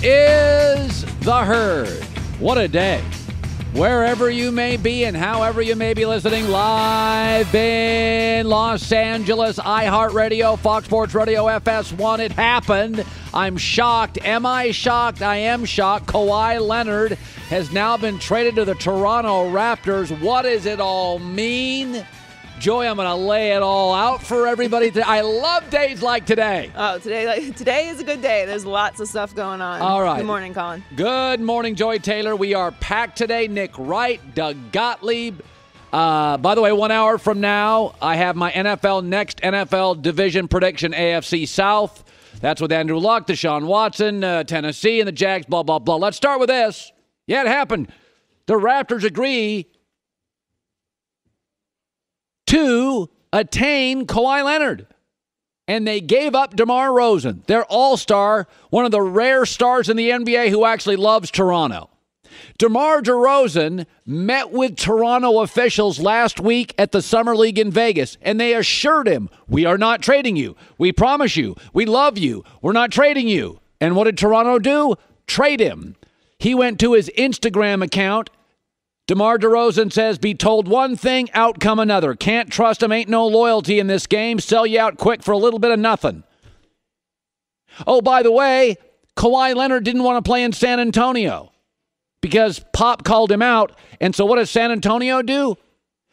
is the Herd. What a day. Wherever you may be and however you may be listening, live in Los Angeles, iHeartRadio, Fox Sports Radio, FS1. It happened. I'm shocked. Am I shocked? I am shocked. Kawhi Leonard has now been traded to the Toronto Raptors. What does it all mean? Joy, I'm going to lay it all out for everybody today. I love days like today. Oh, today is a good day. There's lots of stuff going on. All right. Good morning, Colin. Good morning, Joy Taylor. We are packed today. Nick Wright, Doug Gottlieb. By the way, 1 hour from now, I have my Next NFL Division Prediction, AFC South. That's with Andrew Luck, Deshaun Watson, Tennessee, and the Jags, blah, blah, blah. Let's start with this. Yeah, it happened. The Raptors agree to attain Kawhi Leonard. And they gave up DeMar DeRozan, their all-star, one of the rare stars in the NBA who actually loves Toronto. DeMar DeRozan met with Toronto officials last week at the Summer League in Vegas, and they assured him, we are not trading you. We promise you. We love you. We're not trading you. And what did Toronto do? Trade him. He went to his Instagram account. DeMar DeRozan says, be told one thing, outcome another. Can't trust him, ain't no loyalty in this game. Sell you out quick for a little bit of nothing. Oh, by the way, Kawhi Leonard didn't want to play in San Antonio because Pop called him out. And so what does San Antonio do?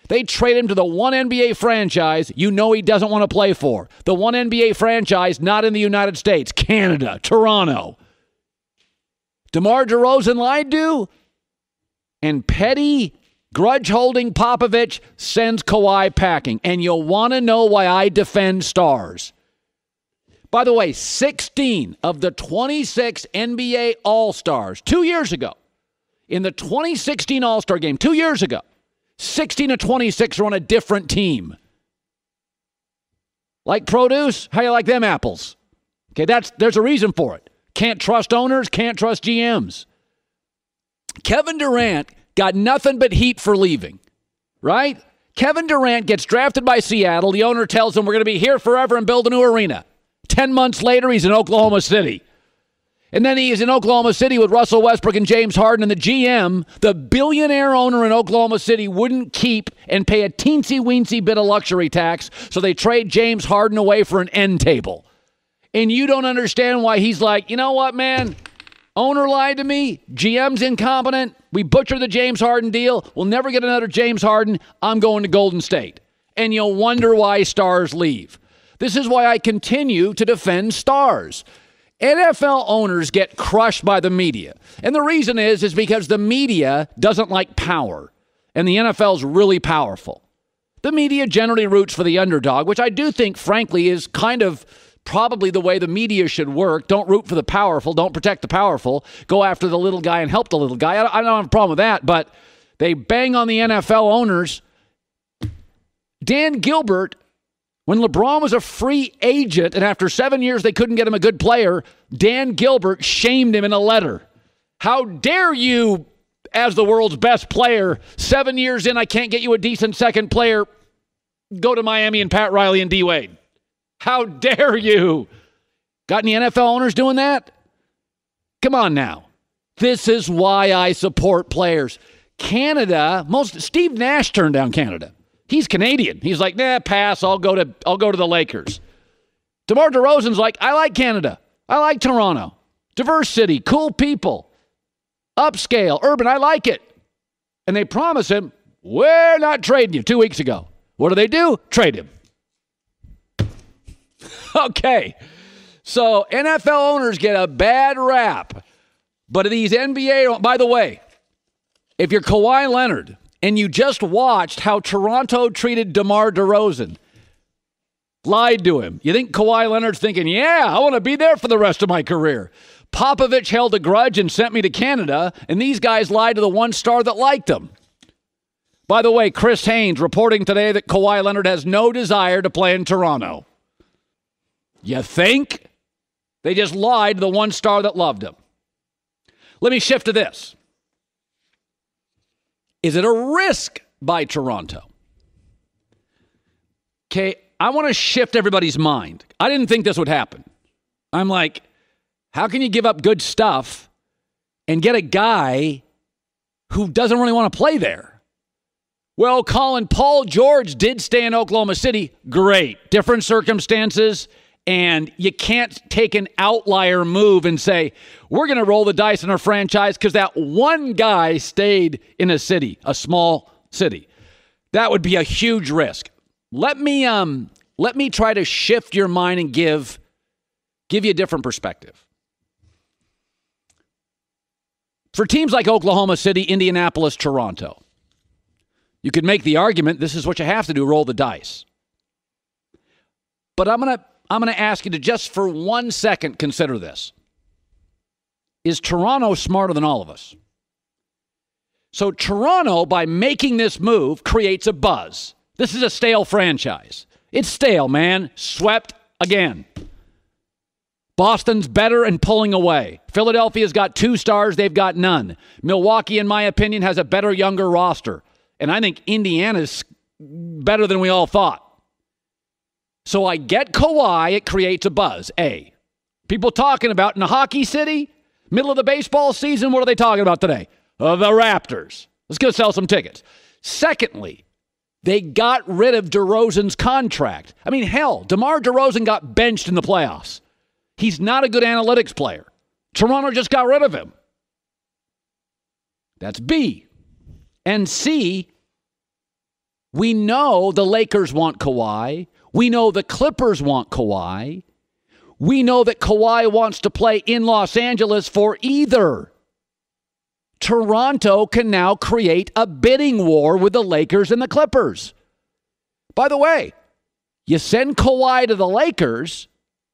They trade him to the one NBA franchise you know he doesn't want to play for. The one NBA franchise not in the United States, Canada, Toronto. DeMar DeRozan lied to? And petty, grudge-holding Popovich sends Kawhi packing. And you'll want to know why I defend stars. By the way, 16 of the 26 NBA All-Stars 2 years ago, in the 2016 All-Star game 2 years ago, 16 of 26 are on a different team. Like produce? How you like them apples? Okay, there's a reason for it. Can't trust owners, can't trust GMs. Kevin Durant got nothing but heat for leaving, right? Kevin Durant gets drafted by Seattle. The owner tells him we're going to be here forever and build a new arena. 10 months later, he's in Oklahoma City. And then he is in Oklahoma City with Russell Westbrook and James Harden. And the GM, the billionaire owner in Oklahoma City, wouldn't keep and pay a teensy-weensy bit of luxury tax. So they trade James Harden away for an end table. And you don't understand why he's like, you know what, man? Owner lied to me. GM's incompetent. We butchered the James Harden deal. We'll never get another James Harden. I'm going to Golden State. And you'll wonder why stars leave. This is why I continue to defend stars. NFL owners get crushed by the media. And the reason is because the media doesn't like power. And the NFL's really powerful. The media generally roots for the underdog, which I do think, frankly, is kind of probably the way the media should work. Don't root for the powerful. Don't protect the powerful. Go after the little guy and help the little guy. I don't have a problem with that, but they bang on the NFL owners. Dan Gilbert, when LeBron was a free agent and after 7 years they couldn't get him a good player, Dan Gilbert shamed him in a letter. How dare you, as the world's best player, 7 years in, I can't get you a decent second player. Go to Miami and Pat Riley and D. Wade. How dare you? Got any NFL owners doing that? Come on now. This is why I support players. Canada, Steve Nash turned down Canada. He's Canadian. He's like, nah, pass. I'll go to the Lakers. DeMar DeRozan's like, I like Canada. I like Toronto. Diverse city, cool people, upscale, urban. I like it. And they promise him, we're not trading you 2 weeks ago. What do? Trade him. Okay, so NFL owners get a bad rap, but these NBA, by the way, if you're Kawhi Leonard and you just watched how Toronto treated DeMar DeRozan, lied to him, you think Kawhi Leonard's thinking, yeah, I want to be there for the rest of my career. Popovich held a grudge and sent me to Canada, and these guys lied to the one star that liked him. By the way, Chris Haynes reporting today that Kawhi Leonard has no desire to play in Toronto. You think? They just lied to the one star that loved him. Let me shift to this. Is it a risk by Toronto? Okay, I want to shift everybody's mind. I didn't think this would happen. I'm like, How can you give up good stuff and get a guy who doesn't really want to play there? Well, Colin, Paul George did stay in Oklahoma City. Great. Different circumstances. And you can't take an outlier move and say, we're going to roll the dice in our franchise because that one guy stayed in a city, a small city. That would be a huge risk. Let me try to shift your mind and give you a different perspective. For teams like Oklahoma City, Indianapolis, Toronto, you could make the argument this is what you have to do, roll the dice. But I'm going to ask you to just for 1 second consider this. Is Toronto smarter than all of us? So Toronto, by making this move, creates a buzz. This is a stale franchise. It's stale, man. Swept again. Boston's better and pulling away. Philadelphia's got 2 stars. They've got none. Milwaukee, in my opinion, has a better, younger roster. And I think Indiana's better than we all thought. So I get Kawhi. It creates a buzz. A. People talking about in a hockey city, middle of the baseball season, what are they talking about today? The Raptors. Let's go sell some tickets. Secondly, they got rid of DeRozan's contract. I mean, hell, DeMar DeRozan got benched in the playoffs. He's not a good analytics player. Toronto just got rid of him. That's B. And C, we know the Lakers want Kawhi. We know the Clippers want Kawhi. We know that Kawhi wants to play in Los Angeles for either. Toronto can now create a bidding war with the Lakers and the Clippers. By the way, you send Kawhi to the Lakers,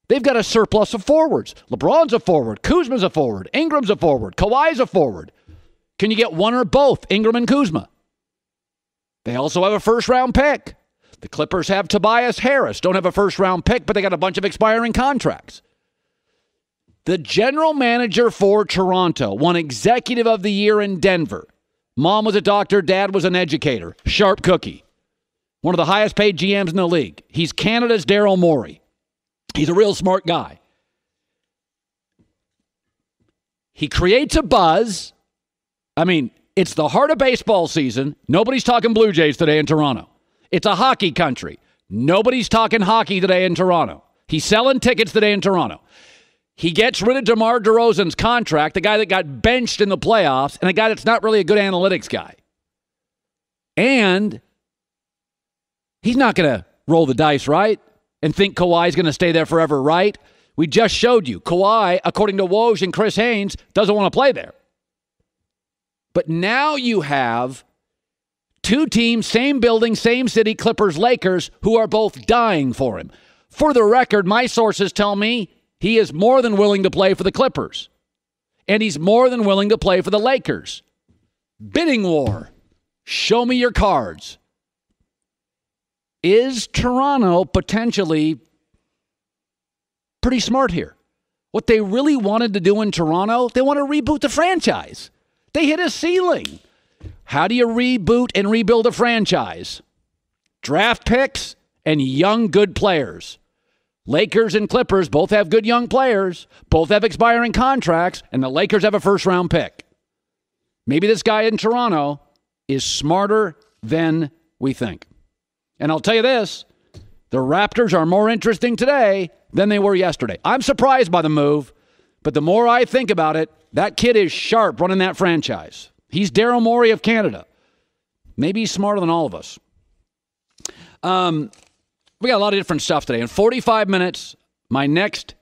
they've got a surplus of forwards. LeBron's a forward. Kuzma's a forward. Ingram's a forward. Kawhi's a forward. Can you get one or both, Ingram and Kuzma? They also have a first-round pick. The Clippers have Tobias Harris. Don't have a first-round pick, but they got a bunch of expiring contracts. The general manager for Toronto won Executive of the Year in Denver. Mom was a doctor. Dad was an educator. Sharp cookie. One of the highest-paid GMs in the league. He's Canada's Daryl Morey. He's a real smart guy. He creates a buzz. I mean, it's the heart of baseball season. Nobody's talking Blue Jays today in Toronto. It's a hockey country. Nobody's talking hockey today in Toronto. He's selling tickets today in Toronto. He gets rid of DeMar DeRozan's contract, the guy that got benched in the playoffs, and a guy that's not really a good analytics guy. And he's not going to roll the dice, right? And think Kawhi's going to stay there forever, right? We just showed you. Kawhi, according to Woj and Chris Haynes, doesn't want to play there. But now you have 2 teams, same building, same city, Clippers, Lakers, who are both dying for him. For the record, my sources tell me he is more than willing to play for the Clippers. And he's more than willing to play for the Lakers. Bidding war. Show me your cards. Is Toronto potentially pretty smart here? What they really wanted to do in Toronto, they want to reboot the franchise. They hit a ceiling. How do you reboot and rebuild a franchise? Draft picks and young, good players. Lakers and Clippers both have good young players, both have expiring contracts, and the Lakers have a first-round pick. Maybe this guy in Toronto is smarter than we think. And I'll tell you this, the Raptors are more interesting today than they were yesterday. I'm surprised by the move, but the more I think about it, that kid is sharp running that franchise. He's Daryl Morey of Canada. Maybe he's smarter than all of us. We got a lot of different stuff today. In 45 minutes, my next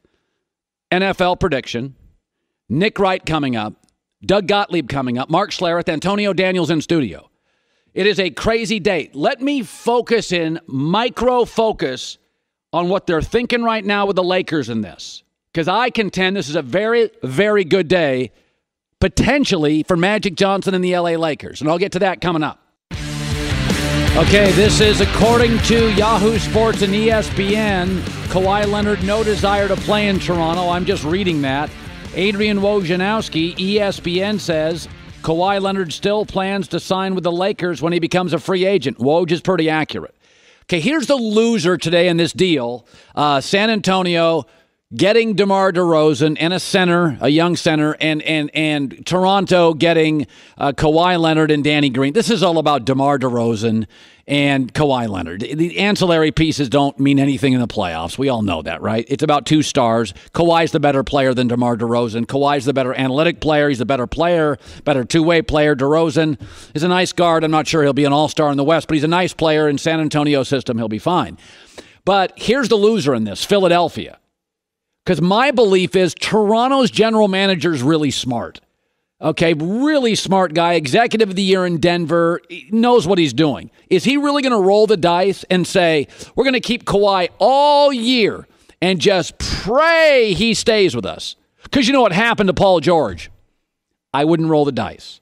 NFL prediction, Nick Wright coming up, Doug Gottlieb coming up, Mark Schlereth, Antonio Daniels in studio. It is a crazy day. Let me focus in, micro-focus on what they're thinking right now with the Lakers in this. Because I contend this is a very, very good day, potentially, for Magic Johnson and the LA Lakers. And I'll get to that coming up. Okay, this is according to Yahoo Sports and ESPN. Kawhi Leonard, no desire to play in Toronto. I'm just reading that. Adrian Wojnarowski, ESPN says Kawhi Leonard still plans to sign with the Lakers when he becomes a free agent. Woj is pretty accurate. Okay, here's the loser today in this deal. San Antonio getting DeMar DeRozan and a center, a young center, and Toronto getting Kawhi Leonard and Danny Green. This is all about DeMar DeRozan and Kawhi Leonard. The ancillary pieces don't mean anything in the playoffs. We all know that, right? It's about two stars. Kawhi's the better player than DeMar DeRozan. Kawhi's the better analytic player. He's the better player, better two-way player. DeRozan is a nice guard. I'm not sure he'll be an all-star in the West, but he's a nice player in San Antonio system. He'll be fine. But here's the loser in this, Philadelphia. Because my belief is Toronto's general manager is really smart. Okay, really smart guy, executive of the year in Denver, knows what he's doing. Is he really going to roll the dice and say, we're going to keep Kawhi all year and just pray he stays with us? Because you know what happened to Paul George? I wouldn't roll the dice.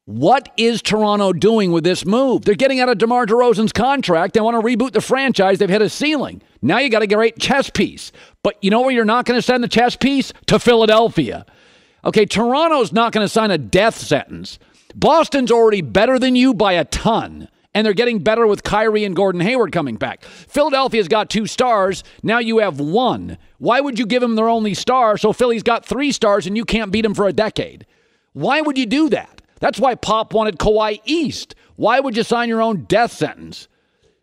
What is Toronto doing with this move? They're getting out of DeMar DeRozan's contract. They want to reboot the franchise. They've hit a ceiling. Now you got a great chess piece. But you know where you're not going to send the chess piece? To Philadelphia. Okay, Toronto's not going to sign a death sentence. Boston's already better than you by a ton. And they're getting better with Kyrie and Gordon Hayward coming back. Philadelphia's got 2 stars. Now you have 1. Why would you give them their only star so Philly's got 3 stars and you can't beat them for a decade? Why would you do that? That's why Pop wanted Kawhi East. Why would you sign your own death sentence?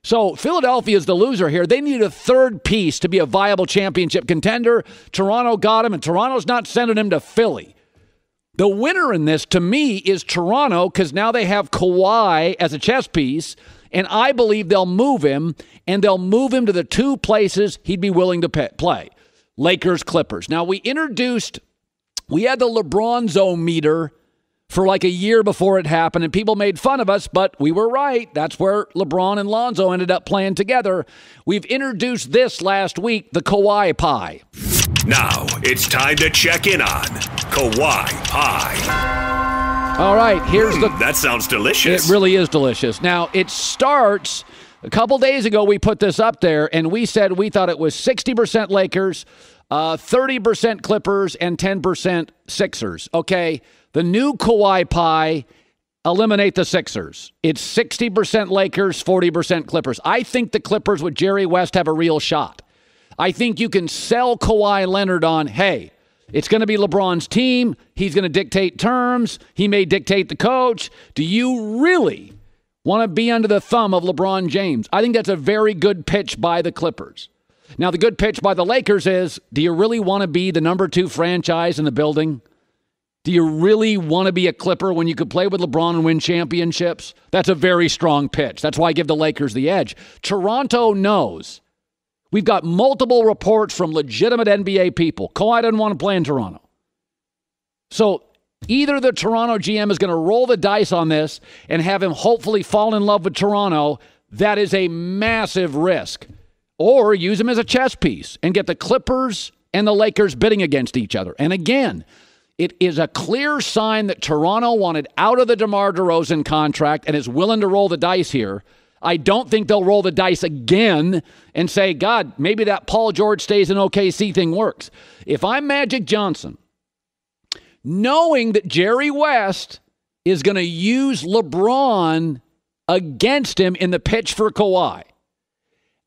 So Philadelphia is the loser here. They need a third piece to be a viable championship contender. Toronto got him, and Toronto's not sending him to Philly. The winner in this, to me, is Toronto, because now they have Kawhi as a chess piece, and I believe they'll move him, and they'll move him to the 2 places he'd be willing to play. Lakers, Clippers. Now, we had the LeBron-zo-meter for like a year before it happened, and people made fun of us, but we were right. That's where LeBron and Lonzo ended up playing together. We've introduced this last week, the Kawhi Pie. Now it's time to check in on Kawhi Pie. All right, here's that sounds delicious. It really is delicious. Now, it starts, a couple days ago we put this up there, and we said we thought it was 60% Lakers, 30% Clippers, and 10% Sixers. Okay, the new Kawhi Pie, eliminate the Sixers. It's 60% Lakers, 40% Clippers. I think the Clippers with Jerry West have a real shot. I think you can sell Kawhi Leonard on, hey, it's going to be LeBron's team. He's going to dictate terms. He may dictate the coach. Do you really want to be under the thumb of LeBron James? I think that's a very good pitch by the Clippers. Now, the good pitch by the Lakers is, do you really want to be the number 2 franchise in the building? Do you really want to be a Clipper when you could play with LeBron and win championships? That's a very strong pitch. That's why I give the Lakers the edge. Toronto knows. We've got multiple reports from legitimate NBA people. Kawhi doesn't want to play in Toronto. So either the Toronto GM is going to roll the dice on this and have him hopefully fall in love with Toronto. That is a massive risk. Or use him as a chess piece and get the Clippers and the Lakers bidding against each other. And again, it is a clear sign that Toronto wanted out of the DeMar DeRozan contract and is willing to roll the dice here. I don't think they'll roll the dice again and say, God, maybe that Paul George stays in OKC thing works. If I'm Magic Johnson, knowing that Jerry West is going to use LeBron against him in the pitch for Kawhi,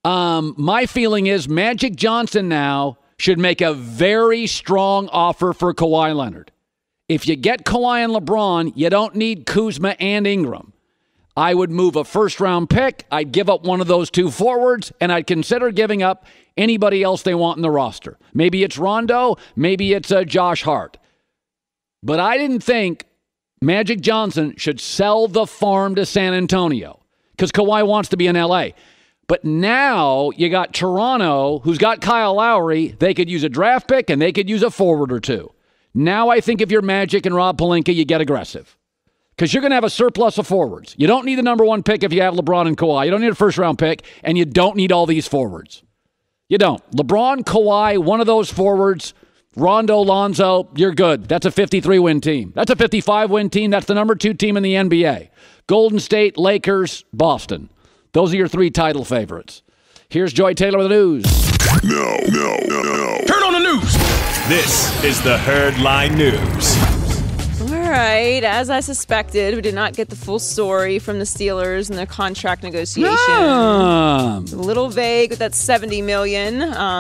my feeling is Magic Johnson now should make a very strong offer for Kawhi Leonard. If you get Kawhi and LeBron, you don't need Kuzma and Ingram. I would move a first-round pick. I'd give up one of those 2 forwards, and I'd consider giving up anybody else they want in the roster. Maybe it's Rondo. Maybe it's Josh Hart. But I didn't think Magic Johnson should sell the farm to San Antonio because Kawhi wants to be in L.A. But now you got Toronto, who's got Kyle Lowry. They could use a draft pick, and they could use a forward or 2. Now I think if you're Magic and Rob Pelinka, you get aggressive. Because you're going to have a surplus of forwards. You don't need the number 1 pick if you have LeBron and Kawhi. You don't need a first-round pick, and you don't need all these forwards. You don't. LeBron, Kawhi, one of those forwards, Rondo, Lonzo, you're good. That's a 53-win team. That's a 55-win team. That's the number 2 team in the NBA. Golden State, Lakers, Boston. Those are your 3 title favorites. Here's Joy Taylor with the news. No. Turn on the news. This is the Herd Line News. We're right. As I suspected, we did not get the full story from the Steelers and their contract negotiation. Yeah. A little vague with that $70 million.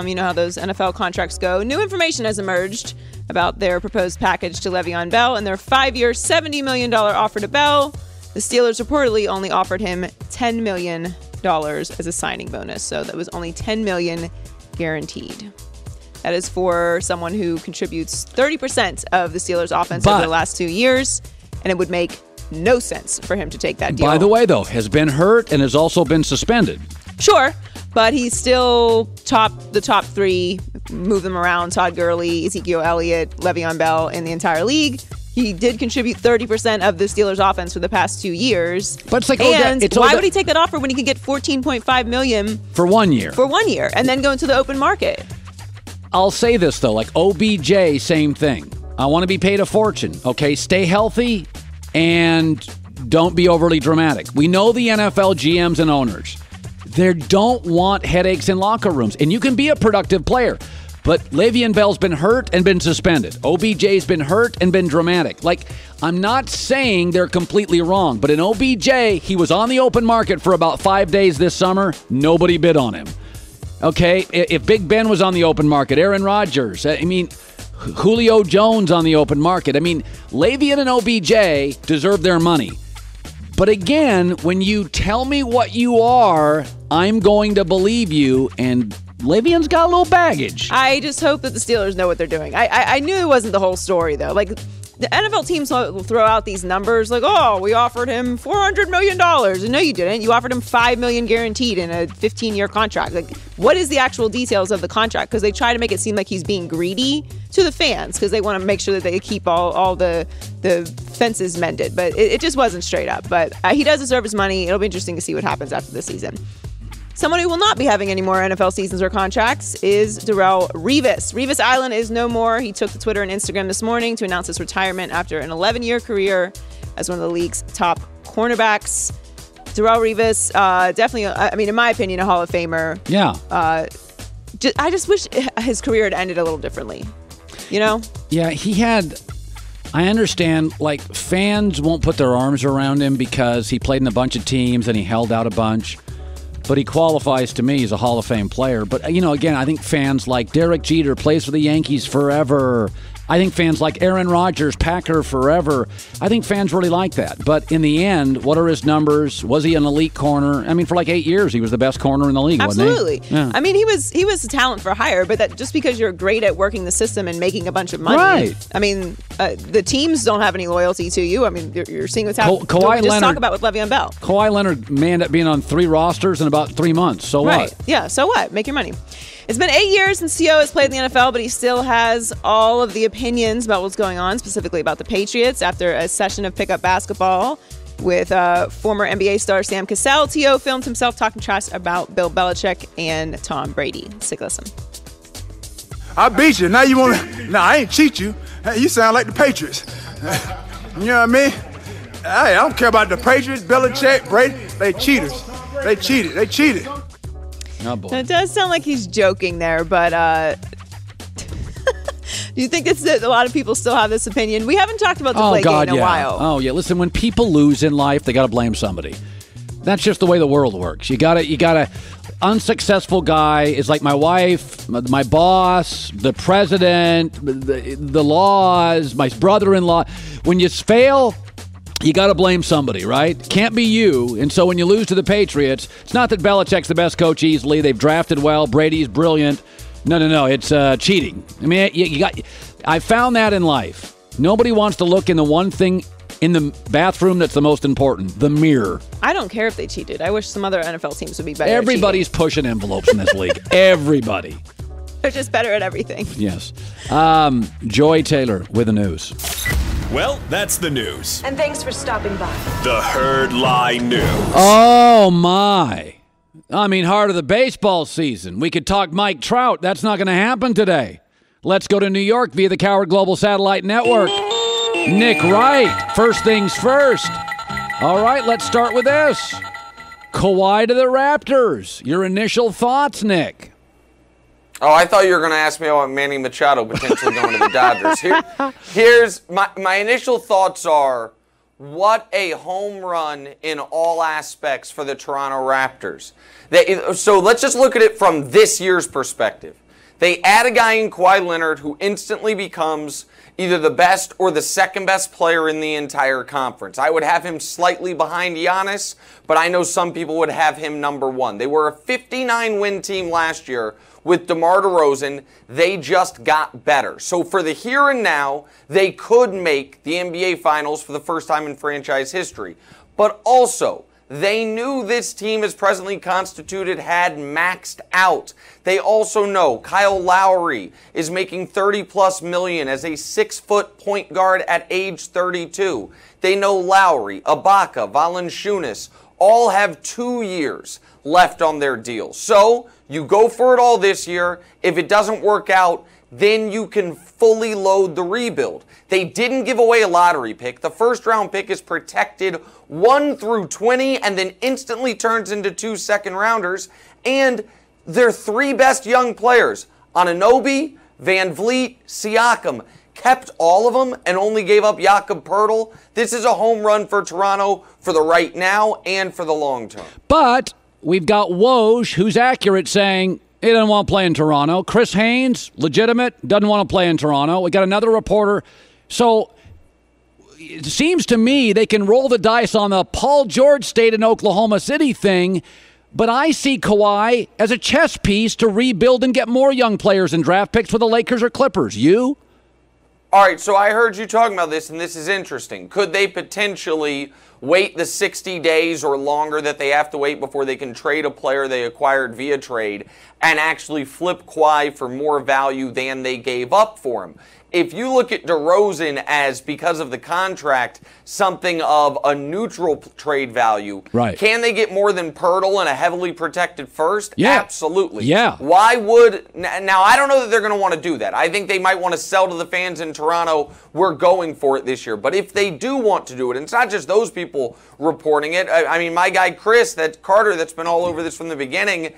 You know how those NFL contracts go. New information has emerged about their proposed package to Le'Veon Bell and their 5-year, $70 million offer to Bell. The Steelers reportedly only offered him $10 million as a signing bonus. So that was only $10 million guaranteed. That is for someone who contributes 30% of the Steelers' offense over the last 2 years, and it would make no sense for him to take that deal. By the way, though, has been hurt and has also been suspended. Sure, but he's still the top three, move them around, Todd Gurley, Ezekiel Elliott, Le'Veon Bell in the entire league. He did contribute 30% of the Steelers' offense for the past 2 years. But it's like, why would he take that offer when he could get $14.5 million for 1 year? For 1 year, and then go into the open market. I'll say this, though, like OBJ, same thing. I want to be paid a fortune. Okay, stay healthy and don't be overly dramatic. We know the NFL GMs and owners. They don't want headaches in locker rooms. And you can be a productive player. But Le'Veon Bell's been hurt and been suspended. OBJ's been hurt and been dramatic. Like, I'm not saying they're completely wrong, but in OBJ, he was on the open market for about 5 days this summer. Nobody bid on him. Okay, if Big Ben was on the open market, Aaron Rodgers, Julio Jones on the open market. Le'Veon and OBJ deserve their money. But again, when you tell me what you are, I'm going to believe you, and Le'Veon's got a little baggage. I just hope that the Steelers know what they're doing. I knew it wasn't the whole story, though. Like, the NFL teams will throw out these numbers like, oh, we offered him $400 million. And no, you didn't. You offered him $5 million guaranteed in a 15-year contract. Like, what is the actual details of the contract? Because they try to make it seem like he's being greedy to the fans because they want to make sure that they keep all the fences mended. But it just wasn't straight up. But he does deserve his money. It'll be interesting to see what happens after the season. Someone who will not be having any more NFL seasons or contracts is Darrelle Revis. Revis Island is no more. He took to Twitter and Instagram this morning to announce his retirement after an 11-year career as one of the league's top cornerbacks. Darrelle Revis, definitely, in my opinion, a Hall of Famer. Yeah. I just wish his career had ended a little differently, you know? Yeah, he had... I understand, like, fans won't put their arms around him because he played in a bunch of teams and he held out a bunch. But he qualifies to me as a Hall of Fame player. But, again, I think fans like Derek Jeter plays for the Yankees forever. I think fans like Aaron Rodgers, Packer forever. I think fans really like that. But in the end, what are his numbers? Was he an elite corner? For like 8 years, he was the best corner in the league, Absolutely. wasn't he? Yeah. He was a talent for hire, but that just because you're great at working the system and making a bunch of money. Right. The teams don't have any loyalty to you. You're seeing what's happening. Kawhi Leonard, talk about with Le'Veon Bell. Kawhi Leonard may end up being on 3 rosters in about 3 months. So right. what? Yeah, so what? Make your money. It's been 8 years since T.O. has played in the NFL, but he still has all of the opinions about what's going on, specifically about the Patriots. After a session of pickup basketball with former NBA star Sam Cassell, T.O. filmed himself talking trash about Bill Belichick and Tom Brady. Let's take a listen. I beat you. Now you want to... No, I ain't cheat you. You sound like the Patriots. You know what I mean? Hey, I don't care about the Patriots, Belichick, Brady. They cheaters. They cheated. Oh, boy. Now, it does sound like he's joking there, but do you think that a lot of people still have this opinion? We haven't talked about the play game in a while. Oh, yeah. Listen, when people lose in life, they got to blame somebody. That's just the way the world works. You got to unsuccessful guy is like my wife, my boss, the president, the laws, my brother-in-law. When you fail, you got to blame somebody, right? Can't be you. And so when you lose to the Patriots, it's not that Belichick's the best coach easily. They've drafted well. Brady's brilliant. No. It's cheating. I found that in life. Nobody wants to look in the one thing in the bathroom that's the most important, the mirror. I don't care if they cheated. I wish some other NFL teams would be better. Everybody's pushing envelopes in this league. Everybody. They're just better at everything. Yes. Joy Taylor with the news. Well, that's the news. And thanks for stopping by. The Herd Lie News. Oh, my. Heart of the baseball season. We could talk Mike Trout. That's not going to happen today. Let's go to New York via the Coward Global Satellite Network. Nick Wright, first things first. All right, let's start with this. Kawhi to the Raptors. Your initial thoughts, Nick? Oh, I thought you were going to ask me about Manny Machado potentially going to the Dodgers. Here's my initial thoughts are, what a home run in all aspects for the Toronto Raptors. So let's just look at it from this year's perspective. They add a guy in Kawhi Leonard who instantly becomes either the best or the second best player in the entire conference. I would have him slightly behind Giannis, but I know some people would have him number one. They were a 59-win team last year with DeMar DeRozan. They just got better. So for the here and now, they could make the NBA Finals for the first time in franchise history. But also, they knew this team as presently constituted had maxed out. They also know Kyle Lowry is making $30+ million as a 6-foot point guard at age 32. They know Lowry, Ibaka, Valanciunas all have 2 years left on their deal. So you go for it all this year. If it doesn't work out, then you can fully load the rebuild. They didn't give away a lottery pick. The first round pick is protected 1 through 20 and then instantly turns into 2 second-rounders. And their 3 best young players, Anunoby, Van Vliet, Siakam, kept all of them and only gave up Jakob Poeltl. This is a home run for Toronto for the right now and for the long term. But we've got Woj, who's accurate, saying he doesn't want to play in Toronto. Chris Haynes, legitimate, doesn't want to play in Toronto. We got another reporter. So it seems to me they can roll the dice on the Paul George stayed in Oklahoma City thing, but I see Kawhi as a chess piece to rebuild and get more young players and draft picks for the Lakers or Clippers. You? All right, so I heard you talking about this, and this is interesting. Could they potentially wait the 60 days or longer that they have to wait before they can trade a player they acquired via trade and actually flip Kawhi for more value than they gave up for him? If you look at DeRozan as, because of the contract, something of a neutral trade value, right, can they get more than Poeltl and a heavily protected first? Yeah. Absolutely. Yeah. Why would... Now, I don't know that they're going to want to do that. I think they might want to sell to the fans in Toronto, we're going for it this year. But if they do want to do it, and it's not just those people reporting it. I mean, my guy Chris, Carter, that's been all over this from the beginning,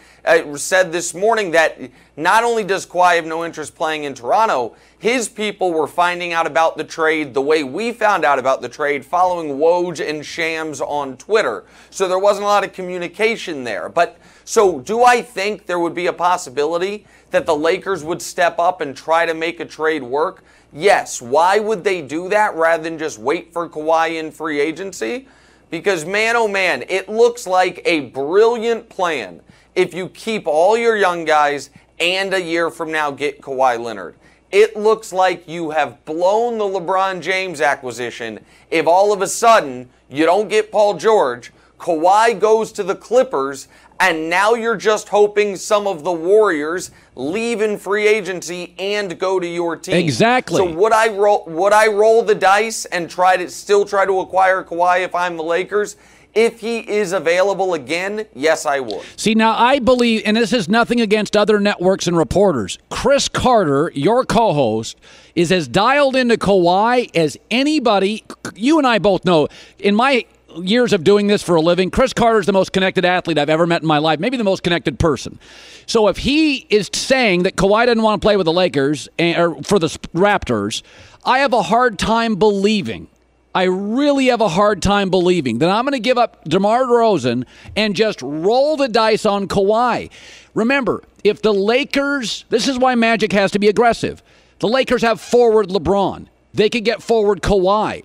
said this morning that not only does Kawhi have no interest playing in Toronto, his people were finding out about the trade the way we found out about the trade, following Woj and Shams on Twitter. So there wasn't a lot of communication there. But so do I think there would be a possibility that the Lakers would step up and try to make a trade work? Yes. Why would they do that rather than just wait for Kawhi in free agency? Because, man, oh man, it looks like a brilliant plan if you keep all your young guys and a year from now get Kawhi Leonard. It looks like you have blown the LeBron James acquisition if all of a sudden you don't get Paul George, Kawhi goes to the Clippers, and now you're just hoping some of the Warriors leave in free agency and go to your team. Exactly. So would I roll the dice and still try to acquire Kawhi if I'm the Lakers? If he is available again, yes, I would. See, now I believe, and this is nothing against other networks and reporters, Chris Carter, your co-host, is as dialed into Kawhi as anybody. You and I both know, in my years of doing this for a living, Chris Carter is the most connected athlete I've ever met in my life, maybe the most connected person. So if he is saying that Kawhi doesn't want to play with the Lakers or for the Raptors, I have a hard time believing. I really have a hard time believing that I'm going to give up DeMar DeRozan and just roll the dice on Kawhi. Remember, if the Lakers, this is why Magic has to be aggressive. The Lakers have forward LeBron. They could get forward Kawhi.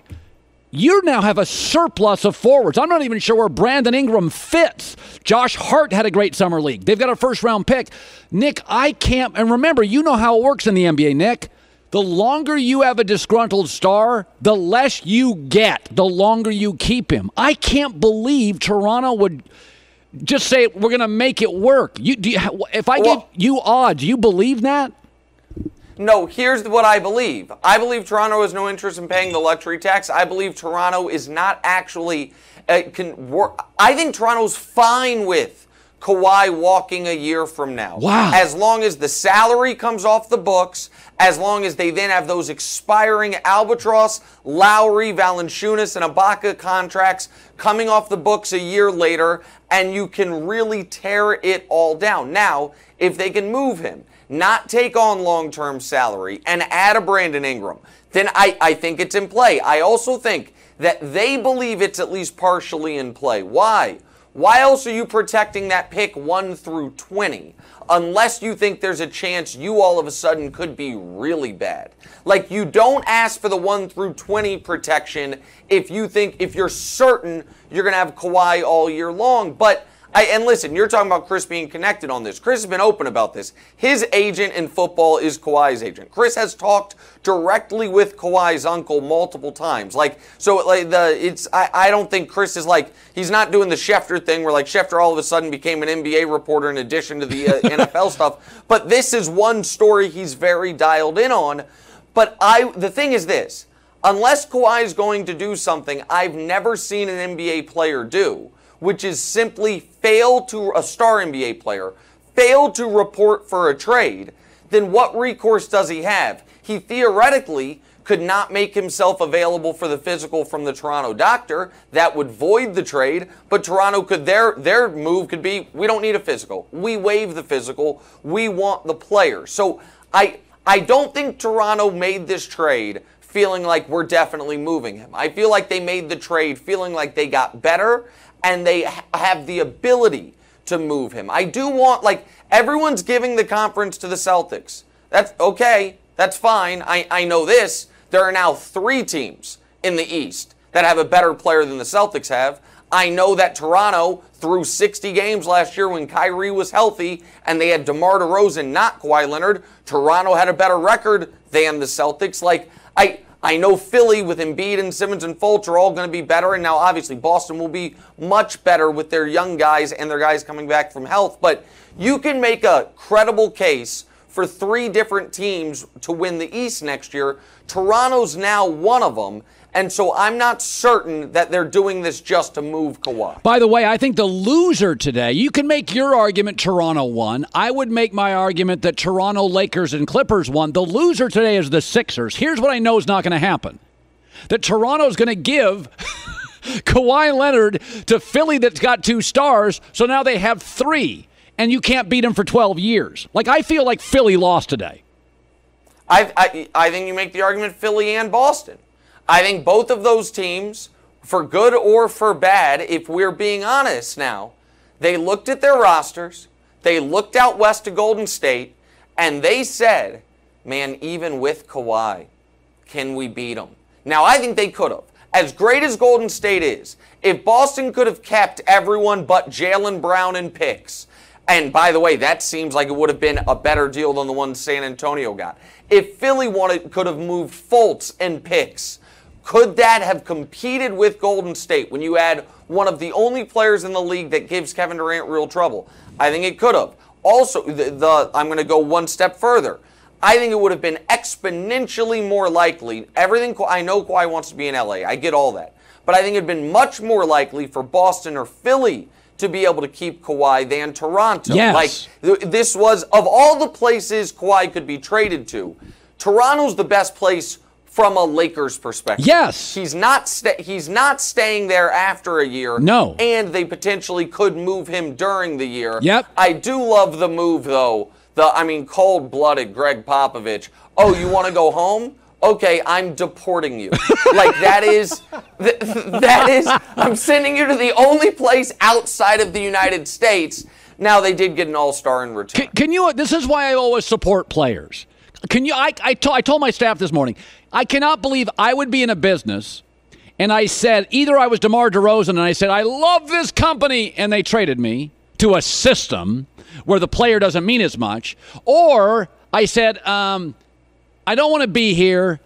You now have a surplus of forwards. I'm not even sure where Brandon Ingram fits. Josh Hart had a great summer league. They've got a first-round pick. Nick, I can't, and remember, you know how it works in the NBA, Nick. The longer you have a disgruntled star, the less you get, the longer you keep him. I can't believe Toronto would just say, we're going to make it work. If I give you odds, you believe that? No, here's what I believe. I believe Toronto has no interest in paying the luxury tax. I believe Toronto is not actually... I think Toronto's fine with Kawhi walking a year from now. Wow. As long as the salary comes off the books, as long as they then have those expiring Albatross, Lowry, Valanciunas, and Ibaka contracts coming off the books a year later, and you can really tear it all down. Now, if they can move him, not take on long-term salary, and add a Brandon Ingram, then I think it's in play. I also think that they believe it's at least partially in play. Why? Why else are you protecting that pick 1 through 20? Unless you think there's a chance you all of a sudden could be really bad. Like, you don't ask for the 1 through 20 protection if you're certain you're going to have Kawhi all year long. But, and listen, you're talking about Chris being connected on this. Chris has been open about this. His agent in football is Kawhi's agent. Chris has talked directly with Kawhi's uncle multiple times. I don't think Chris is he's not doing the Schefter thing where Schefter all of a sudden became an NBA reporter in addition to the NFL stuff. But this is one story he's very dialed in on. But the thing is this, unless Kawhi is going to do something I've never seen an NBA player do, which is simply a star NBA player, fail to report for a trade, then what recourse does he have? He theoretically could not make himself available for the physical from the Toronto doctor. That would void the trade, but Toronto could, their move could be, we don't need a physical. We waive the physical. We want the player. So I don't think Toronto made this trade feeling like we're definitely moving him. I feel like they made the trade feeling like they got better and they have the ability to move him. I do want, everyone's giving the conference to the Celtics. That's okay. That's fine. I know this. There are now 3 teams in the East that have a better player than the Celtics have. I know that Toronto, through 60 games last year when Kyrie was healthy and they had DeMar DeRozan, not Kawhi Leonard, Toronto had a better record than the Celtics. I know Philly with Embiid and Simmons and Fultz are all going to be better, and now obviously Boston will be much better with their young guys and their guys coming back from health. But you can make a credible case for 3 different teams to win the East next year. Toronto's now one of them, and so I'm not certain that they're doing this just to move Kawhi. By the way, I think the loser today, you can make your argument Toronto won. I would make my argument that Toronto, Lakers, and Clippers won. The loser today is the Sixers. Here's what I know is not going to happen. That Toronto's going to give Kawhi Leonard to Philly that's got 2 stars, so now they have 3, and you can't beat them for 12 years. I feel like Philly lost today. I think you make the argument Philly and Boston. I think both of those teams, for good or for bad, if we're being honest now, they looked at their rosters, they looked out west to Golden State, and they said, man, even with Kawhi, can we beat them? Now, I think they could have. As great as Golden State is, if Boston could have kept everyone but Jaylen Brown and picks, and by the way, that seems like it would have been a better deal than the one San Antonio got. If Philly could have moved Fultz and picks, could that have competed with Golden State when you add one of the only players in the league that gives Kevin Durant real trouble? I think it could have. Also, I'm going to go one step further. I think it would have been exponentially more likely. I know Kawhi wants to be in LA. I get all that. But I think it would have been much more likely for Boston or Philly to be able to keep Kawhi than Toronto. Yes. This was, of all the places Kawhi could be traded to, Toronto's the best place from a Lakers perspective. Yes. He's not staying there after a year. No. And they potentially could move him during the year. Yep. I do love the move, though. Cold-blooded Greg Popovich. Oh, you want to go home? Okay, I'm deporting you. That is, I'm sending you to the only place outside of the United States. Now, they did get an all-star in return. Can you, this is why I always support players. I told my staff this morning, I cannot believe I would be in a business and I said, either I was DeMar DeRozan and I said, I love this company, and they traded me to a system where the player doesn't mean as much, or I said, I don't want to be here,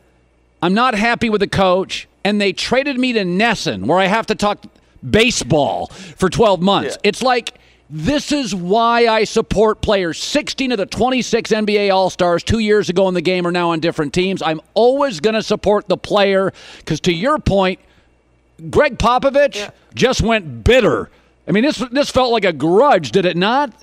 I'm not happy with the coach, and they traded me to Nesson, where I have to talk baseball for 12 months. Yeah. It's like, this is why I support players. 16 of the 26 NBA All-Stars 2 years ago in the game are now on different teams. I'm always going to support the player because, to your point, Greg Popovich just went bitter. I mean, this felt like a grudge, did it not?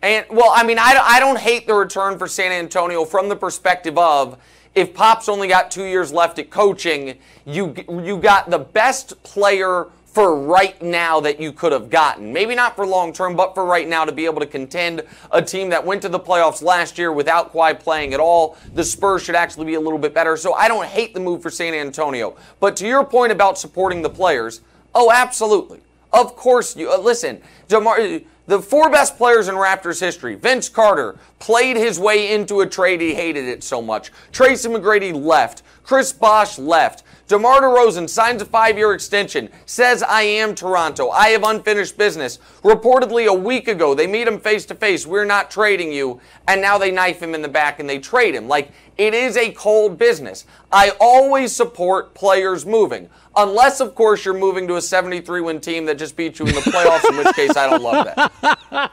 And well, I mean, I don't hate the return for San Antonio from the perspective of, if Pop's only got 2 years left at coaching, you got the best player for right now that you could have gotten. Maybe not for long term, but for right now to be able to contend a team that went to the playoffs last year without Kawhi playing at all. The Spurs should actually be a little bit better. So I don't hate the move for San Antonio. But to your point about supporting the players, oh, absolutely. Of course, you listen, the 4 best players in Raptors history, Vince Carter played his way into a trade. He hated it so much. Tracy McGrady left. Chris Bosh left. DeMar DeRozan signs a 5-year extension, says, I am Toronto. I have unfinished business. Reportedly a week ago, they meet him face to face. We're not trading you. And now they knife him in the back and they trade him. Like, it is a cold business. I always support players moving. Unless, of course, you're moving to a 73-win team that just beat you in the playoffs, in which case I don't love that.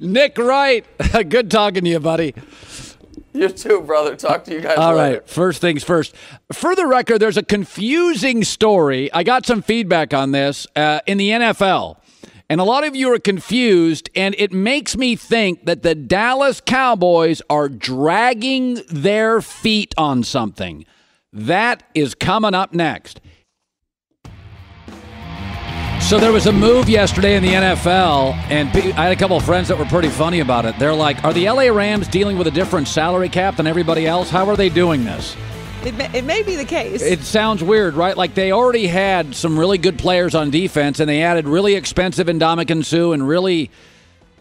Nick Wright, good talking to you, buddy. You too, brother. Talk to you guys All later. right, first things first. For the record, there's a confusing story. I got some feedback on this in the NFL. And a lot of you are confused, and it makes me think that the Dallas Cowboys are dragging their feet on something. That is coming up next. So there was a move yesterday in the NFL, and I had a couple of friends that were pretty funny about it. They're like, are the LA Rams dealing with a different salary cap than everybody else? How are they doing this? It may be the case. It sounds weird, right? Like they already had some really good players on defense, and they added really expensive Ndamukong Suh and really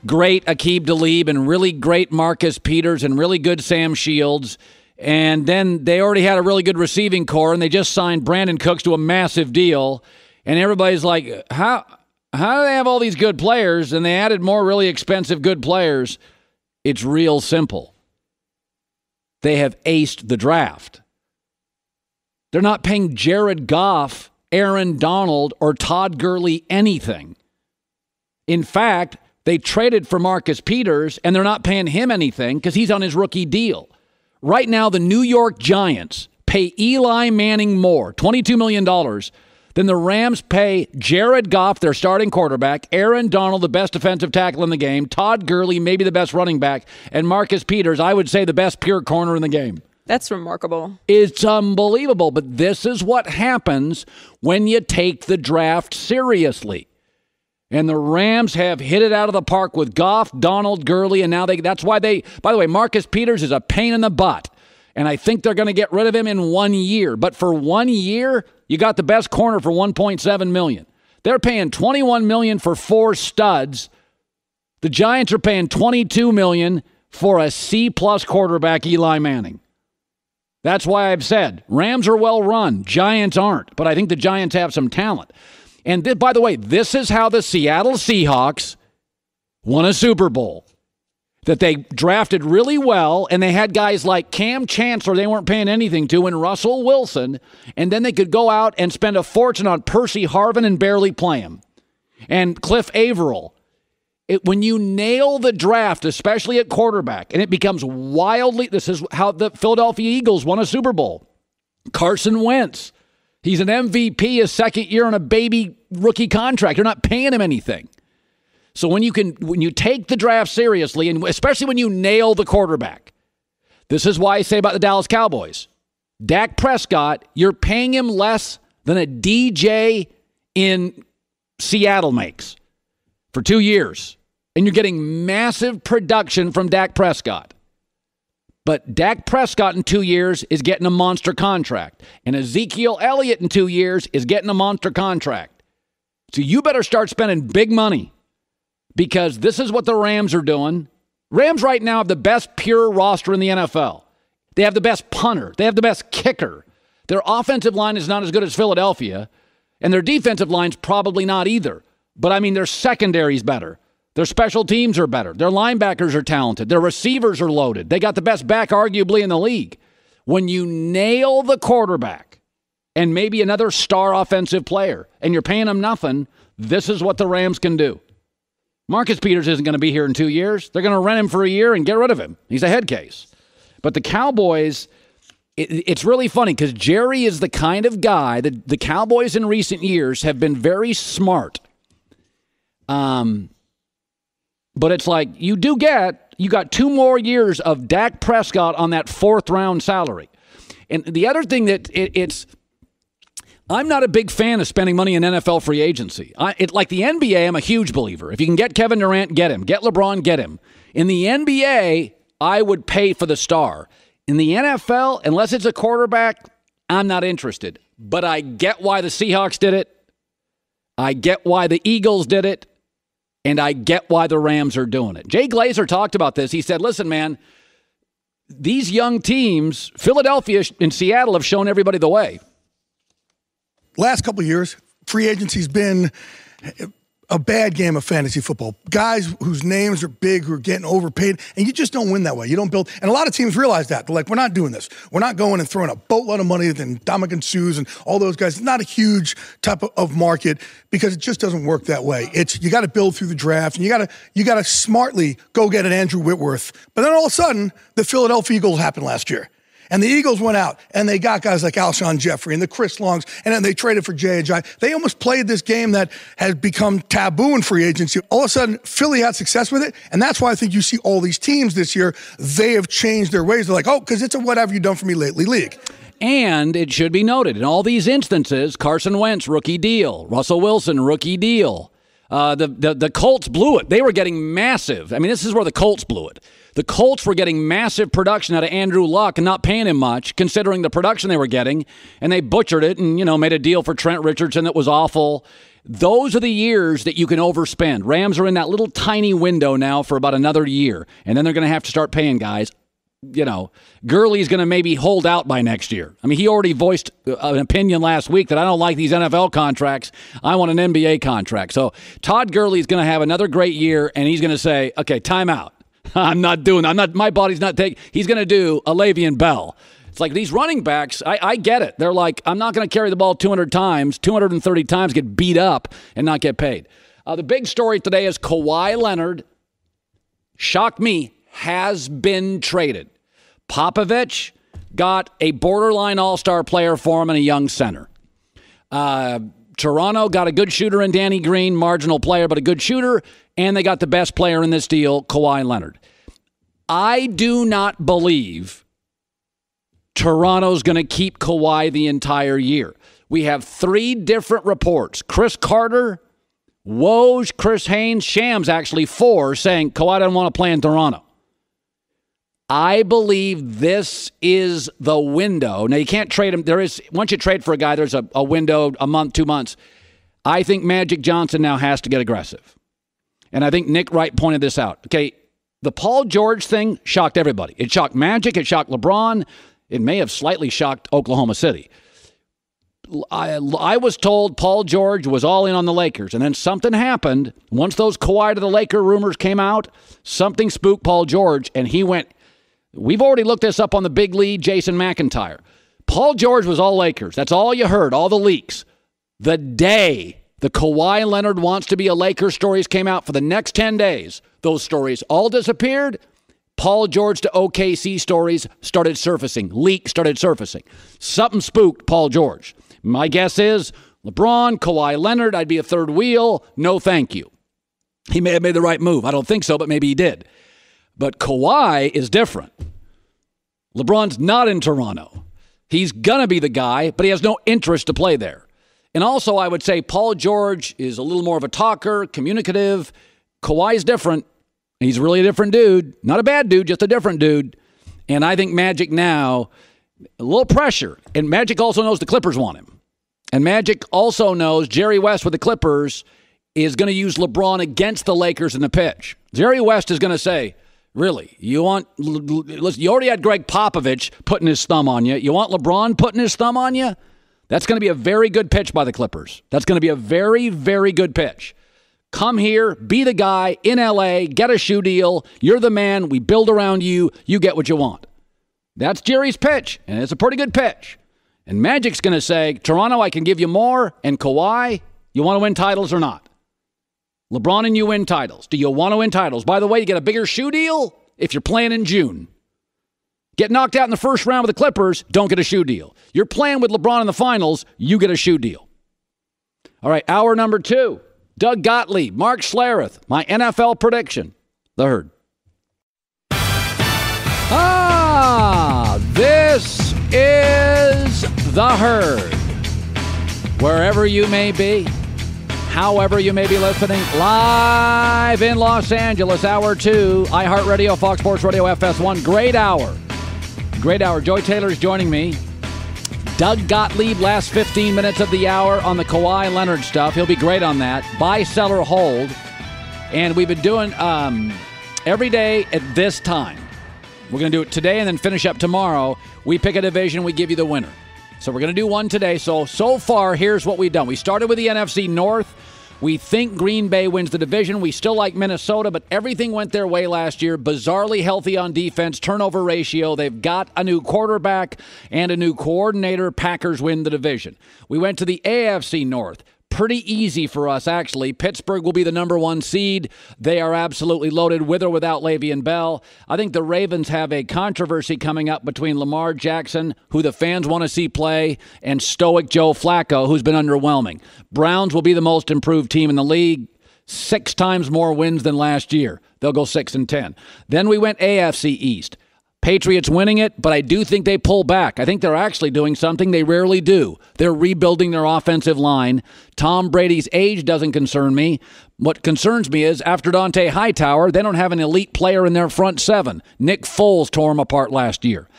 great Aqib Talib and really great Marcus Peters and really good Sam Shields. And then they already had a really good receiving core, and they just signed Brandon Cooks to a massive deal. And everybody's like, how do they have all these good players and they added more really expensive good players? It's real simple. They have aced the draft. They're not paying Jared Goff, Aaron Donald, or Todd Gurley anything. In fact, they traded for Marcus Peters, and they're not paying him anything because he's on his rookie deal. Right now, the New York Giants pay Eli Manning more, $22 million, than the Rams pay Jared Goff, their starting quarterback, Aaron Donald, the best defensive tackle in the game, Todd Gurley, maybe the best running back, and Marcus Peters, I would say the best pure corner in the game. That's remarkable. It's unbelievable, but this is what happens when you take the draft seriously. And the Rams have hit it out of the park with Goff, Donald, Gurley, and now that's why by the way, Marcus Peters is a pain in the butt. And I think they're going to get rid of him in 1 year. But for 1 year, you got the best corner for $1.7 million. They're paying $21 million for 4 studs. The Giants are paying $22 million for a C-plus quarterback, Eli Manning. That's why I've said Rams are well run. Giants aren't. But I think the Giants have some talent. And by the way, this is how the Seattle Seahawks won a Super Bowl. That they drafted really well, and they had guys like Cam Chancellor they weren't paying anything to, and Russell Wilson, and then they could go out and spend a fortune on Percy Harvin and barely play him. And Cliff Averill. When you nail the draft, especially at quarterback, and it becomes wildly, this is how the Philadelphia Eagles won a Super Bowl. Carson Wentz. He's an MVP his second year on a baby rookie contract. You're not paying him anything. So when you take the draft seriously, and especially when you nail the quarterback, this is why I say about the Dallas Cowboys. Dak Prescott, you're paying him less than a DJ in Seattle makes for 2 years. And you're getting massive production from Dak Prescott. But Dak Prescott in 2 years is getting a monster contract. And Ezekiel Elliott in 2 years is getting a monster contract. So you better start spending big money. Because this is what the Rams are doing. Rams right now have the best pure roster in the NFL. They have the best punter. They have the best kicker. Their offensive line is not as good as Philadelphia. And their defensive line's probably not either. But, I mean, their secondary's better. Their special teams are better. Their linebackers are talented. Their receivers are loaded. They got the best back, arguably, in the league. When you nail the quarterback and maybe another star offensive player and you're paying them nothing, this is what the Rams can do. Marcus Peters isn't going to be here in 2 years. They're going to rent him for a year and get rid of him. He's a head case. But the Cowboys, it's really funny because Jerry is the kind of guy that the Cowboys in recent years have been very smart. But it's like you got 2 more years of Dak Prescott on that 4th round salary. And the other thing that it's I'm not a big fan of spending money in NFL free agency. Like the NBA, I'm a huge believer. If you can get Kevin Durant, get him. Get LeBron, get him. In the NBA, I would pay for the star. In the NFL, unless it's a quarterback, I'm not interested. But I get why the Seahawks did it. I get why the Eagles did it. And I get why the Rams are doing it. Jay Glazer talked about this. He said, listen, man, these young teams, Philadelphia and Seattle, have shown everybody the way. Last couple of years, free agency's been a bad game of fantasy football. Guys whose names are big, who are getting overpaid, and you just don't win that way. You don't build. And a lot of teams realize that. They're like, we're not doing this. We're not going and throwing a boatload of money at Dominican Sues and all those guys. It's not a huge type of market because it just doesn't work that way. You got to build through the draft, and you got to smartly go get an Andrew Whitworth. But then all of a sudden, the Philadelphia Eagles happened last year. And the Eagles went out, and they got guys like Alshon Jeffrey and the Chris Longs, and then they traded for J.J. They almost played this game that has become taboo in free agency. All of a sudden, Philly had success with it, and that's why I think you see all these teams this year, they have changed their ways. They're like, oh, because it's a what have you done for me lately league. And it should be noted, in all these instances, Carson Wentz, rookie deal. Russell Wilson, rookie deal. The Colts blew it. They were getting massive. I mean, this is where the Colts blew it. The Colts were getting massive production out of Andrew Luck and not paying him much, considering the production they were getting, and they butchered it and, made a deal for Trent Richardson that was awful. Those are the years that you can overspend. Rams are in that little tiny window now for about another year, and then they're going to have to start paying guys. Gurley's going to maybe hold out by next year. I mean, he already voiced an opinion last week that I don't like these NFL contracts. I want an NBA contract. So Todd Gurley's going to have another great year, and he's going to say, okay, time out. My body's not taking. He's going to do a Le'Veon Bell. It's like these running backs, I get it. They're like, I'm not going to carry the ball 200 times, 230 times, get beat up, and not get paid. The big story today is Kawhi Leonard, shocked me, has been traded. Popovich got a borderline all-star player for him and a young center. Toronto got a good shooter in Danny Green, marginal player, but a good shooter, and they got the best player in this deal, Kawhi Leonard. I do not believe Toronto's going to keep Kawhi the entire year. We have 3 different reports. Chris Carter, Woj, Chris Haynes, Shams actually 4 saying Kawhi doesn't want to play in Toronto. I believe this is the window. Now, you can't trade him. Once you trade for a guy, there's a window, a month, 2 months. I think Magic Johnson now has to get aggressive. And I think Nick Wright pointed this out. Okay, the Paul George thing shocked everybody. It shocked Magic. It shocked LeBron. It may have slightly shocked Oklahoma City. I was told Paul George was all in on the Lakers, and then something happened. Once those Kawhi to the Laker rumors came out, something spooked Paul George, and he went. We've already looked this up on the big lead, Jason McIntyre. Paul George was all Lakers. That's all you heard, all the leaks. The day the Kawhi Leonard wants to be a Laker stories came out for the next 10 days, those stories all disappeared. Paul George to OKC stories started surfacing. Leaks started surfacing. Something spooked Paul George. My guess is LeBron, Kawhi Leonard, I'd be a third wheel. No, thank you. He may have made the right move. I don't think so, but maybe he did. But Kawhi is different. LeBron's not in Toronto. He's going to be the guy, but he has no interest to play there. And also, I would say Paul George is a little more of a talker, communicative. Kawhi's different. He's really a different dude. Not a bad dude, just a different dude. And I think Magic now, a little pressure. And Magic also knows the Clippers want him. And Magic also knows Jerry West with the Clippers is going to use LeBron against the Lakers in the pitch. Jerry West is going to say, really, you already had Greg Popovich putting his thumb on you. You want LeBron putting his thumb on you? That's going to be a very good pitch by the Clippers. That's going to be a very, very good pitch. Come here, be the guy in L.A., get a shoe deal. You're the man. We build around you. You get what you want. That's Jerry's pitch, and it's a pretty good pitch. And Magic's going to say, Toronto, I can give you more, and Kawhi, you want to win titles or not? LeBron and you win titles. Do you want to win titles? By the way, you get a bigger shoe deal if you're playing in June. Get knocked out in the first round with the Clippers, don't get a shoe deal. You're playing with LeBron in the finals, you get a shoe deal. All right, hour number 2. Doug Gottlieb, Mark Schlereth, my NFL prediction. The Herd. This is The Herd. wherever you may be, however you may be listening, live in Los Angeles, Hour 2, iHeartRadio, Fox Sports Radio, FS1. Great hour. Great hour. Joy Taylor's joining me. Doug Gottlieb, last 15 minutes of the hour on the Kawhi Leonard stuff. He'll be great on that. Buy, sell, or hold. And we've been doing every day at this time. We're going to do it today and then finish up tomorrow. We pick a division, we give you the winner. So we're going to do one today. So far, here's what we've done. We started with the NFC North. We think Green Bay wins the division. We still like Minnesota, but everything went their way last year. Bizarrely healthy on defense, turnover ratio. They've got a new quarterback and a new coordinator. Packers win the division. We went to the AFC North. Pretty easy for us, actually. Pittsburgh will be the number 1 seed. They are absolutely loaded with or without Le'Veon Bell. I think the Ravens have a controversy coming up between Lamar Jackson, who the fans want to see play, and stoic Joe Flacco, who's been underwhelming. Browns will be the most improved team in the league. 6 times more wins than last year. They'll go 6-10. Then we went AFC East. Patriots winning it, but I do think they pull back. I think they're actually doing something they rarely do. They're rebuilding their offensive line. Tom Brady's age doesn't concern me. What concerns me is after Dante Hightower, they don't have an elite player in their front 7. Nick Foles tore them apart last year.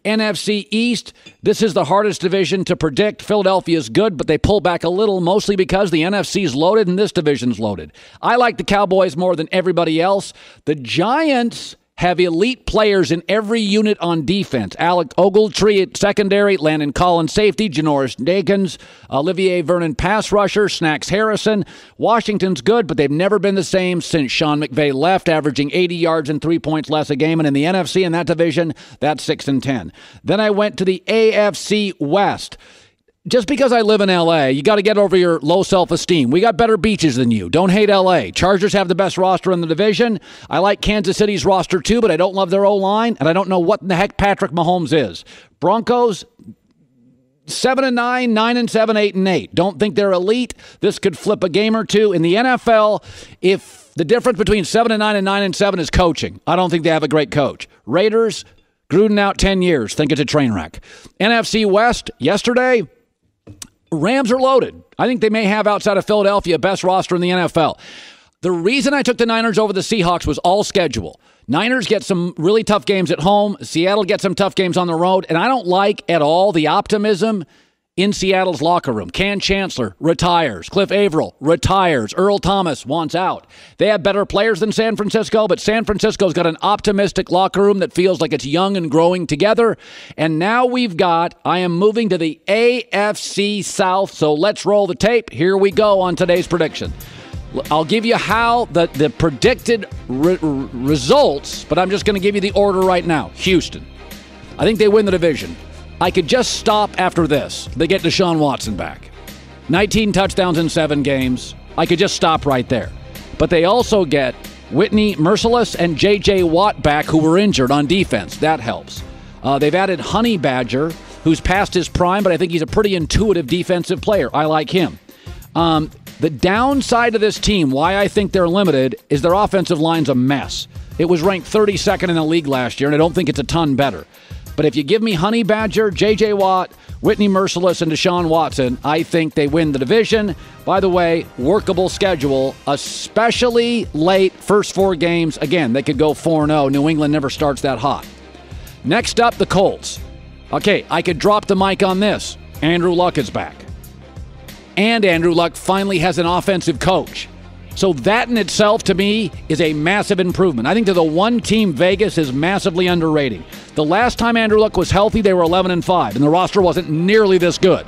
NFC East, this is the hardest division to predict. Philadelphia is good, but they pull back a little, mostly because the NFC is loaded and this division's loaded. I like the Cowboys more than everybody else. The Giants have elite players in every unit on defense. Alec Ogletree at secondary, Landon Collins safety, Janoris Jenkins, Olivier Vernon pass rusher, Snacks Harrison. Washington's good, but they've never been the same since Sean McVay left, averaging 80 yards and 3 points less a game. And in the NFC, in that division, that's 6-10. Then I went to the AFC West. Just because I live in L.A., you got to get over your low self-esteem. We got better beaches than you. Don't hate L.A. Chargers have the best roster in the division. I like Kansas City's roster too, but I don't love their O-line, and I don't know what in the heck Patrick Mahomes is. Broncos, 7-9, 9-7, 8-8. Don't think they're elite. This could flip a game or two. In the NFL, if the difference between 7-9 and 9-7 is coaching, I don't think they have a great coach. Raiders, Gruden out 10 years. Think it's a train wreck. NFC West, yesterday, Rams are loaded. I think they may have, outside of Philadelphia, best roster in the NFL. The reason I took the Niners over the Seahawks was all schedule. Niners get some really tough games at home. Seattle gets some tough games on the road. And I don't like at all the optimism in Seattle's locker room. Ken Chancellor retires. Cliff Averill retires. Earl Thomas wants out. They have better players than San Francisco, but San Francisco's got an optimistic locker room that feels like it's young and growing together. And now I am moving to the AFC South, so let's roll the tape. Here we go on today's prediction. I'll give you how the predicted results, but I'm just going to give you the order right now. Houston. I think they win the division. I could just stop after this. They get Deshaun Watson back. 19 touchdowns in 7 games. I could just stop right there. But they also get Whitney Merciless and J.J. Watt back, who were injured on defense. That helps. They've added Honey Badger, who's past his prime, but I think he's a pretty intuitive defensive player. I like him. The downside of this team, why I think they're limited, is their offensive line's a mess. It was ranked 32nd in the league last year, and I don't think it's a ton better. But if you give me Honey Badger, J.J. Watt, Whitney Merciless, and Deshaun Watson, I think they win the division. By the way, workable schedule, especially late first 4 games. Again, they could go 4-0. New England never starts that hot. Next up, the Colts. Okay, I could drop the mic on this. Andrew Luck is back. And Andrew Luck finally has an offensive coach. So that in itself, to me, is a massive improvement. I think they're the one team Vegas is massively underrating. The last time Andrew Luck was healthy, they were 11-5, and the roster wasn't nearly this good.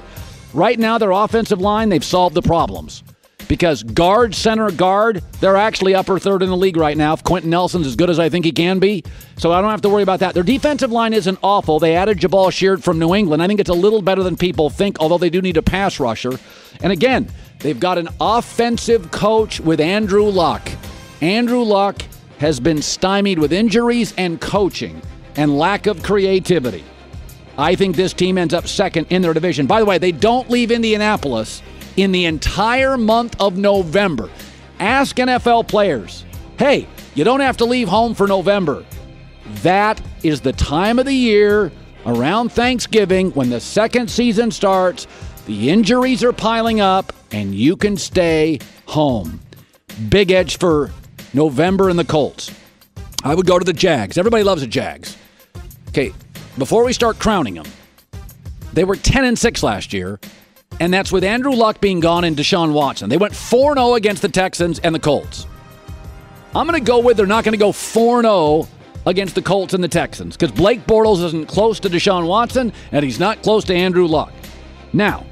Right now, their offensive line, they've solved the problems. Because guard, center, guard, they're actually upper third in the league right now. If Quentin Nelson's as good as I think he can be. So I don't have to worry about that. Their defensive line isn't awful. They added Jabal Sheard from New England. I think it's a little better than people think, although they do need a pass rusher. And again, they've got an offensive coach with Andrew Luck. Andrew Luck has been stymied with injuries and coaching and lack of creativity. I think this team ends up second in their division. By the way, they don't leave Indianapolis in the entire month of November. Ask NFL players, hey, you don't have to leave home for November. That is the time of the year around Thanksgiving when the second season starts. The injuries are piling up, and you can stay home. Big edge for November and the Colts. I would go to the Jags. Everybody loves the Jags. Okay, before we start crowning them, they were 10-6 last year, and that's with Andrew Luck being gone and Deshaun Watson. They went 4-0 against the Texans and the Colts. I'm going to go with they're not going to go 4-0 against the Colts and the Texans because Blake Bortles isn't close to Deshaun Watson, and he's not close to Andrew Luck. Now,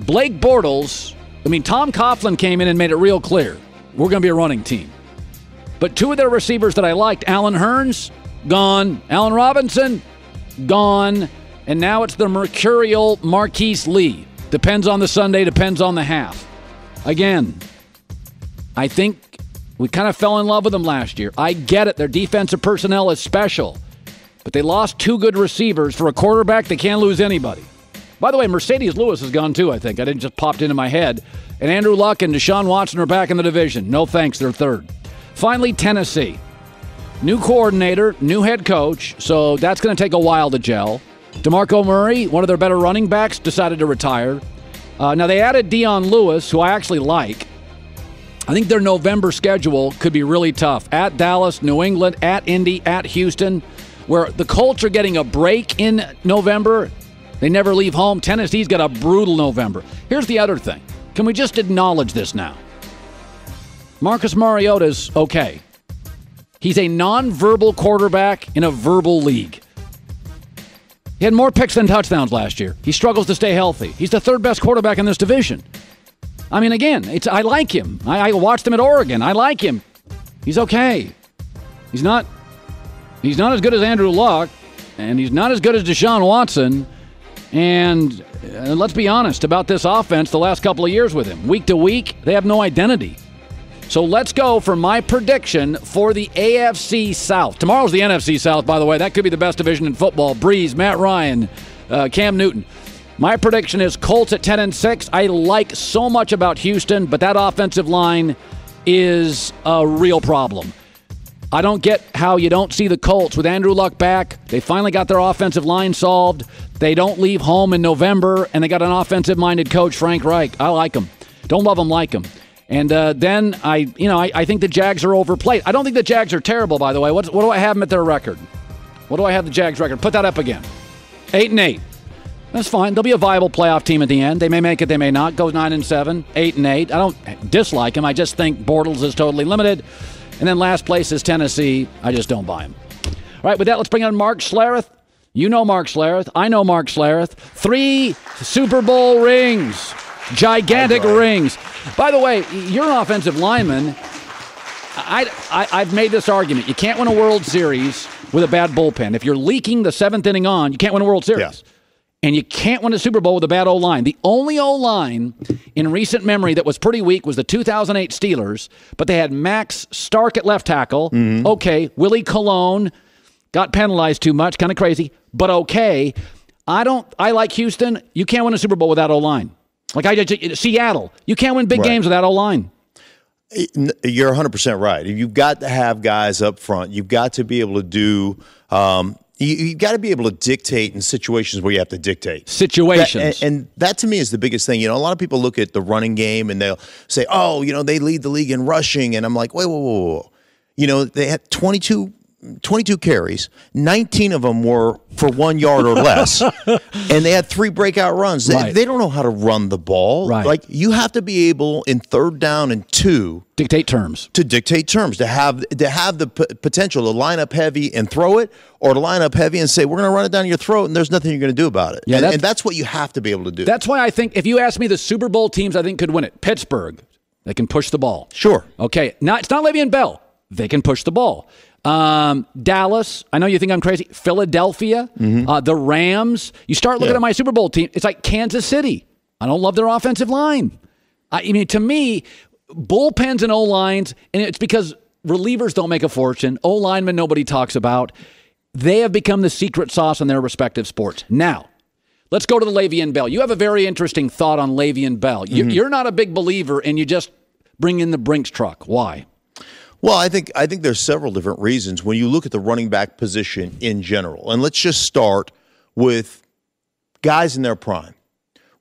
Blake Bortles, Tom Coughlin came in and made it real clear. We're going to be a running team. But two of their receivers that I liked, Allen Hurns, gone. Allen Robinson, gone. And now it's the mercurial Marquise Lee. Depends on the Sunday, depends on the half. Again, I think we kind of fell in love with them last year. I get it. Their defensive personnel is special. But they lost two good receivers. For a quarterback, they can't lose anybody. By the way, Mercedes Lewis is gone too, I think. I didn't just popped into my head. And Andrew Luck and Deshaun Watson are back in the division. No thanks, they're third. Finally, Tennessee. New coordinator, new head coach, so that's going to take a while to gel. DeMarco Murray, one of their better running backs, decided to retire. Now, they added Dion Lewis, who I actually like. I think their November schedule could be really tough. At Dallas, New England, at Indy, at Houston, where the Colts are getting a break in November. They never leave home. Tennessee's got a brutal November. Here's the other thing. Can we just acknowledge this now? Marcus Mariota's okay. He's a non-verbal quarterback in a verbal league. He had more picks than touchdowns last year. He struggles to stay healthy. He's the third best quarterback in this division. Again, I like him. I watched him at Oregon. I like him. He's okay. He's not as good as Andrew Luck, and he's not as good as Deshaun Watson. And let's be honest about this offense the last couple of years with him. Week to week, they have no identity. So let's go for my prediction for the AFC South. Tomorrow's the NFC South, by the way. That could be the best division in football. Breeze, Matt Ryan, Cam Newton. My prediction is Colts at 10-6. I like so much about Houston, but that offensive line is a real problem. I don't get how you don't see the Colts with Andrew Luck back. They finally got their offensive line solved. They don't leave home in November, and they got an offensive-minded coach, Frank Reich. I like him. Don't love him, like him. And then I think the Jags are overplayed. I don't think the Jags are terrible, by the way. What do I have them at their record? What do I have the Jags record? Put that up again. 8-8. That's fine. They'll be a viable playoff team at the end. They may make it, they may not. Go 9-7, 8-8. I don't dislike him. I just think Bortles is totally limited. And then last place is Tennessee. I just don't buy him. All right, with that, let's bring on Mark Schlereth. You know Mark Schlereth. I know Mark Schlereth. 3 Super Bowl rings. Gigantic rings. By the way, you're an offensive lineman. I've made this argument. You can't win a World Series with a bad bullpen. If you're leaking the 7th inning on, you can't win a World Series. Yeah. And you can't win a Super Bowl with a bad O-line. The only O-line in recent memory that was pretty weak was the 2008 Steelers, but they had Max Stark at left tackle. Mm-hmm. Okay, Willie Colon got penalized too much, kind of crazy, but okay. I like Houston. You can't win a Super Bowl without O-line. Seattle, you can't win big games without O-line. You're 100% right. You've got to have guys up front. You've got to be able to do you've got to be able to dictate in situations where you have to dictate. Situations. And that to me is the biggest thing. A lot of people look at the running game and they'll say, they lead the league in rushing. And I'm like, whoa. They had 22 carries, 19 of them were for 1 yard or less, and they had 3 breakout runs. They don't know how to run the ball. Right. Like, you have to be able, in 3rd down and 2, dictate terms, to have the potential to line up heavy and throw it, or to line up heavy and say, we're going to run it down your throat, and there's nothing you're going to do about it. Yeah, and that's what you have to be able to do. That's why I think, if you ask me the Super Bowl teams I think could win it, Pittsburgh, they can push the ball. Sure. Okay, it's not Le'Veon Bell. They can push the ball. Dallas, I know you think I'm crazy. Philadelphia, the Rams. You start looking at my Super Bowl team, it's like Kansas City. I don't love their offensive line. To me, bullpens and O-lines, and it's because relievers don't make a fortune. O-linemen nobody talks about. They have become the secret sauce in their respective sports. Now, let's go to the Le'Veon Bell. You have a very interesting thought on Le'Veon Bell. You're not a big believer, and you just bring in the Brinks truck. Why? Well, I think there's several different reasons when you look at the running back position in general. And let's just start with guys in their prime.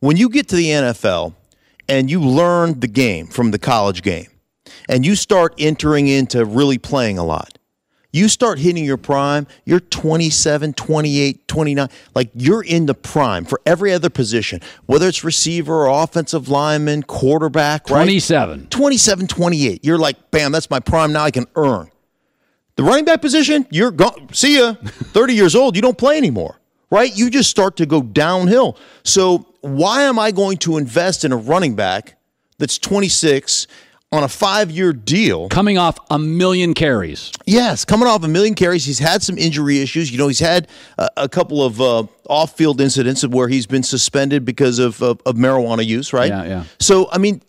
when you get to the NFL and you learn the game from the college game and you start entering into really playing a lot, you start hitting your prime, you're 27, 28, 29. Like, you're in the prime for every other position, whether it's receiver or offensive lineman, quarterback, right? 27. 27, 28. You're like, bam, that's my prime. Now I can earn. The running back position, you're gone. See ya. 30 years old, you don't play anymore, right? You just start to go downhill. So why am I going to invest in a running back that's 26 on a 5-year deal? Coming off 1 million carries. Yes, coming off 1 million carries. He's had some injury issues. You know, he's had a couple of off-field incidents where he's been suspended because of marijuana use, right? Yeah. So, I mean,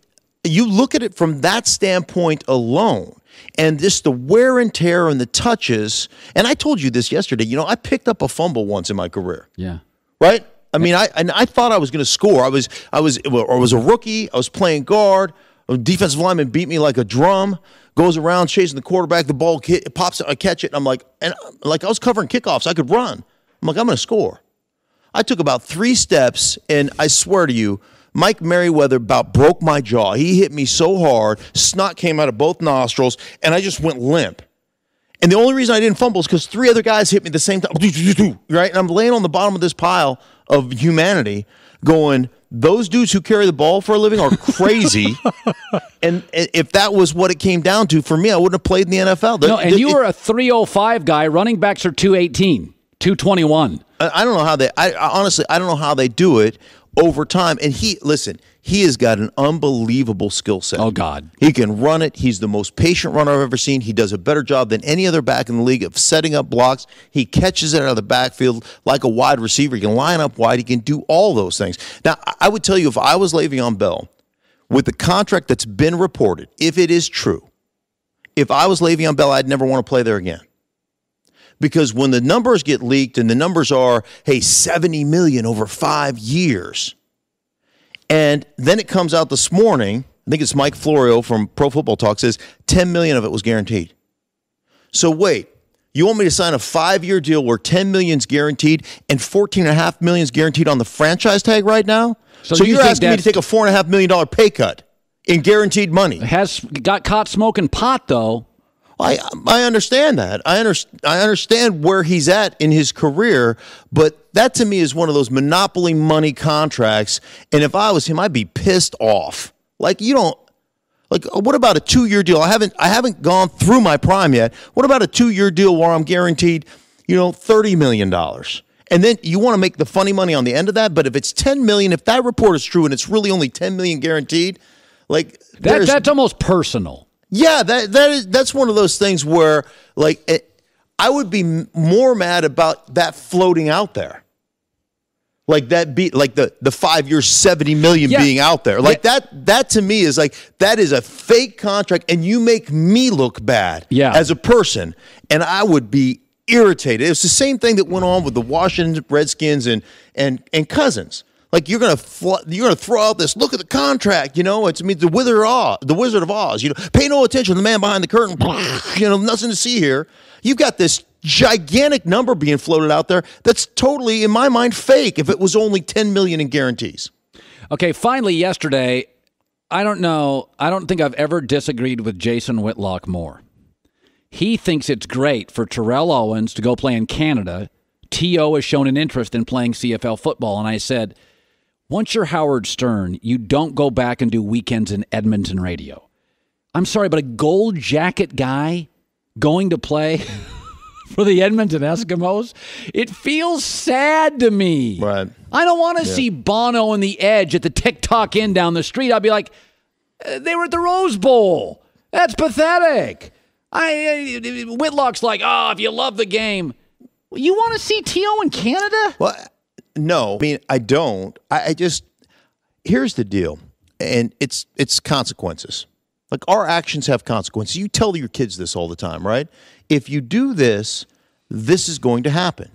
you look at it from that standpoint alone, and just the wear and tear and the touches. And I told you this yesterday. You know, I picked up a fumble once in my career. Yeah. Right? I mean, I thought I was going to score. I was a rookie. I was playing guard. A defensive lineman beat me like a drum, goes around chasing the quarterback, the ball pops, I catch it, and I was covering kickoffs. I could run. I'm like, I'm going to score. I took about 3 steps, and I swear to you, Mike Merriweather about broke my jaw. He hit me so hard, snot came out of both nostrils, and I just went limp. And the only reason I didn't fumble is because 3 other guys hit me at the same time, right? And I'm laying on the bottom of this pile of humanity going, those dudes who carry the ball for a living are crazy. And if that was what it came down to, for me, I wouldn't have played in the NFL. No, and you were a 305 guy. Running backs are 218, 221. I don't know how they, honestly, I don't know how they do it over time. And he has got an unbelievable skill set. Oh, God. He can run it. He's the most patient runner I've ever seen. He does a better job than any other back in the league of setting up blocks. He catches it out of the backfield like a wide receiver. He can line up wide. He can do all those things. Now, I would tell you, if I was Le'Veon Bell, with the contract that's been reported, if it is true, if I was Le'Veon Bell, I'd never want to play there again. Because when the numbers get leaked and the numbers are, hey, $70 million over 5 years, and then it comes out this morning, I think it's Mike Florio from Pro Football Talk says $10 million of it was guaranteed. So wait, you want me to sign a 5-year deal where $10 million is guaranteed and $14.5 million is guaranteed on the franchise tag right now? So you're asking me to take a $4.5 million pay cut in guaranteed money? Has got caught smoking pot, though. I understand that. I understand where he's at in his career, but that to me is one of those monopoly money contracts. And if I was him, I'd be pissed off. Like, you don't, like, what about a 2-year deal? I haven't gone through my prime yet. What about a 2-year deal where I'm guaranteed, $30 million? And then you want to make the funny money on the end of that. But if it's $10 million, if that report is true and it's really only $10 million guaranteed, like that's almost personal. Yeah, that's one of those things where, like, I would be more mad about that floating out there, like that be like the 5-year $70 million being out there, like that to me is like that is a fake contract, and you make me look bad as a person, and I would be irritated. It's the same thing that went on with the Washington Redskins and Cousins. Like, you're gonna throw out this, look at the contract, it's the Wizard of Oz, pay no attention to the man behind the curtain, nothing to see here. You've got this gigantic number being floated out there that's totally, in my mind, fake if it was only $10 million in guarantees. Okay, finally yesterday, I don't think I've ever disagreed with Jason Whitlock more. He thinks it's great for Terrell Owens to go play in Canada. T.O. has shown an interest in playing CFL football, and I said, once you're Howard Stern, you don't go back and do weekends in Edmonton radio. I'm sorry, but a gold jacket guy going to play for the Edmonton Eskimos, it feels sad to me. Right. I don't want to see Bono and the Edge at the TikTok Inn down the street. I'll be like, they were at the Rose Bowl. That's pathetic. Whitlock's like, if you love the game. You want to see T.O. in Canada? Well, no. I mean, I don't. I just, here's the deal, and it's consequences. Like, our actions have consequences. You tell your kids this all the time, right? If you do this, this is going to happen.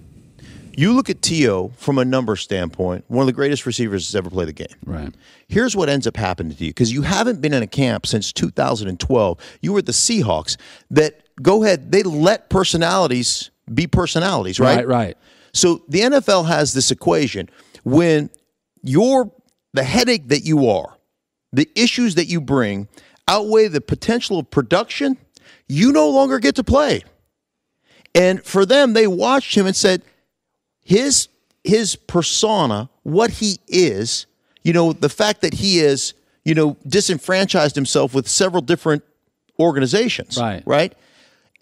You look at T.O. from a number standpoint, one of the greatest receivers that's ever played the game. Right. Here's what ends up happening to you, because you haven't been in a camp since 2012. You were at the Seahawks that, go ahead, they let personalities be personalities, right? Right. So the NFL has this equation. When your the headache that you are, the issues that you bring outweigh the potential of production, you no longer get to play. And for them, they watched him and said, his persona, what he is, the fact that he is, disenfranchised himself with several different organizations, right?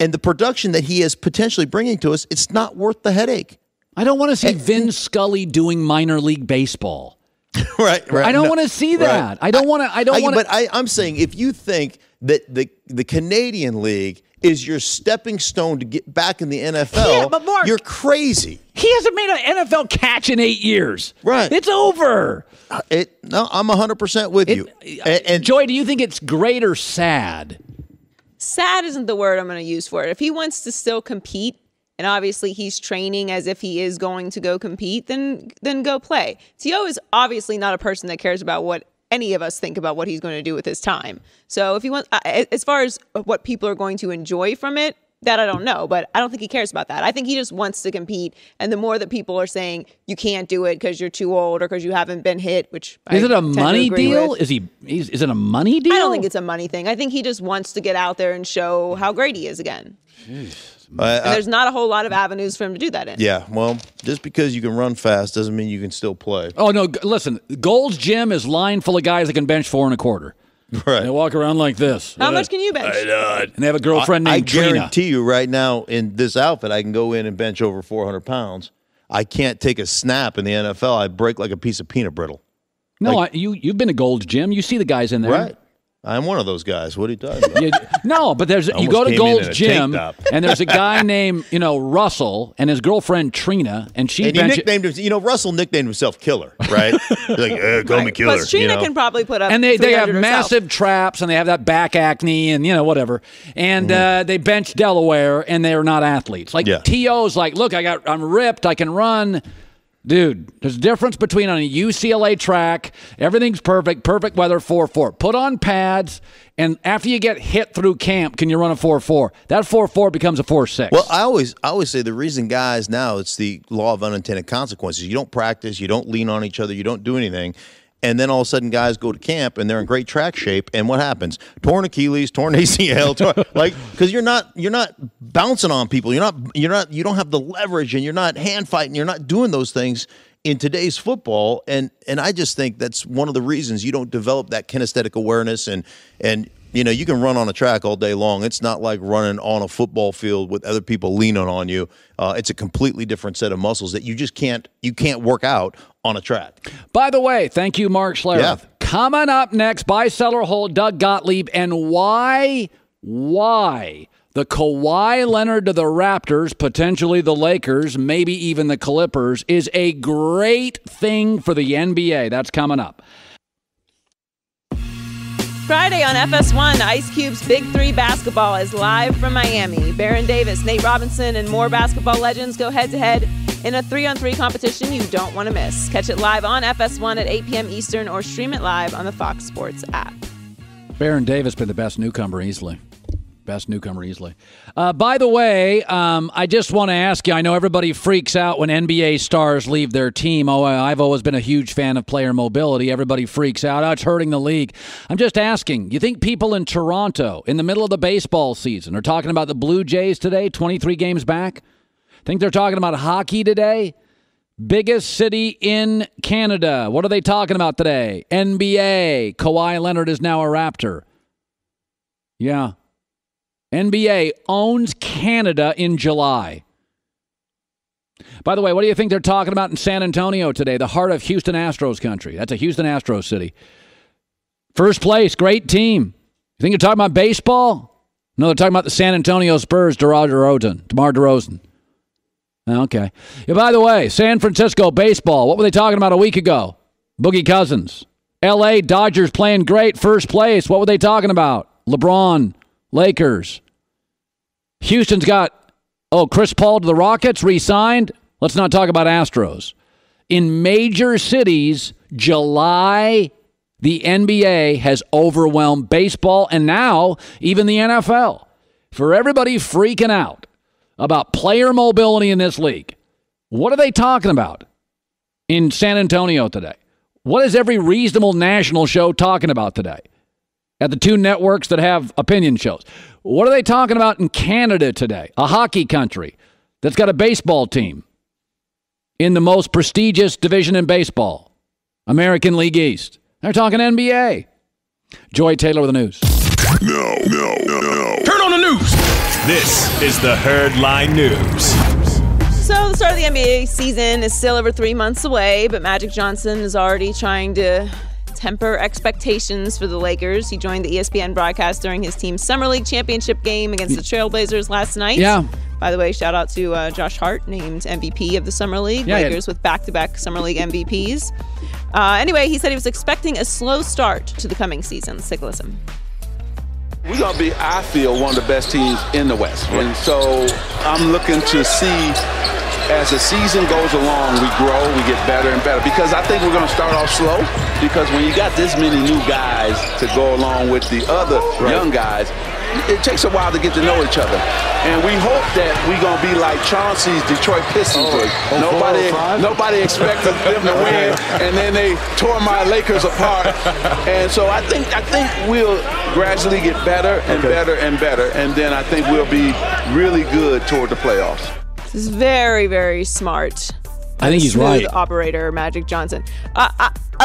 And the production that he is potentially bringing to us, it's not worth the headache. I don't want to see Vin Scully doing minor league baseball. Right. I don't want to see that. Right. I don't want to. But I'm saying if you think that the Canadian League is your stepping stone to get back in the NFL, but Mark, you're crazy. He hasn't made an NFL catch in 8 years. Right. It's over. No, I'm 100% with you. And Joy, do you think it's great or sad? Sad isn't the word I'm going to use for it. If he wants to still compete, and obviously he's training as if he is going to go compete, then go play. T.O. is obviously not a person that cares about what any of us think about what he's going to do with his time. So if he wants, as far as what people are going to enjoy from it, that I don't know, but I don't think he cares about that. I think he just wants to compete, and the more that people are saying you can't do it because you're too old or because you haven't been hit, which is it a money deal? Is it a money deal? I don't think it's a money thing. I think he just wants to get out there and show how great he is again. And there's not a whole lot of avenues for him to do that in. Yeah, well, just because you can run fast doesn't mean you can still play. Oh, no, listen, Gold's Gym is lined full of guys that can bench 4 1/4. Right. They walk around like this. How much can you bench? And they have a girlfriend named Trina. I guarantee you right now in this outfit, I can go in and bench over 400 pounds. I can't take a snap in the NFL. I break like a piece of peanut brittle. No, you've been to Gold's Gym. You see the guys in there. Right. I'm one of those guys. What are you talking about? No, but you go to Gold's Gym, and there's a guy named Russell and his girlfriend Trina, and he nicknamed him. Russell nicknamed himself Killer, right? Like, call me Killer. Plus, Trina can probably put up. And they have massive traps, and they have that back acne, and whatever. And they bench Delaware, and they are not athletes. Like T.O.'s like, look, I'm ripped, I can run. Dude, there's a difference between on a UCLA track, everything's perfect weather, 4.4. Put on pads, and after you get hit through camp, can you run a 4.4? That 4.4 becomes a 4.6. Well, I always say the reason guys now, it's the law of unintended consequences. You don't practice, you don't lean on each other, you don't do anything. And then all of a sudden, guys go to camp and they're in great track shape. And what happens? Torn Achilles, torn ACL, because you're not bouncing on people. You don't have the leverage, and you're not hand fighting. You're not doing those things in today's football. And I just think that's one of the reasons you don't develop that kinesthetic awareness. And you can run on a track all day long. It's not like running on a football field with other people leaning on you. It's a completely different set of muscles that you just can't work out on a track. By the way, thank you, Mark Schlereth. Yeah. Coming up next, buy, sell, or hold, Doug Gottlieb, and why the Kawhi Leonard to the Raptors, potentially the Lakers, maybe even the Clippers, is a great thing for the NBA. That's coming up. Friday on FS1, Ice Cube's Big 3 basketball is live from Miami. Baron Davis, Nate Robinson, and more basketball legends go head-to-head in a 3-on-3 competition you don't want to miss. Catch it live on FS1 at 8 p.m. Eastern or stream it live on the Fox Sports app. Baron Davis been the best newcomer easily. By the way, I just want to ask you, I know everybody freaks out when NBA stars leave their team. Oh, I've always been a huge fan of player mobility. Everybody freaks out. Oh, it's hurting the league. I'm just asking, you think people in Toronto, in the middle of the baseball season, are talking about the Blue Jays today, 23 games back? Think they're talking about hockey today? Biggest city in Canada. What are they talking about today? NBA. Kawhi Leonard is now a Raptor. Yeah. NBA owns Canada in July. By the way, what do you think they're talking about in San Antonio today, the heart of Houston Astros country? That's a Houston Astros city. First place, great team. You think they're talking about baseball? No, they're talking about the San Antonio Spurs, DeMar DeRozan. Okay. Yeah, by the way, San Francisco baseball, what were they talking about a week ago? Boogie Cousins. L.A. Dodgers playing great, first place. What were they talking about? LeBron. Lakers. Houston's got, Chris Paul to the Rockets, re-signed. Let's not talk about Astros. In major cities, July, the NBA has overwhelmed baseball and now even the NFL. For everybody freaking out about player mobility in this league, what are they talking about in San Antonio today? What is every reasonable national show talking about today? At the two networks that have opinion shows. What are they talking about in Canada today? A hockey country that's got a baseball team in the most prestigious division in baseball, American League East. They're talking NBA. Joy Taylor with the news. No. Turn on the news. This is the Herd Line News. So the start of the NBA season is still over 3 months away, but Magic Johnson is already trying to temper expectations for the Lakers. He joined the ESPN broadcast during his team's Summer League championship game against the Trailblazers last night. Yeah. By the way, shout out to Josh Hart, named MVP of the Summer League. Yeah, Lakers with back-to-back Summer League MVPs. Anyway, he said he was expecting a slow start to the coming season. Let's take a listen. We're going to be, I feel, one of the best teams in the West. And so I'm looking to see, as the season goes along, we grow, we get better and better. Because I think we're going to start off slow. Because when you got this many new guys to go along with the other young guys, it takes a while to get to know each other. And we hope that we're going to be like Chauncey's Detroit Pistons. Nobody expected them to win, and then they tore my Lakers apart. And so I think we'll gradually get better and better and better, and then I think we'll be really good toward the playoffs. This is very, very smart. I think he's right. Operator Magic Johnson.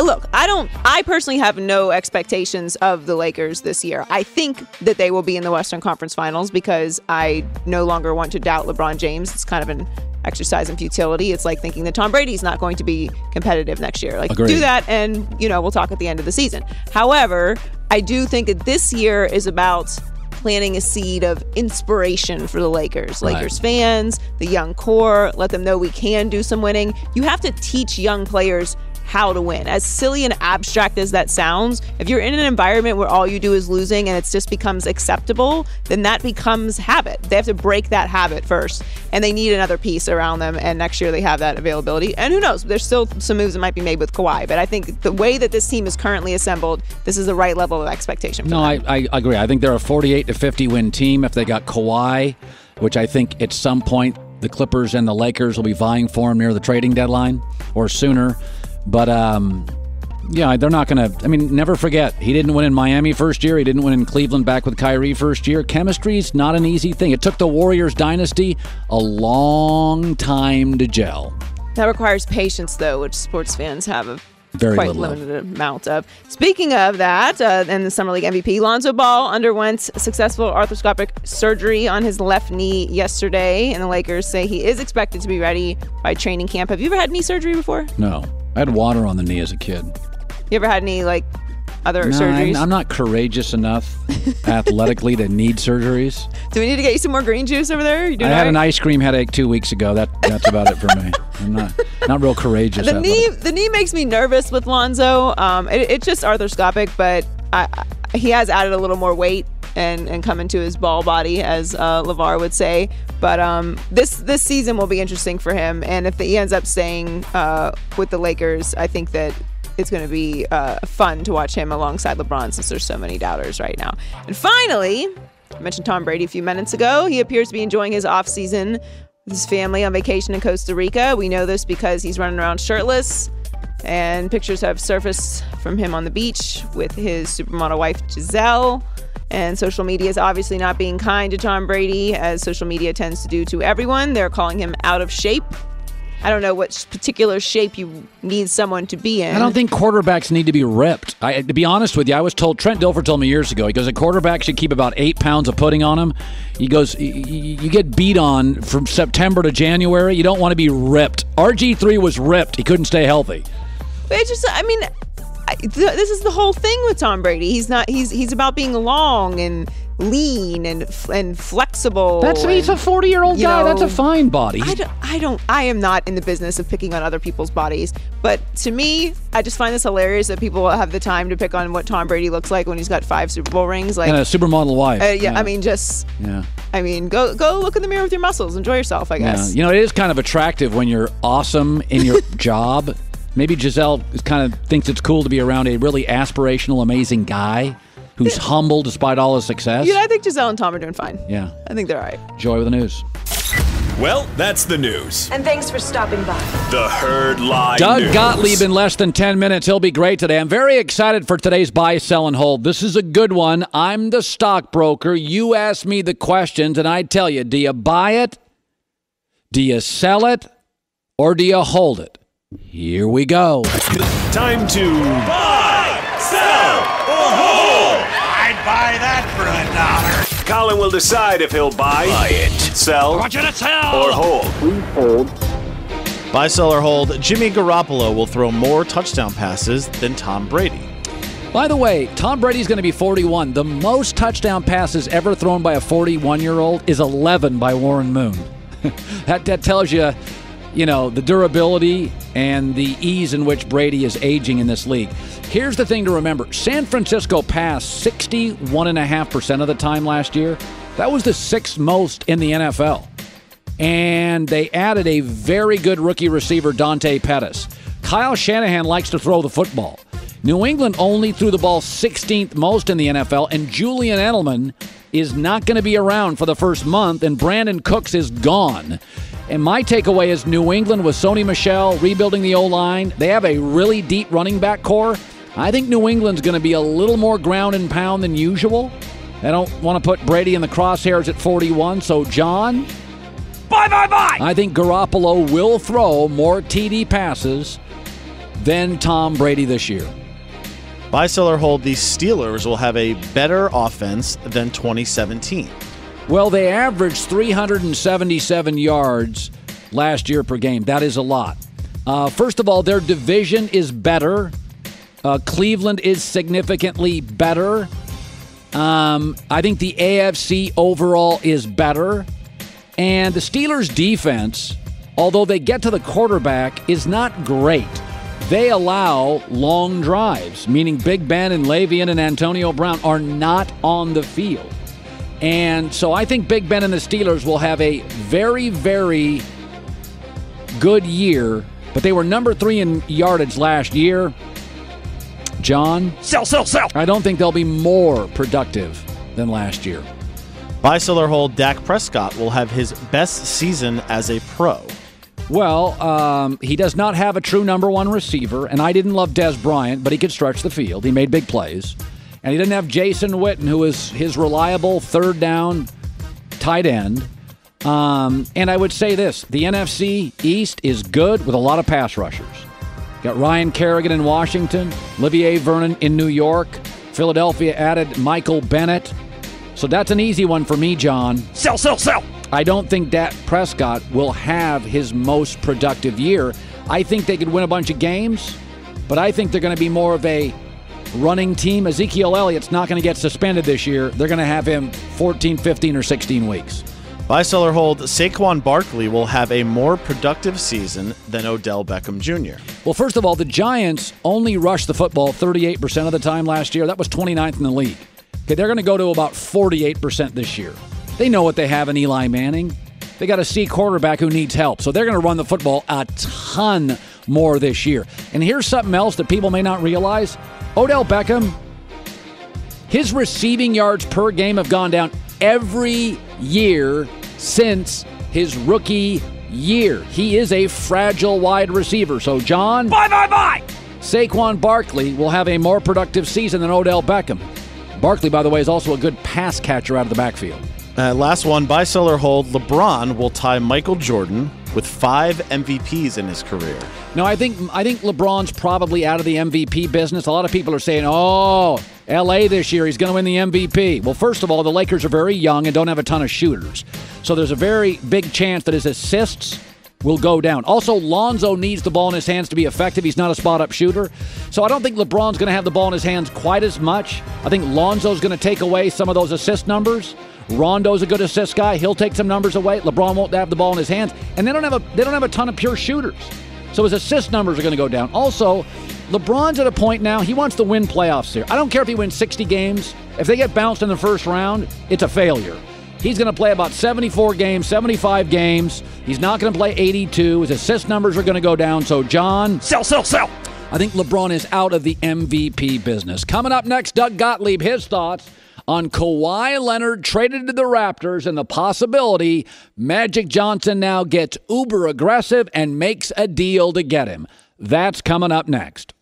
Look, I personally have no expectations of the Lakers this year. I think that they will be in the Western Conference Finals because I no longer want to doubt LeBron James. It's kind of an exercise in futility. It's like thinking that Tom Brady's not going to be competitive next year. Like, Agreed. do that and, we'll talk at the end of the season. However, I do think that this year is about planting a seed of inspiration for the Lakers. Right. Lakers fans, the young core, let them know we can do some winning. You have to teach young players how to win. As silly and abstract as that sounds, if you're in an environment where all you do is losing and it just becomes acceptable, then that becomes habit. They have to break that habit first, and they need another piece around them, and next year they have that availability. And who knows, there's still some moves that might be made with Kawhi, but I think the way that this team is currently assembled, this is the right level of expectation for them. I agree. I think they're a 48 to 50 win team if they got Kawhi, which I think at some point the Clippers and the Lakers will be vying for him near the trading deadline or sooner. But, they're not going to... never forget, he didn't win in Miami first year. He didn't win in Cleveland back with Kyrie first year. Chemistry's not an easy thing. It took the Warriors dynasty a long time to gel. That requires patience, though, which sports fans have a Very limited amount of. Speaking of that, and the Summer League MVP, Lonzo Ball underwent successful arthroscopic surgery on his left knee yesterday, and the Lakers say he is expected to be ready by training camp. Have you ever had knee surgery before? No. I had water on the knee as a kid. You ever had any, other surgeries? I'm not courageous enough athletically to need surgeries. Do we need to get you some more green juice over there? I had an ice cream headache 2 weeks ago. That's about it for me. I'm not real courageous. The knee makes me nervous with Lonzo. It's just arthroscopic, but he has added a little more weight and come into his ball body, as LeVar would say. But this season will be interesting for him. And if he ends up staying with the Lakers, I think that it's going to be fun to watch him alongside LeBron, since there's so many doubters right now. And finally, I mentioned Tom Brady a few minutes ago. He appears to be enjoying his offseason with his family on vacation in Costa Rica. We know this because he's running around shirtless, and pictures have surfaced from him on the beach with his supermodel wife, Giselle. And social media is obviously not being kind to Tom Brady, as social media tends to do to everyone. They're calling him out of shape. I don't know what particular shape you need someone to be in. I don't think quarterbacks need to be ripped. To be honest with you, I was told, Trent Dilfer told me years ago, he goes, a quarterback should keep about 8 pounds of pudding on him. He goes, you get beat on from September to January. You don't want to be ripped. RG3 was ripped. He couldn't stay healthy. It's just, this is the whole thing with Tom Brady. He's about being long and lean and flexible. He's a 40-year-old guy. That's a fine body. I am not in the business of picking on other people's bodies, but to me, I just find this hilarious that people have the time to pick on what Tom Brady looks like when he's got 5 Super Bowl rings. And a supermodel wife. Go look in the mirror with your muscles. Enjoy yourself, I guess. Yeah. It is kind of attractive when you're awesome in your job. Maybe Giselle kind of thinks it's cool to be around a really aspirational, amazing guy who's humble despite all his success. I think Giselle and Tom are doing fine. Yeah. I think they're all right. Joy with the news. Well, that's the news. And thanks for stopping by. The Herd Live Doug News. Gottlieb in less than 10 minutes. He'll be great today. I'm very excited for today's buy, sell, and hold. This is a good one. I'm the stockbroker. You ask me the questions, and I tell you, do you buy it? Do you sell it? Or do you hold it? Here we go. Time to buy, sell, or hold. I'd buy that for $1. Colin will decide if he'll buy it, sell, I want you to sell. or hold. Please hold. Buy, sell, or hold. Jimmy Garoppolo will throw more touchdown passes than Tom Brady. By the way, Tom Brady's going to be 41. The most touchdown passes ever thrown by a 41-year-old is 11 by Warren Moon. That tells you, the durability and the ease in which Brady is aging in this league. Here's the thing to remember. San Francisco passed 61.5% of the time last year. That was the sixth most in the NFL. And they added a very good rookie receiver, Dante Pettis. Kyle Shanahan likes to throw the football. New England only threw the ball 16th most in the NFL, and Julian Edelman is not going to be around for the first month, and Brandon Cooks is gone. And my takeaway is New England with Sony Michel rebuilding the O-line. They have a really deep running back core. I think New England's going to be a little more ground and pound than usual. I don't want to put Brady in the crosshairs at 41. So, John? Buy. I think Garoppolo will throw more TD passes than Tom Brady this year. Buy, sell, or hold. The Steelers will have a better offense than 2017. Well, they averaged 377 yards last year per game. That is a lot. First of all, their division is better. Cleveland is significantly better. I think the AFC overall is better. And the Steelers' defense, although they get to the quarterback, is not great. They allow long drives, meaning Big Ben and Le'Veon and Antonio Brown are not on the field. And so I think Big Ben and the Steelers will have a very, very good year, but they were number 3 in yardage last year. John? Sell. I don't think they'll be more productive than last year. Buy, sell, or hold. Dak Prescott will have his best season as a pro. Well, he does not have a true number one receiver, and I didn't love Dez Bryant, but he could stretch the field. He made big plays. And he didn't have Jason Witten, who is his reliable third down tight end. And I would say this, the NFC East is good with a lot of pass rushers. Got Ryan Kerrigan in Washington, Olivier Vernon in New York. Philadelphia added Michael Bennett. So that's an easy one for me, John. Sell. I don't think Dak Prescott will have his most productive year. I think they could win a bunch of games, but I think they're going to be more of a running team. Ezekiel Elliott's not going to get suspended this year. They're going to have him 14, 15, or 16 weeks. Buy, sell, or hold. Saquon Barkley will have a more productive season than Odell Beckham Jr. Well, first of all, the Giants only rushed the football 38% of the time last year. That was 29th in the league. Okay, they're going to go to about 48% this year. They know what they have in Eli Manning. They got a C quarterback who needs help. So they're going to run the football a ton more this year. And here's something else that people may not realize. Odell Beckham, his receiving yards per game have gone down every year since his rookie year. He is a fragile wide receiver. So, John? Buy. Saquon Barkley will have a more productive season than Odell Beckham. Barkley, by the way, is also a good pass catcher out of the backfield. Last one, buy, sell, or hold. LeBron will tie Michael Jordan with 5 MVPs in his career. No, I think LeBron's probably out of the MVP business. A lot of people are saying, L.A. this year, he's going to win the MVP. Well, first of all, the Lakers are very young and don't have a ton of shooters. So there's a very big chance that his assists will go down. Also, Lonzo needs the ball in his hands to be effective. He's not a spot-up shooter. So I don't think LeBron's going to have the ball in his hands quite as much. I think Lonzo's going to take away some of those assist numbers. Rondo's a good assist guy. He'll take some numbers away. LeBron won't have the ball in his hands. And they don't have a ton of pure shooters. So his assist numbers are going to go down. Also, LeBron's at a point now, he wants to win playoffs here. I don't care if he wins 60 games. If they get bounced in the first round, it's a failure. He's going to play about 74 games, 75 games. He's not going to play 82. His assist numbers are going to go down. So, John? Sell. I think LeBron is out of the MVP business. Coming up next, Doug Gottlieb, his thoughts on Kawhi Leonard traded to the Raptors and the possibility Magic Johnson now gets uber aggressive and makes a deal to get him. That's coming up next.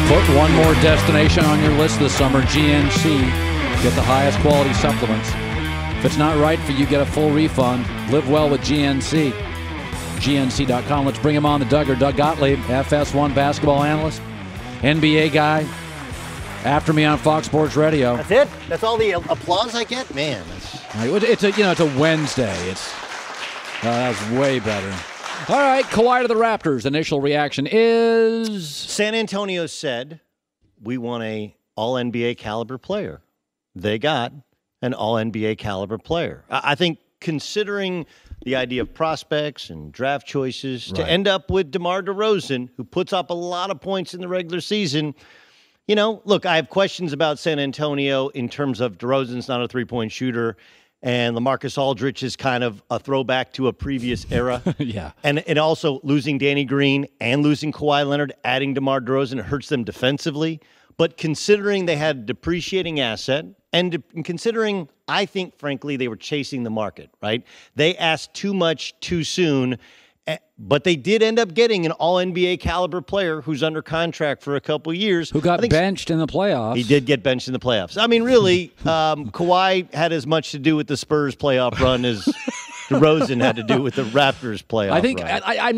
Put one more destination on your list this summer, GNC. Get the highest quality supplements. If it's not right for you, get a full refund. Live well with GNC. GNC.com. Let's bring him on, the Duggar. Doug Gottlieb, FS1 basketball analyst, NBA guy. After me on Fox Sports Radio. That's it? That's all the applause I get? Man. It's a Wednesday. That's way better. All right, Kawhi to the Raptors. Initial reaction is... San Antonio said, we want a all-NBA caliber player. They got an all-NBA caliber player. I think considering the idea of prospects and draft choices, to end up with DeMar DeRozan, who puts up a lot of points in the regular season, look, I have questions about San Antonio in terms of DeRozan's not a three-point shooter, and LaMarcus Aldridge is kind of a throwback to a previous era. Yeah. And also losing Danny Green and losing Kawhi Leonard, adding DeMar DeRozan, hurts them defensively. But considering they had a depreciating asset, and considering, I think, frankly, they were chasing the market, right? They asked too much too soon, but they did end up getting an all-NBA caliber player who's under contract for a couple years. Who got benched in the playoffs. He did get benched in the playoffs. I mean, really, Kawhi had as much to do with the Spurs playoff run as DeRozan had to do with the Raptors playoff I think run. I'm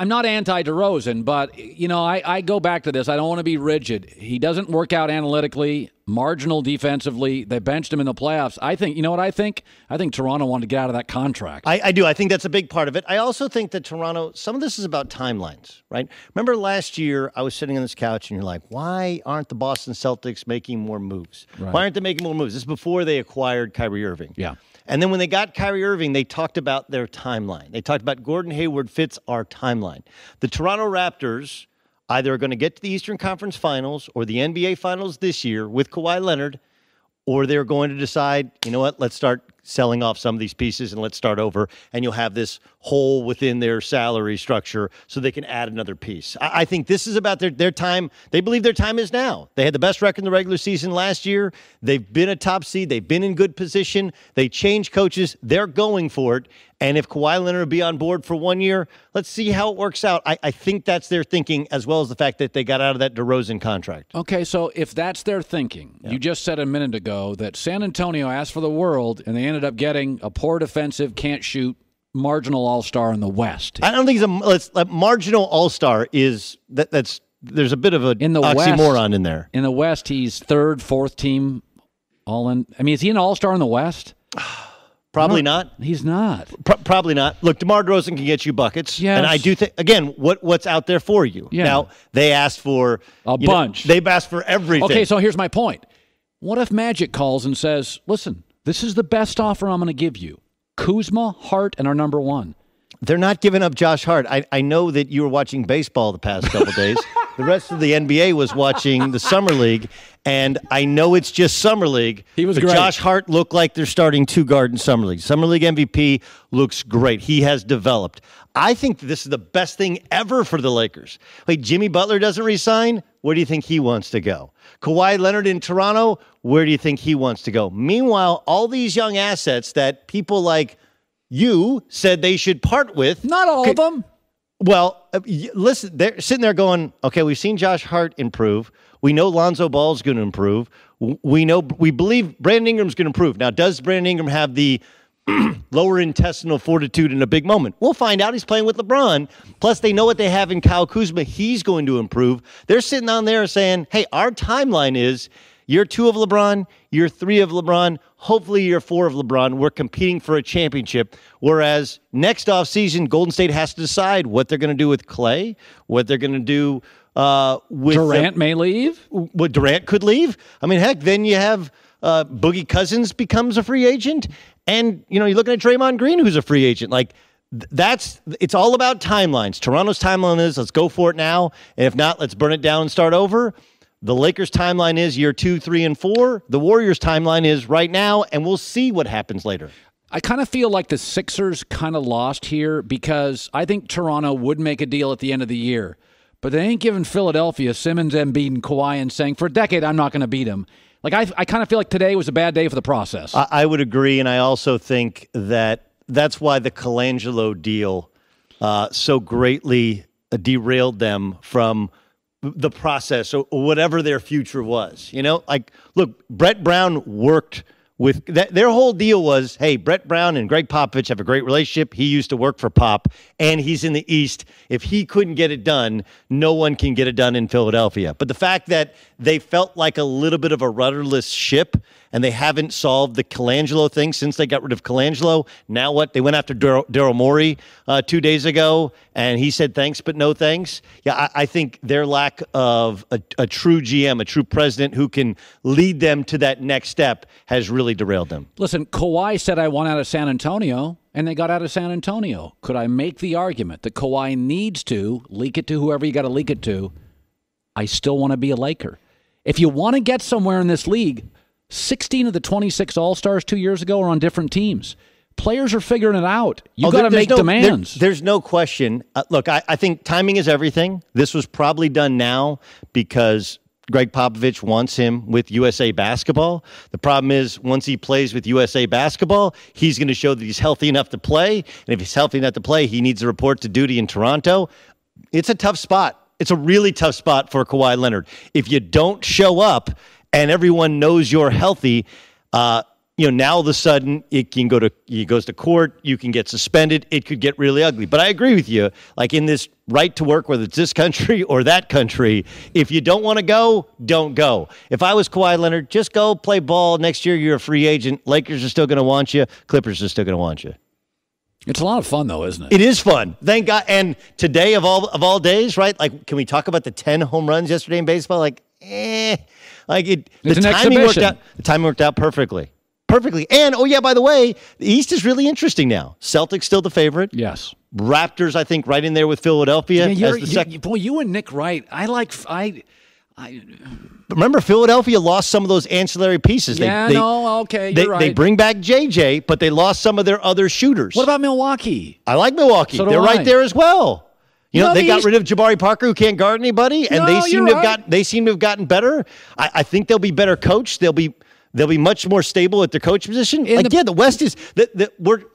not anti-DeRozan, but, I go back to this. I don't want to be rigid. He doesn't work out analytically, marginal defensively. They benched him in the playoffs. I think, you know what I think? I think Toronto wanted to get out of that contract. I do. I think that's a big part of it. I also think that Toronto, some of this is about timelines, right? Remember last year, I was sitting on this couch and you're like, why aren't the Boston Celtics making more moves? Right. Why aren't they making more moves? This is before they acquired Kyrie Irving. Yeah. And then when they got Kyrie Irving, they talked about their timeline. They talked about Gordon Hayward fits our timeline. The Toronto Raptors either are going to get to the Eastern Conference Finals or the NBA Finals this year with Kawhi Leonard, or they're going to decide, you know what, let's start selling off some of these pieces and let's start over, and you'll have this hole within their salary structure so they can add another piece. I think this is about their time. They believe their time is now. They had the best record in the regular season last year. They've been a top seed. They've been in good position. They changed coaches. They're going for it. And if Kawhi Leonard will be on board for 1 year, let's see how it works out. I think that's their thinking, as well as the fact that they got out of that DeRozan contract. Okay, so if that's their thinking, you just said a minute ago that San Antonio asked for the world, and they ended up getting a poor defensive, can't shoot, marginal all-star in the West. I don't think it's a marginal all-star is that's there's a bit of an West, oxymoron in there. In the West, he's third, fourth team all in. I mean, is he an all-star in the West? Probably not. He's not. Probably not. Look, DeMar DeRozan can get you buckets. Yes. And I do think, again, what's out there for you? Yeah. Now, they asked for a bunch. They've asked for everything. Okay, so here's my point. What if Magic calls and says, listen, this is the best offer I'm going to give you. Kuzma, Hart, and our number one. They're not giving up Josh Hart. I know that you were watching baseball the past couple days. The rest of the NBA was watching the Summer League, and I know it's just Summer League. He was but great. Josh Hart looked like they're starting two-guard in Summer League. Summer League MVP looks great. He has developed. I think this is the best thing ever for the Lakers. Wait, Jimmy Butler doesn't resign? Where do you think he wants to go? Kawhi Leonard in Toronto? Where do you think he wants to go? Meanwhile, all these young assets that people like you said they should part with. Not all of them. Well, listen, they're sitting there going, okay, we've seen Josh Hart improve. We know Lonzo Ball's going to improve. We believe Brandon Ingram's going to improve. Now, does Brandon Ingram have the lower intestinal fortitude in a big moment? We'll find out. He's playing with LeBron. Plus, they know what they have in Kyle Kuzma. He's going to improve. They're sitting on there saying, hey, our timeline is year 2 of LeBron, year 3 of LeBron, hopefully year 4 of LeBron. We're competing for a championship. Whereas next offseason, Golden State has to decide what they're going to do with Clay, what they're going to do with Durant may leave. What Durant could leave. I mean, heck, then you have Boogie Cousins becomes a free agent. And, you're looking at Draymond Green, who's a free agent. Like, it's all about timelines. Toronto's timeline is let's go for it now. And if not, let's burn it down and start over. The Lakers' timeline is year 2, 3, and 4. The Warriors' timeline is right now, and we'll see what happens later. I kind of feel like the Sixers kind of lost here because I think Toronto would make a deal at the end of the year. but they ain't giving Philadelphia Simmons, Embiid, and Kawhi and saying, for a decade, I'm not going to beat him. Like, I kind of feel like today was a bad day for the process. I would agree, and I also think that that's why the Colangelo deal so greatly derailed them from the process or whatever their future was. You know, like, look, Brett Brown worked with their whole deal was, hey, Brett Brown and Greg Popovich have a great relationship. He used to work for Pop, and he's in the East. If he couldn't get it done, no one can get it done in Philadelphia. But the fact that they felt like a little bit of a rudderless ship, and they haven't solved the Colangelo thing since they got rid of Colangelo. Now what? They went after Daryl Morey 2 days ago, and he said thanks, but no thanks. Yeah, I think their lack of a true GM, a true president who can lead them to that next step has really derailed them. Listen, Kawhi said, I want out of San Antonio, and they got out of San Antonio. Could I make the argument that Kawhi needs to leak it to whoever you got to leak it to? I still want to be a Laker. If you want to get somewhere in this league, 16 of the 26 All-Stars 2 years ago are on different teams. Players are figuring it out. You got to make demands. There's no question. Look, I think timing is everything. This was probably done now because Greg Popovich wants him with USA Basketball. The problem is once he plays with USA Basketball, he's going to show that he's healthy enough to play. And if he's healthy enough to play, he needs to report to duty in Toronto. It's a tough spot. It's a really tough spot for Kawhi Leonard. If you don't show up and everyone knows you're healthy, now all of a sudden he goes to court, you can get suspended, it could get really ugly. But I agree with you, like in this right to work, whether it's this country or that country, if you don't want to go, don't go. If I was Kawhi Leonard, just go play ball. Next year you're a free agent. Lakers are still going to want you. Clippers are still going to want you. It's a lot of fun, though, isn't it? It is fun. Thank God. And today of all days, right? Like, can we talk about the 10 home runs yesterday in baseball? Like, like it. The timing worked out. The timing worked out perfectly. Perfectly. And, oh, yeah, by the way, the East is really interesting now. Celtics still the favorite. Yes. Raptors, I think, right in there with Philadelphia. Yeah, you and Nick Wright, remember, Philadelphia lost some of those ancillary pieces. Okay, you're right. They bring back JJ, but they lost some of their other shooters. What about Milwaukee? I like Milwaukee. They're right there as well. They got rid of Jabari Parker, who can't guard anybody, and they seem to have gotten better. I think they'll be better coached. They'll be much more stable at their coach position. The West is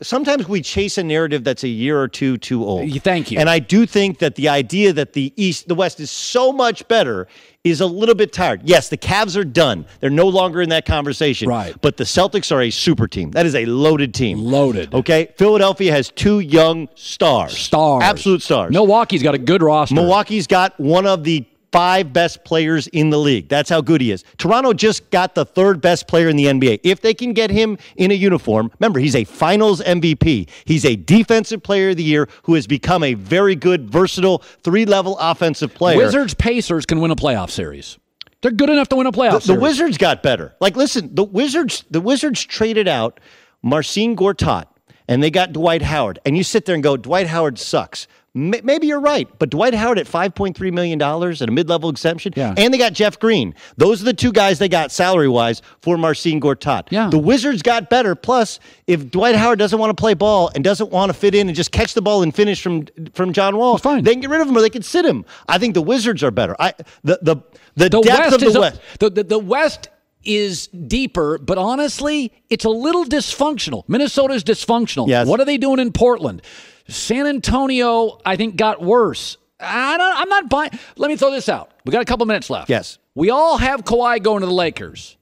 sometimes we chase a narrative that's a year or two too old. Thank you. And I do think that the idea that the West is so much better is a little bit tired. Yes, the Cavs are done. They're no longer in that conversation. Right. But the Celtics are a super team. That is a loaded team. Loaded. Okay? Philadelphia has two young stars. Absolute stars. Milwaukee's got a good roster. Milwaukee's got one of the 5 best players in the league. That's how good he is. Toronto just got the 3rd best player in the NBA. If they can get him in a uniform, remember, he's a finals MVP. He's a defensive player of the year who has become a very good, versatile, 3-level offensive player. Wizards Pacers can win a playoff series. They're good enough to win a playoff series. The Wizards got better. Like, listen, the Wizards traded out Marcin Gortat, and they got Dwight Howard. And you sit there and go, Dwight Howard sucks. Maybe you're right, but Dwight Howard at $5.3 million at a mid-level exemption, and they got Jeff Green. Those are the two guys they got salary-wise for Marcin Gortat. Yeah. The Wizards got better. Plus, if Dwight Howard doesn't want to play ball and doesn't want to fit in and just catch the ball and finish from John Wall, they can get rid of him or they can sit him. I think the Wizards are better. The depth of the West. The West is deeper, but honestly, it's a little dysfunctional. Minnesota's dysfunctional. Yes. What are they doing in Portland? San Antonio, I think, got worse. I'm not buying. Let me throw this out. We got a couple minutes left. Yes. We all have Kawhi going to the Lakers.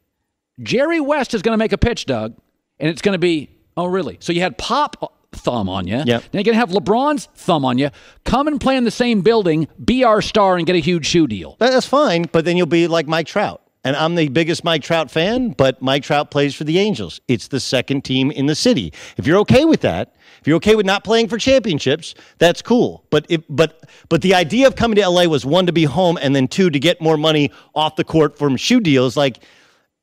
Jerry West is going to make a pitch, Doug, and it's going to be, oh, really? So you had Pop thumb on you. Yep. Then you're going to have LeBron's thumb on you. Come and play in the same building, be our star, and get a huge shoe deal. That's fine, but then you'll be like Mike Trout. And I'm the biggest Mike Trout fan, but Mike Trout plays for the Angels. It's the second team in the city. If you're okay with that, if you're okay with not playing for championships, that's cool. But the idea of coming to LA was 1, to be home, and then 2, to get more money off the court from shoe deals. Like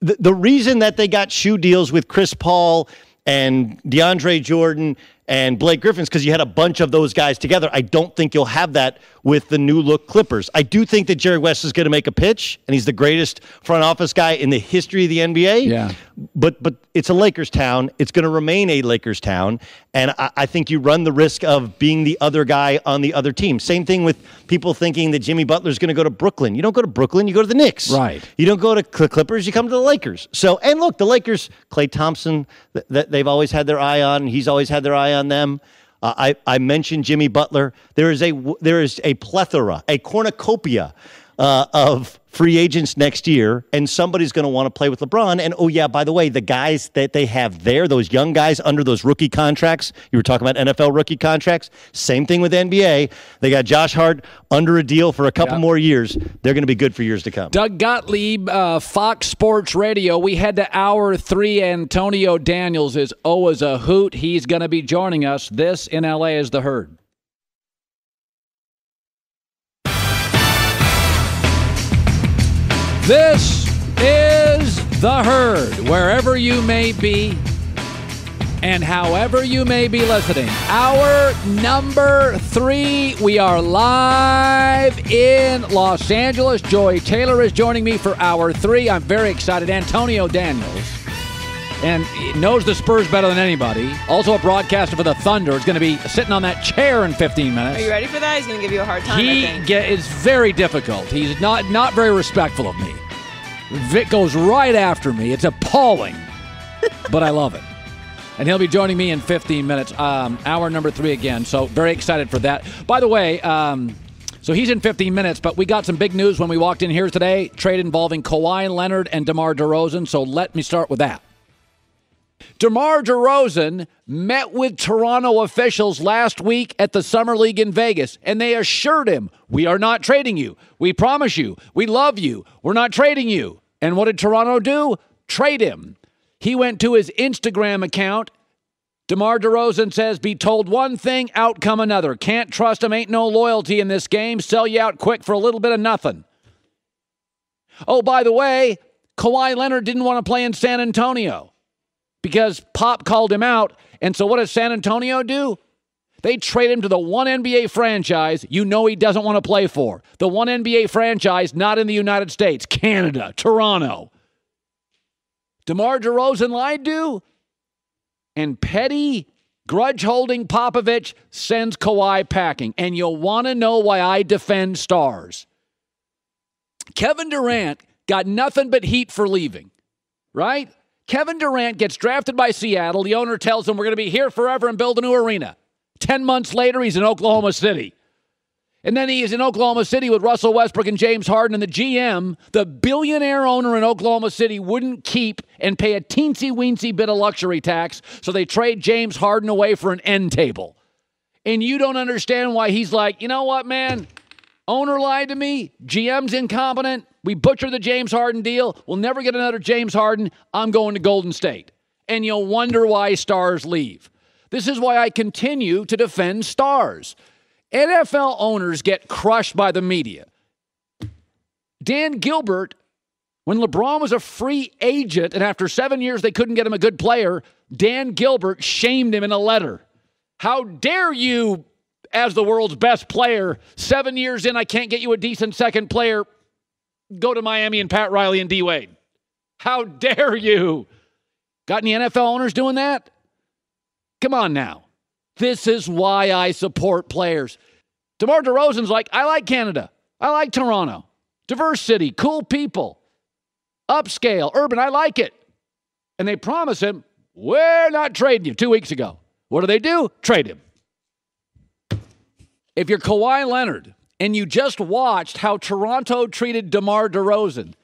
the reason that they got shoe deals with Chris Paul and DeAndre Jordan and Blake Griffin's because you had a bunch of those guys together. I don't think you'll have that with the new look Clippers. I do think that Jerry West is going to make a pitch, and he's the greatest front office guy in the history of the NBA. Yeah. But it's a Lakers town. It's going to remain a Lakers town, and I think you run the risk of being the other guy on the other team. Same thing with people thinking that Jimmy Butler's going to go to Brooklyn. You don't go to Brooklyn, you go to the Knicks. Right. You don't go to Clippers, you come to the Lakers. So, and look, the Lakers, Klay Thompson, that they've always had their eye on, and he's always had their eye on them. I mentioned Jimmy Butler. There is a plethora, a cornucopia of free agents next year, and somebody's going to want to play with LeBron. And, oh, yeah, by the way, the guys that they have there, those young guys under those rookie contracts, you were talking about NFL rookie contracts, same thing with NBA. They got Josh Hart under a deal for a couple more years. They're going to be good for years to come. Doug Gottlieb, Fox Sports Radio. We head to hour 3. Antonio Daniels is as a hoot. He's going to be joining us. This in L.A. is The Herd. This is The Herd, wherever you may be and however you may be listening. Hour number 3, we are live in Los Angeles. Joy Taylor is joining me for hour 3. I'm very excited. Antonio Daniels, and he knows the Spurs better than anybody. Also a broadcaster for the Thunder. Is going to be sitting on that chair in 15 minutes. Are you ready for that? He's going to give you a hard time, I think. It's very difficult. He's not very respectful of me. Vic goes right after me. It's appalling, but I love it. And he'll be joining me in 15 minutes. Hour number 3 again. So very excited for that. By the way, so he's in 15 minutes, but we got some big news when we walked in here today. Trade involving Kawhi Leonard and DeMar DeRozan. So let me start with that. DeMar DeRozan met with Toronto officials last week at the Summer League in Vegas, and they assured him, we are not trading you. We promise you. We love you. We're not trading you. And what did Toronto do? Trade him. He went to his Instagram account. DeMar DeRozan says, be told one thing, out come another. Can't trust him, ain't no loyalty in this game. Sell you out quick for a little bit of nothing. Oh, by the way, Kawhi Leonard didn't want to play in San Antonio because Pop called him out. And so what does San Antonio do? They trade him to the one NBA franchise you know he doesn't want to play for. The one NBA franchise not in the United States, Canada, Toronto. DeMar DeRozan lied to, and petty, grudge-holding Popovich sends Kawhi packing. And you'll want to know why I defend stars. Kevin Durant got nothing but heat for leaving, right? Kevin Durant gets drafted by Seattle. The owner tells him, we're going to be here forever and build a new arena. 10 months later, he's in Oklahoma City. And then he is in Oklahoma City with Russell Westbrook and James Harden. And the GM, the billionaire owner in Oklahoma City, wouldn't keep and pay a teensy-weensy bit of luxury tax. So they trade James Harden away for an end table. And you don't understand why he's like, you know what, man? Owner lied to me. GM's incompetent. We butchered the James Harden deal. We'll never get another James Harden. I'm going to Golden State. And you'll wonder why stars leave. This is why I continue to defend stars. NFL owners get crushed by the media. Dan Gilbert, when LeBron was a free agent and after 7 years they couldn't get him a good player, Dan Gilbert shamed him in a letter. How dare you, as the world's best player, 7 years in, I can't get you a decent second player, go to Miami and Pat Riley and D. Wade. How dare you? Got any NFL owners doing that? Come on now. This is why I support players. DeMar DeRozan's like, I like Canada. I like Toronto. Diverse city, cool people. Upscale, urban, I like it. And they promise him, we're not trading you 2 weeks ago. What do? Trade him. If you're Kawhi Leonard and you just watched how Toronto treated DeMar DeRozan,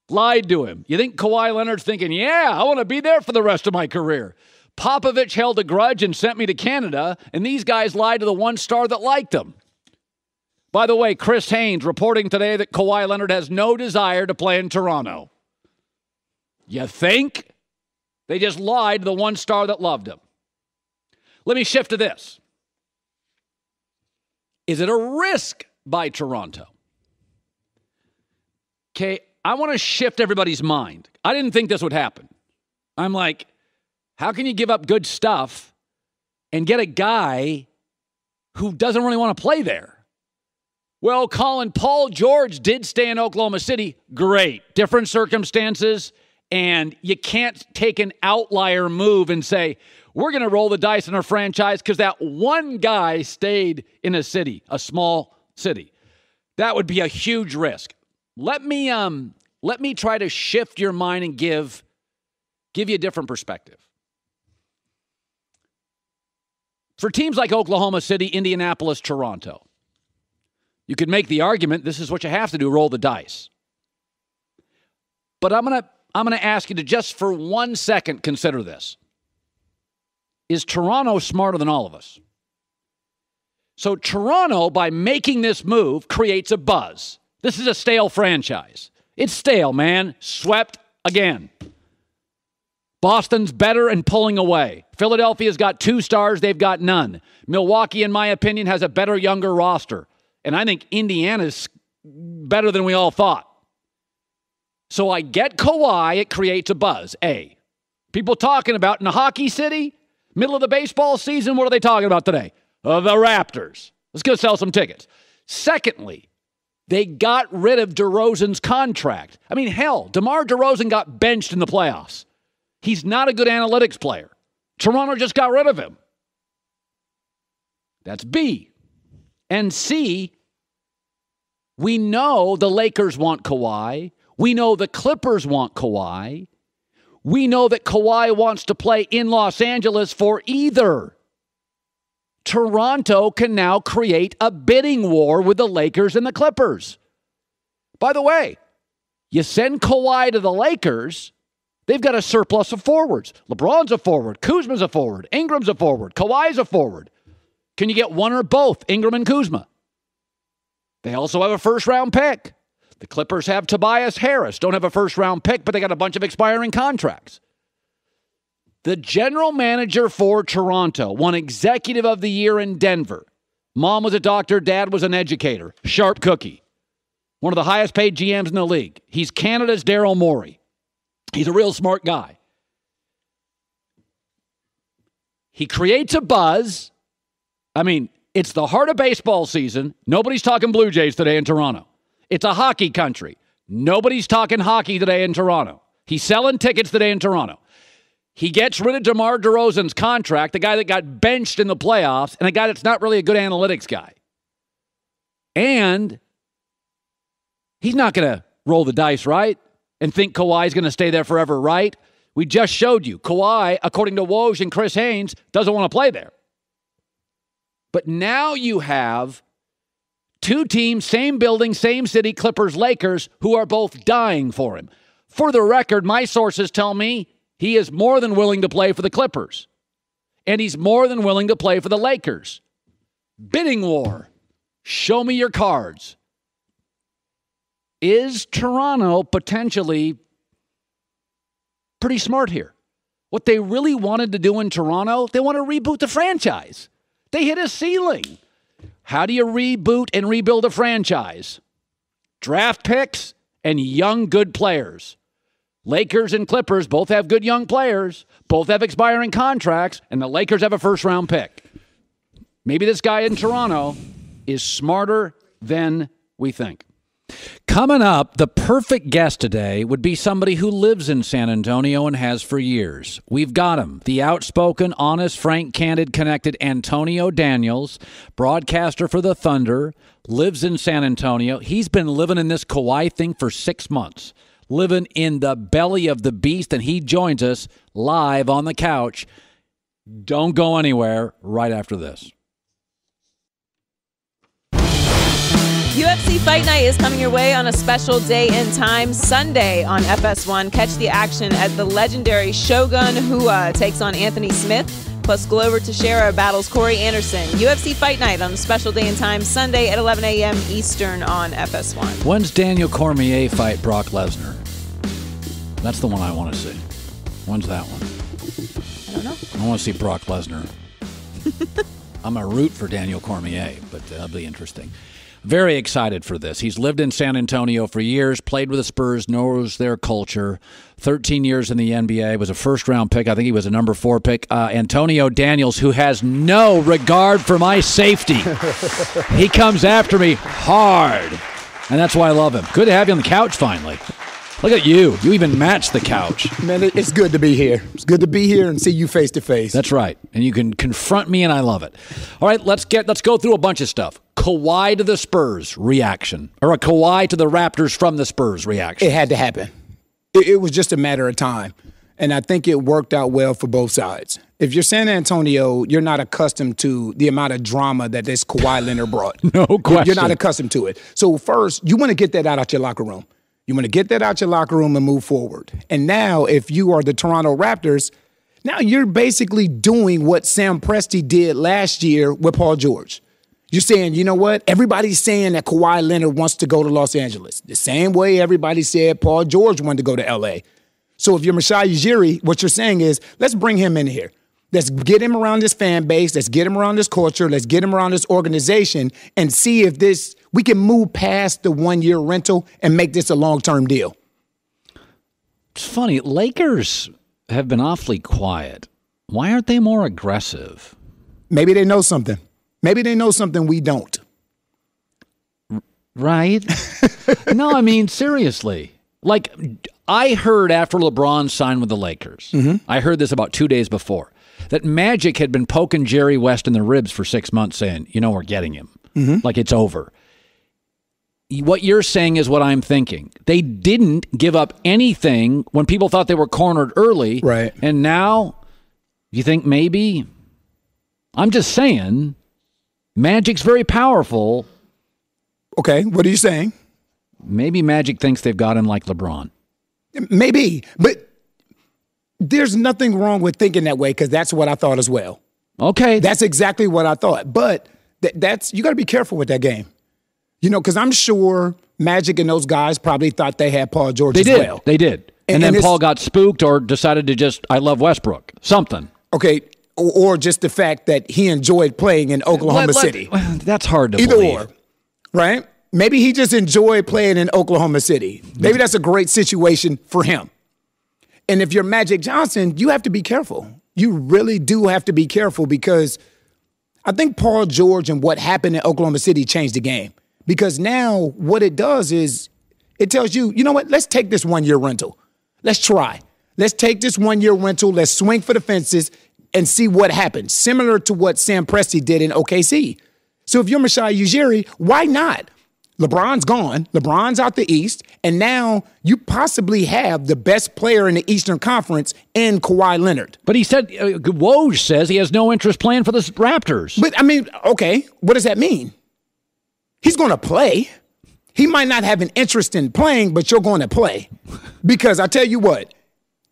lied to him, you think Kawhi Leonard's thinking, yeah, I want to be there for the rest of my career. Popovich held a grudge and sent me to Canada, and these guys lied to the one star that liked them. By the way, Chris Haynes reporting today that Kawhi Leonard has no desire to play in Toronto. You think? They just lied to the one star that loved him. Let me shift to this. Is it a risk by Toronto? Okay, I want to shift everybody's mind. I didn't think this would happen. I'm like, how can you give up good stuff and get a guy who doesn't really want to play there. Well, Colin, Paul George did stay in Oklahoma City. Great. Different circumstances, and you can't take an outlier move and say, we're going to roll the dice in our franchise because that one guy stayed in a city, a small city. That would be a huge risk. Let me try to shift your mind and give you a different perspective. For teams like Oklahoma City, Indianapolis, Toronto, you could make the argument this is what you have to do, roll the dice. But I'm gonna ask you to just for 1 second consider this. Is Toronto smarter than all of us? So Toronto, by making this move, creates a buzz. This is a stale franchise. It's stale, man. Swept again. Boston's better and pulling away. Philadelphia's got 2 stars. They've got none. Milwaukee, in my opinion, has a better, younger roster. And I think Indiana's better than we all thought. So I get Kawhi. It creates a buzz. A. People talking about in a hockey city, middle of the baseball season, what are they talking about today? The Raptors. Let's go sell some tickets. Secondly, they got rid of DeRozan's contract. I mean, hell, DeMar DeRozan got benched in the playoffs. He's not a good analytics player. Toronto just got rid of him. That's B. And C, we know the Lakers want Kawhi. We know the Clippers want Kawhi. We know that Kawhi wants to play in Los Angeles for either. Toronto can now create a bidding war with the Lakers and the Clippers. By the way, you send Kawhi to the Lakers, they've got a surplus of forwards. LeBron's a forward. Kuzma's a forward. Ingram's a forward. Kawhi's a forward. Can you get one or both, Ingram and Kuzma? They also have a first-round pick. The Clippers have Tobias Harris. Don't have a first-round pick, but they got a bunch of expiring contracts. The general manager for Toronto won Executive of the Year in Denver. Mom was a doctor. Dad was an educator. Sharp cookie. One of the highest-paid GMs in the league. He's Canada's Daryl Morey. He's a real smart guy. He creates a buzz. I mean, it's the heart of baseball season. Nobody's talking Blue Jays today in Toronto. It's a hockey country. Nobody's talking hockey today in Toronto. He's selling tickets today in Toronto. He gets rid of DeMar DeRozan's contract, the guy that got benched in the playoffs, and a guy that's not really a good analytics guy. And he's not going to roll the dice, right? And think Kawhi's going to stay there forever, right? We just showed you. Kawhi, according to Woj and Chris Haynes, doesn't want to play there. But now you have 2 teams, same building, same city, Clippers, Lakers, who are both dying for him. For the record, my sources tell me he is more than willing to play for the Clippers. And he's more than willing to play for the Lakers. Bidding war. Show me your cards. Is Toronto potentially pretty smart here? What they really wanted to do in Toronto, they want to reboot the franchise. They hit a ceiling. How do you reboot and rebuild a franchise? Draft picks and young, good players. Lakers and Clippers both have good young players, both have expiring contracts, and the Lakers have a first-round pick. Maybe this guy in Toronto is smarter than we think. Coming up, the perfect guest today would be somebody who lives in San Antonio and has for years. We've got him, the outspoken, honest, frank, candid, connected Antonio Daniels, broadcaster for the Thunder, lives in San Antonio. He's been living in this Kawhi thing for 6 months, living in the belly of the beast, and he joins us live on the couch. Don't go anywhere right after this. UFC Fight Night is coming your way on a special day and time, Sunday on FS1. Catch the action as the legendary Shogun Hua takes on Anthony Smith, plus Glover Teixeira battles Corey Anderson. UFC Fight Night on a special day and time, Sunday at 11 a.m. Eastern on FS1. When's Daniel Cormier fight Brock Lesnar? That's the one I want to see. When's that one? I don't know. I want to see Brock Lesnar. I'm a root for Daniel Cormier, but that'll be interesting. Very excited for this. He's lived in San Antonio for years, played with the Spurs, knows their culture. 13 years in the NBA, was a first-round pick. I think he was a number 4 pick. Antonio Daniels, who has no regard for my safety. He comes after me hard, and that's why I love him. Good to have you on the couch finally. Look at you. You even match the couch. Man, it's good to be here. It's good to be here and see you face to face. That's right. And you can confront me, and I love it. All right, let's go through a bunch of stuff. Kawhi to the Spurs reaction, or a Kawhi to the Raptors from the Spurs reaction. It had to happen. It was just a matter of time. And I think it worked out well for both sides. If you're San Antonio, you're not accustomed to the amount of drama that this Kawhi Leonard brought. No question. You're not accustomed to it. So first, you want to get that out your locker room. You want to get that out your locker room and move forward. And now, if you are the Toronto Raptors, now you're basically doing what Sam Presti did last year with Paul George. You're saying, you know what? Everybody's saying that Kawhi Leonard wants to go to Los Angeles. The same way everybody said Paul George wanted to go to L.A. So if you're Masai Ujiri, what you're saying is, let's bring him in here. Let's get him around this fan base. Let's get him around this culture. Let's get him around this organization and see if we can move past the 1-year rental and make this a long-term deal. It's funny. Lakers have been awfully quiet. Why aren't they more aggressive? Maybe they know something. Maybe they know something we don't. Right? No, I mean, seriously. Like, I heard after LeBron signed with the Lakers, I heard this about 2 days before, that Magic had been poking Jerry West in the ribs for 6 months saying, we're getting him. Like, it's over. What you're saying is what I'm thinking. They didn't give up anything when people thought they were cornered early. Right. And now, you think maybe? I'm just saying, Magic's very powerful. Okay, what are you saying? Maybe Magic thinks they've got him like LeBron. Maybe, but there's nothing wrong with thinking that way because that's what I thought as well. Okay. That's exactly what I thought. But you got to be careful with that game. Because I'm sure Magic and those guys probably thought they had Paul George as well. They did. And then Paul got spooked or decided to just, I love Westbrook. Something. Okay. Or just the fact that he enjoyed playing in Oklahoma City. That's hard to Either believe. or, right? Maybe he just enjoyed playing in Oklahoma City. Maybe that's a great situation for him. And if you're Magic Johnson, you have to be careful. You really do have to be careful because I think Paul George and what happened in Oklahoma City changed the game. Because now what it does is it tells you, you know what, let's take this 1-year rental. Let's try. Let's take this 1-year rental. Let's swing for the fences and see what happens. Similar to what Sam Presti did in OKC. So if you're Masai Ujiri, why not? LeBron's gone. LeBron's out the East. And now you possibly have the best player in the Eastern Conference in Kawhi Leonard. But he said, Woj says he has no interest playing for the Raptors. But, I mean, okay, what does that mean? He's going to play. He might not have an interest in playing, but you're going to play. Because I tell you what,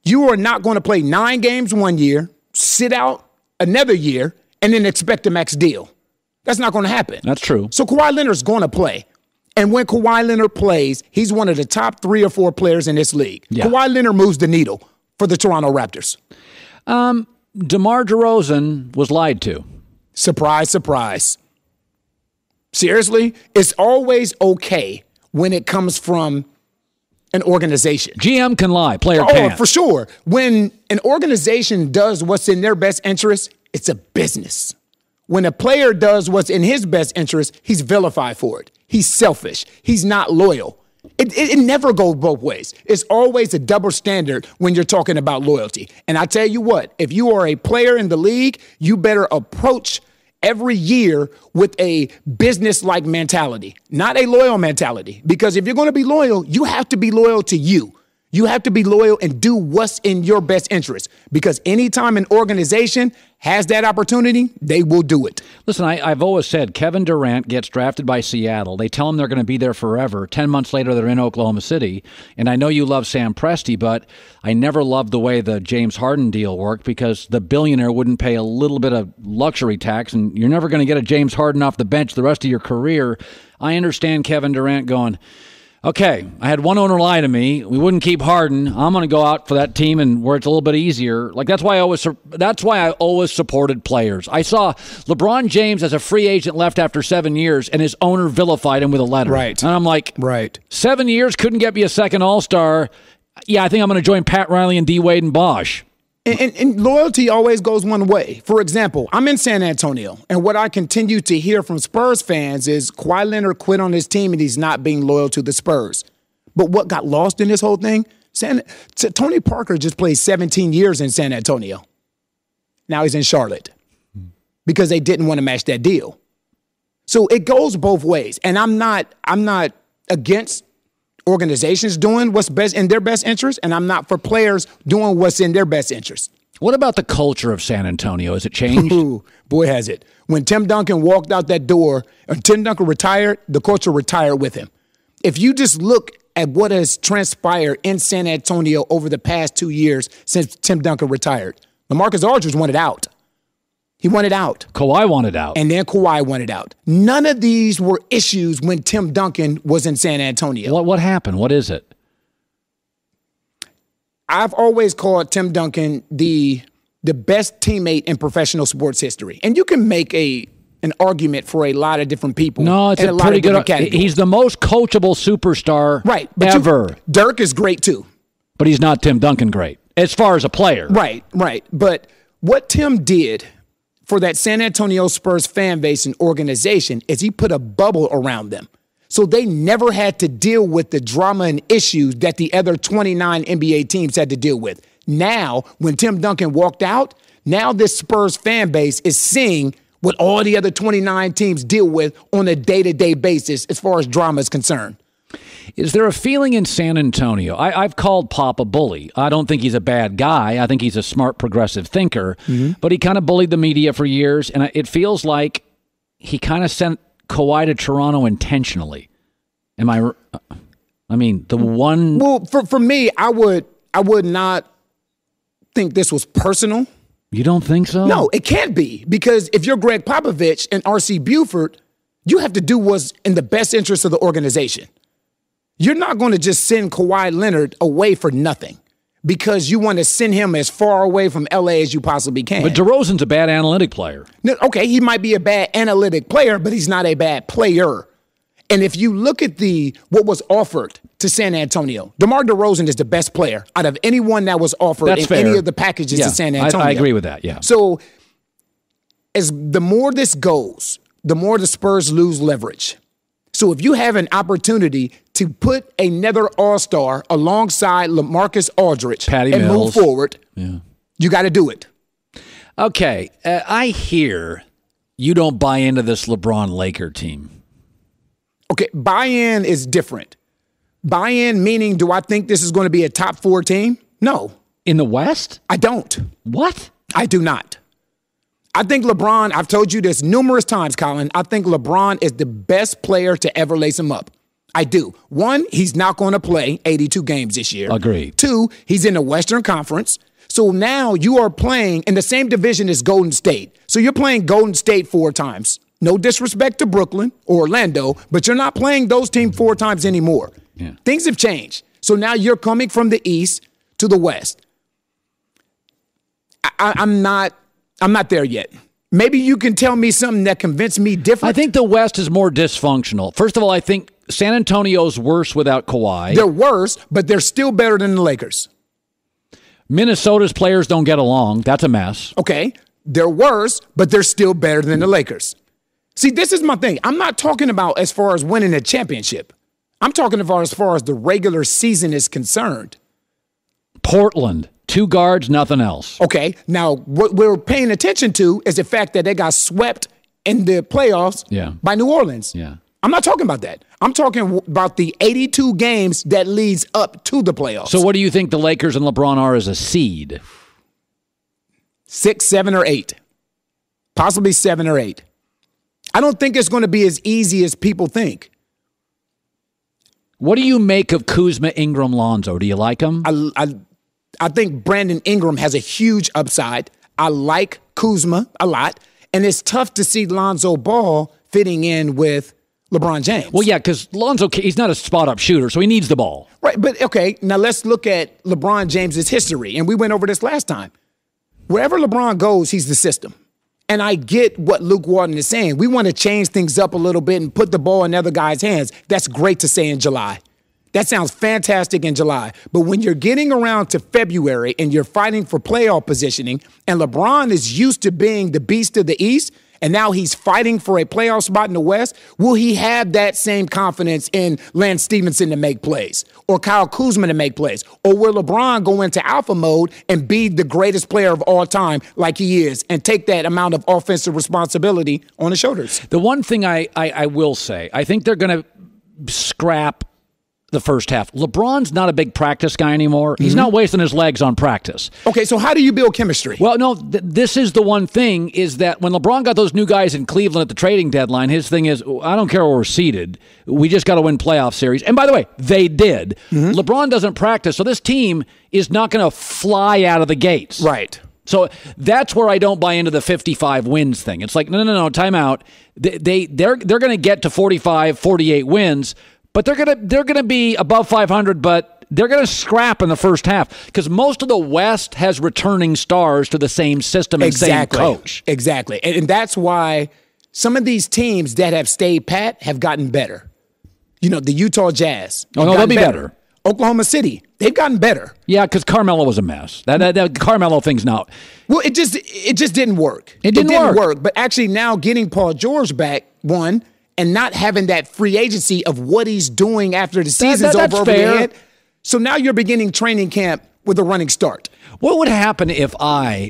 you are not going to play 9 games 1 year, sit out another year, and then expect a max deal. That's not going to happen. That's true. So Kawhi Leonard's going to play. And when Kawhi Leonard plays, he's one of the top 3 or 4 players in this league. Yeah. Kawhi Leonard moves the needle for the Toronto Raptors. DeMar DeRozan was lied to. Surprise, surprise. Seriously, it's always okay when it comes from an organization. GM can lie, player can't. Oh, for sure. When an organization does what's in their best interest, it's a business. When a player does what's in his best interest, he's vilified for it. He's selfish. He's not loyal. It never goes both ways. It's always a double standard when you're talking about loyalty. And I tell you what, if you are a player in the league, you better approach every year with a business-like mentality, not a loyal mentality. Because if you're going to be loyal, you have to be loyal to you. You have to be loyal and do what's in your best interest. Because anytime an organization has that opportunity, they will do it. Listen, I've always said Kevin Durant gets drafted by Seattle. They tell him they're going to be there forever. 10 months later, they're in Oklahoma City. And I know you love Sam Presti, but I never loved the way the James Harden deal worked because the billionaire wouldn't pay a little bit of luxury tax, and you're never going to get a James Harden off the bench the rest of your career. I understand Kevin Durant going, Okay, I had one owner lie to me. We wouldn't keep Harden. I'm going to go out for that team and where it's a little bit easier. Like that's why I always supported players. I saw LeBron James as a free agent left after 7 years, and his owner vilified him with a letter. Right, and I'm like, right. 7 years couldn't get me a second All-Star. Yeah, I think I'm going to join Pat Riley and D Wade and Bosh. And loyalty always goes one way. For example, I'm in San Antonio, and what I continue to hear from Spurs fans is Kawhi Leonard quit on his team and he's not being loyal to the Spurs. But what got lost in this whole thing? Tony Parker just played 17 years in San Antonio. Now he's in Charlotte because they didn't want to match that deal. So it goes both ways. And I'm not against organizations doing what's best in their best interest, and I'm not for players doing what's in their best interest. What about the culture of San Antonio? Has it changed? Ooh, boy, has it. When Tim Duncan walked out that door, and Tim Duncan retired, the culture retired with him. If you just look at what has transpired in San Antonio over the past 2 years since Tim Duncan retired, LaMarcus Aldridge wanted out. He wanted out. Kawhi wanted out. And then Kawhi wanted out. None of these were issues when Tim Duncan was in San Antonio. What happened? What is it? I've always called Tim Duncan the best teammate in professional sports history. And you can make an argument for a lot of different people. No, it's a pretty good. He's the most coachable superstar ever. Dirk is great too. But he's not Tim Duncan great as far as a player. Right. But what Tim did for that San Antonio Spurs fan base and organization is he put a bubble around them. So they never had to deal with the drama and issues that the other 29 NBA teams had to deal with. Now, when Tim Duncan walked out, now this Spurs fan base is seeing what all the other 29 teams deal with on a day-to-day basis as far as drama is concerned. Is there a feeling in San Antonio? I've called Pop a bully. I don't think he's a bad guy. I think he's a smart, progressive thinker. Mm-hmm. But he kind of bullied the media for years, and it feels like he kind of sent Kawhi to Toronto intentionally. I mean, the one... Well, for me, I would not think this was personal. You don't think so? No, it can't be. Because if you're Greg Popovich and R.C. Buford, you have to do what's in the best interest of the organization. You're not going to just send Kawhi Leonard away for nothing because you want to send him as far away from L.A. as you possibly can. But DeRozan's a bad analytic player. No, okay, he might be a bad analytic player, but he's not a bad player. And if you look at what was offered to San Antonio, DeMar DeRozan is the best player out of anyone that was offered any of the packages to San Antonio. I agree with that, yeah. So the more this goes, the more the Spurs lose leverage. So if you have an opportunity to put another all-star alongside LaMarcus Aldridge Patty and Mills. move forward, you got to do it. Okay, I hear you don't buy into this LeBron Laker team. Okay, buy-in is different. Buy-in meaning, do I think this is going to be a top 4 team? No. In the West? I don't. What? I do not. I think LeBron, I've told you this numerous times, Colin, I think LeBron is the best player to ever lace him up. I do. 1, he's not going to play 82 games this year. Agreed. 2, he's in the Western Conference. So now you are playing in the same division as Golden State. So you're playing Golden State 4 times. No disrespect to Brooklyn or Orlando, but you're not playing those teams 4 times anymore. Yeah. Things have changed. So now you're coming from the East to the West. I'm not there yet. Maybe you can tell me something that convinced me different. I think the West is more dysfunctional. First of all, I think San Antonio's worse without Kawhi. They're worse, but they're still better than the Lakers. Minnesota's players don't get along. That's a mess. Okay. They're worse, but they're still better than the Lakers. See, this is my thing. I'm not talking about as far as winning a championship. I'm talking about as far as the regular season is concerned. Portland, 2 guards, nothing else. Okay, now what we're paying attention to is the fact that they got swept in the playoffs by New Orleans. Yeah. I'm not talking about that. I'm talking about the 82 games that leads up to the playoffs. So what do you think the Lakers and LeBron are as a seed? 6, 7, or 8. Possibly 7 or 8. I don't think it's going to be as easy as people think. What do you make of Kuzma, Ingram, Lonzo? Do you like them? I think Brandon Ingram has a huge upside. I like Kuzma a lot. And it's tough to see Lonzo Ball fitting in with LeBron James. Well, yeah, because Lonzo, he's not a spot-up shooter, so he needs the ball. Right, but okay, now let's look at LeBron James's history, and we went over this last time. Wherever LeBron goes, he's the system. And I get what Luke Walton is saying. We want to change things up a little bit and put the ball in other guys' hands. That's great to say in July. That sounds fantastic in July. But when you're getting around to February and you're fighting for playoff positioning, and LeBron is used to being the beast of the East, and now he's fighting for a playoff spot in the West, will he have that same confidence in Lance Stevenson to make plays or Kyle Kuzma to make plays? Or will LeBron go into alpha mode and be the greatest player of all time like he is and take that amount of offensive responsibility on his shoulders? The one thing I will say, I think they're going to scrap the first half. LeBron's not a big practice guy anymore. He's not wasting his legs on practice. Okay, so how do you build chemistry? Well, no, this is the one thing is that when LeBron got those new guys in Cleveland at the trading deadline, his thing is, I don't care where we're seated. We just got to win playoff series. And by the way, they did. LeBron doesn't practice, so this team is not going to fly out of the gates. Right. So that's where I don't buy into the 55 wins thing. It's like, no, time out. They're going to get to 45, 48 wins, but they're gonna be above 500, but they're gonna scrap in the first half because most of the West has returning stars to the same system and same coach. Exactly, and that's why some of these teams that have stayed pat have gotten better. You know, the Utah Jazz. Oh no, they'll be better. Oklahoma City, they've gotten better. Yeah, because Carmelo was a mess. That Carmelo thing's now. Well, it just didn't work. It didn't work. But actually, now getting Paul George back, one. And not having that free agency of what he's doing after the season's over the head. So now you're beginning training camp with a running start. What would happen if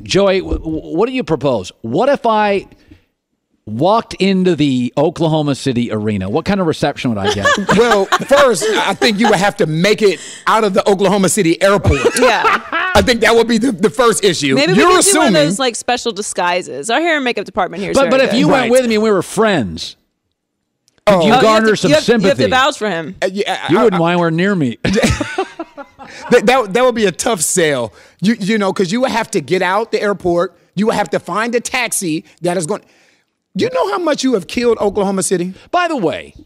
Joey, what do you propose? What if I walked into the Oklahoma City arena? What kind of reception would I get? Well, first, I think you would have to make it out of the Oklahoma City airport. Yeah. I think that would be the first issue. Maybe we could do one of those like special disguises. Our hair and makeup department here is But if you went with me and we were friends, could you garner some sympathy? You have to vouch for him. You wouldn't mind we're near me. that would be a tough sell. You know, because you would have to get out the airport. You would have to find a taxi that is going. Do you know how much you have killed Oklahoma City? By the way,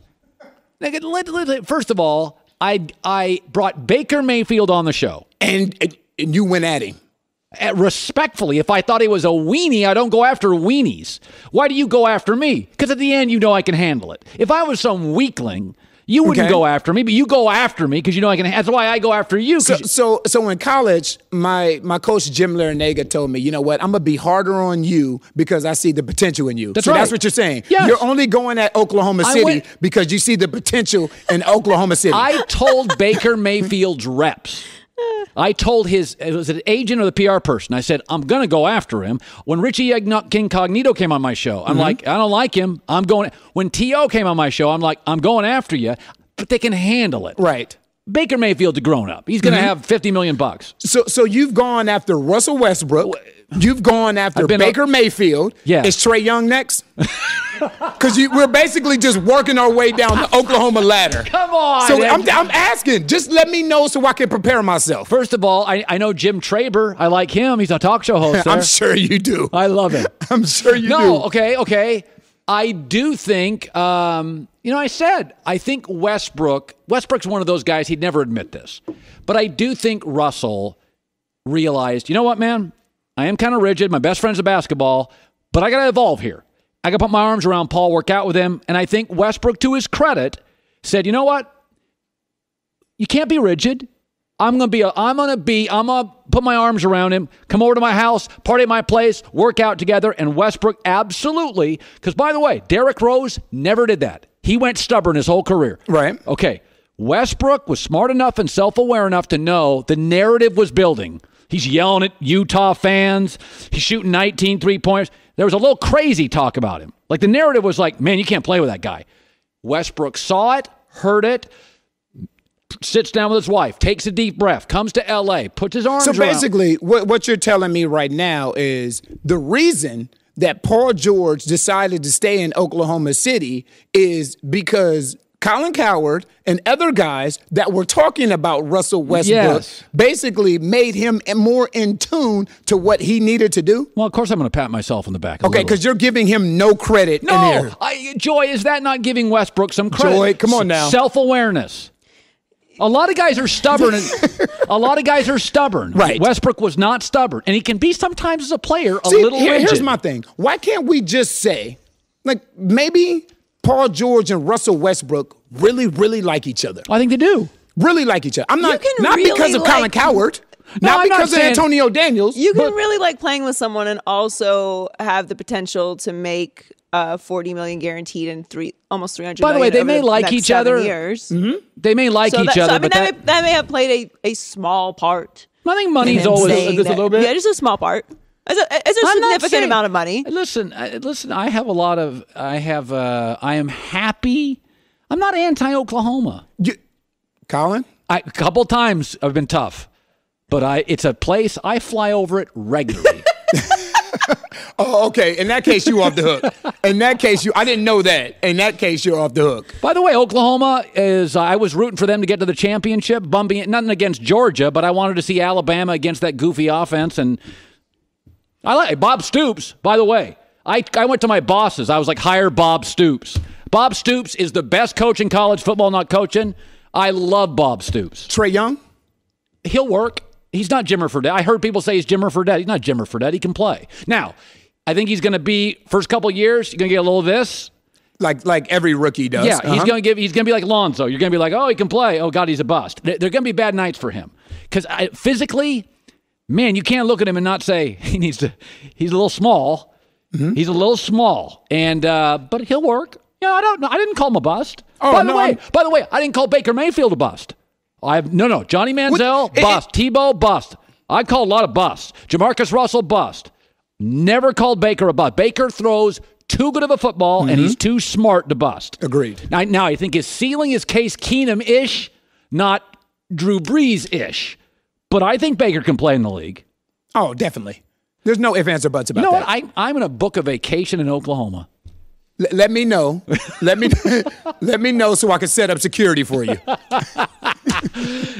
first of all, I brought Baker Mayfield on the show, and you went at him. Respectfully, if I thought he was a weenie, I don't go after weenies. Why do you go after me? Because at the end, you know I can handle it. If I was some weakling, you wouldn't go after me, but you go after me because you know I can. That's why I go after you. So in college, my coach Jim Larinaga told me, you know what, I'm gonna be harder on you because I see the potential in you. That's right. That's what you're saying. Yes. You're only going at Oklahoma City because you see the potential in Oklahoma City. I told Baker Mayfield's reps. I told was it an agent or the PR person? I said, I'm going to go after him. When Richie Incognito came on my show, I'm like, I don't like him. I'm going. When T.O. came on my show, I'm like, I'm going after you. But they can handle it. Right. Baker Mayfield's a grown-up. He's going to have $50 million. So you've gone after Russell Westbrook. You've gone after Baker Mayfield. Yeah. Is Trae Young next? Because we're basically just working our way down the Oklahoma ladder. Come on. So I'm asking. Just let me know so I can prepare myself. First of all, I know Jim Traber. I like him. He's a talk show host there. I'm sure you do. I love him. I'm sure you do. No, okay. I do think, I think Westbrook's one of those guys, he'd never admit this. But I do think Russell realized, you know what, man? I am kind of rigid. My best friend's a basketball, but I got to evolve here. I got to put my arms around Paul, work out with him. And I think Westbrook, to his credit, said, you know what? You can't be rigid. I'm going to put my arms around him, come over to my house, party at my place, work out together. And Westbrook, absolutely. Because, by the way, Derrick Rose never did that. He went stubborn his whole career. Right. Okay. Westbrook was smart enough and self-aware enough to know the narrative was building. He's yelling at Utah fans. He's shooting 19 3-pointers. There was a little crazy talk about him. Like the narrative was like, man, you can't play with that guy. Westbrook saw it, heard it, sits down with his wife, takes a deep breath, comes to L.A., puts his arms around. So basically, what you're telling me right now is the reason that Paul George decided to stay in Oklahoma City is because Colin Cowherd and other guys that were talking about Russell Westbrook basically made him more in tune to what he needed to do? Well, of course I'm going to pat myself on the back. Okay, because you're giving him no credit in here. Joy, is that not giving Westbrook some credit? Joy, come on now. Self-awareness. A lot of guys are stubborn. Right. Westbrook was not stubborn. And he can be sometimes as a player a little rigid. Here's my thing. Why can't we just say, like, maybe Paul George and Russell Westbrook really, really like each other? I think they do. Really like each other. I'm not really because of Colin Cowherd. No, not I'm because not of Antonio Daniels. You can really like playing with someone and also have the potential to make $40 million guaranteed and almost $300 million. By the way, they may like each other. Years. Mm-hmm. They may like each other, but that may have played a small part. I think money's always just a little bit. Yeah, just a small part. It's a significant amount of money. Listen. I have a lot of. I am happy. I'm not anti-Oklahoma. Colin, a couple times I've been tough, but it's a place I fly over it regularly. Oh, okay. In that case, you off the hook. In that case, I didn't know that. In that case, you're off the hook. By the way, Oklahoma I was rooting for them to get to the championship, bumping it, nothing against Georgia, but I wanted to see Alabama against that goofy offense. And I like Bob Stoops, by the way. I went to my bosses. I was like, hire Bob Stoops. Bob Stoops is the best coach in college football, not coaching. I love Bob Stoops. Trae Young? He'll work. He's not Jimmer Fredette. I heard people say he's Jimmer Fredette. He's not Jimmer Fredette. He can play. Now, I think he's going to be, first couple of years, you're going to get a little of this. Like every rookie does. Yeah, he's going to be like Lonzo. You're going to be like, oh, he can play. Oh, God, he's a bust. They're going to be bad nights for him. Because physically, man, you can't look at him and not say he's a little small. Mm-hmm. He's a little small. And but he'll work. Yeah, I don't know. I didn't call him a bust. Oh, by the way, I didn't call Baker Mayfield a bust. No. Johnny Manziel, bust. Tebow, bust. I called a lot of busts. Jamarcus Russell, bust. Never called Baker a bust. Baker throws too good of a football, and he's too smart to bust. Agreed. Now, I think his ceiling is Case Keenum-ish, not Drew Brees-ish. But I think Baker can play in the league. Oh, definitely. There's no ifs, ands, or buts about that. You know what? I'm going to book a vacation in Oklahoma. Let me know. let me know so I can set up security for you.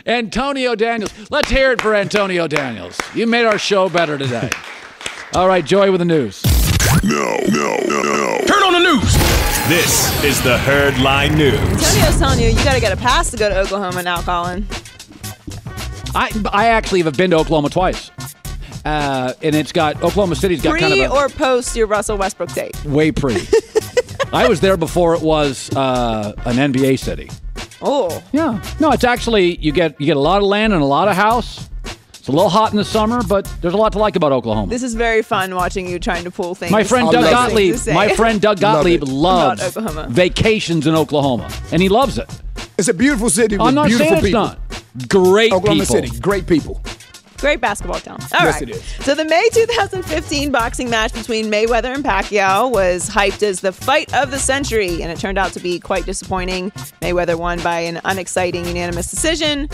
Antonio Daniels. Let's hear it for Antonio Daniels. You made our show better today. All right, Joey with the news. No. Turn on the news. This is the Herd Line News. Antonio's telling you got to get a pass to go to Oklahoma now, Colin. I actually have been to Oklahoma twice. And it's got, Oklahoma City's got kind of Pre or post your Russell Westbrook date? Way pre. I was there before it was an NBA city. Oh. Yeah. No, it's actually, you get a lot of land and a lot of house. It's a little hot in the summer, but there's a lot to like about Oklahoma. This is very fun watching you trying to pull things. My friend Doug Gottlieb loves Oklahoma. Vacations in Oklahoma, and he loves it. It's a beautiful city with I'm not beautiful saying it's people. not. Great Oklahoma people. City, great people. Great basketball town. All yes, right. it is. So the May 2015 boxing match between Mayweather and Pacquiao was hyped as the fight of the century, and it turned out to be quite disappointing. Mayweather won by an unexciting unanimous decision,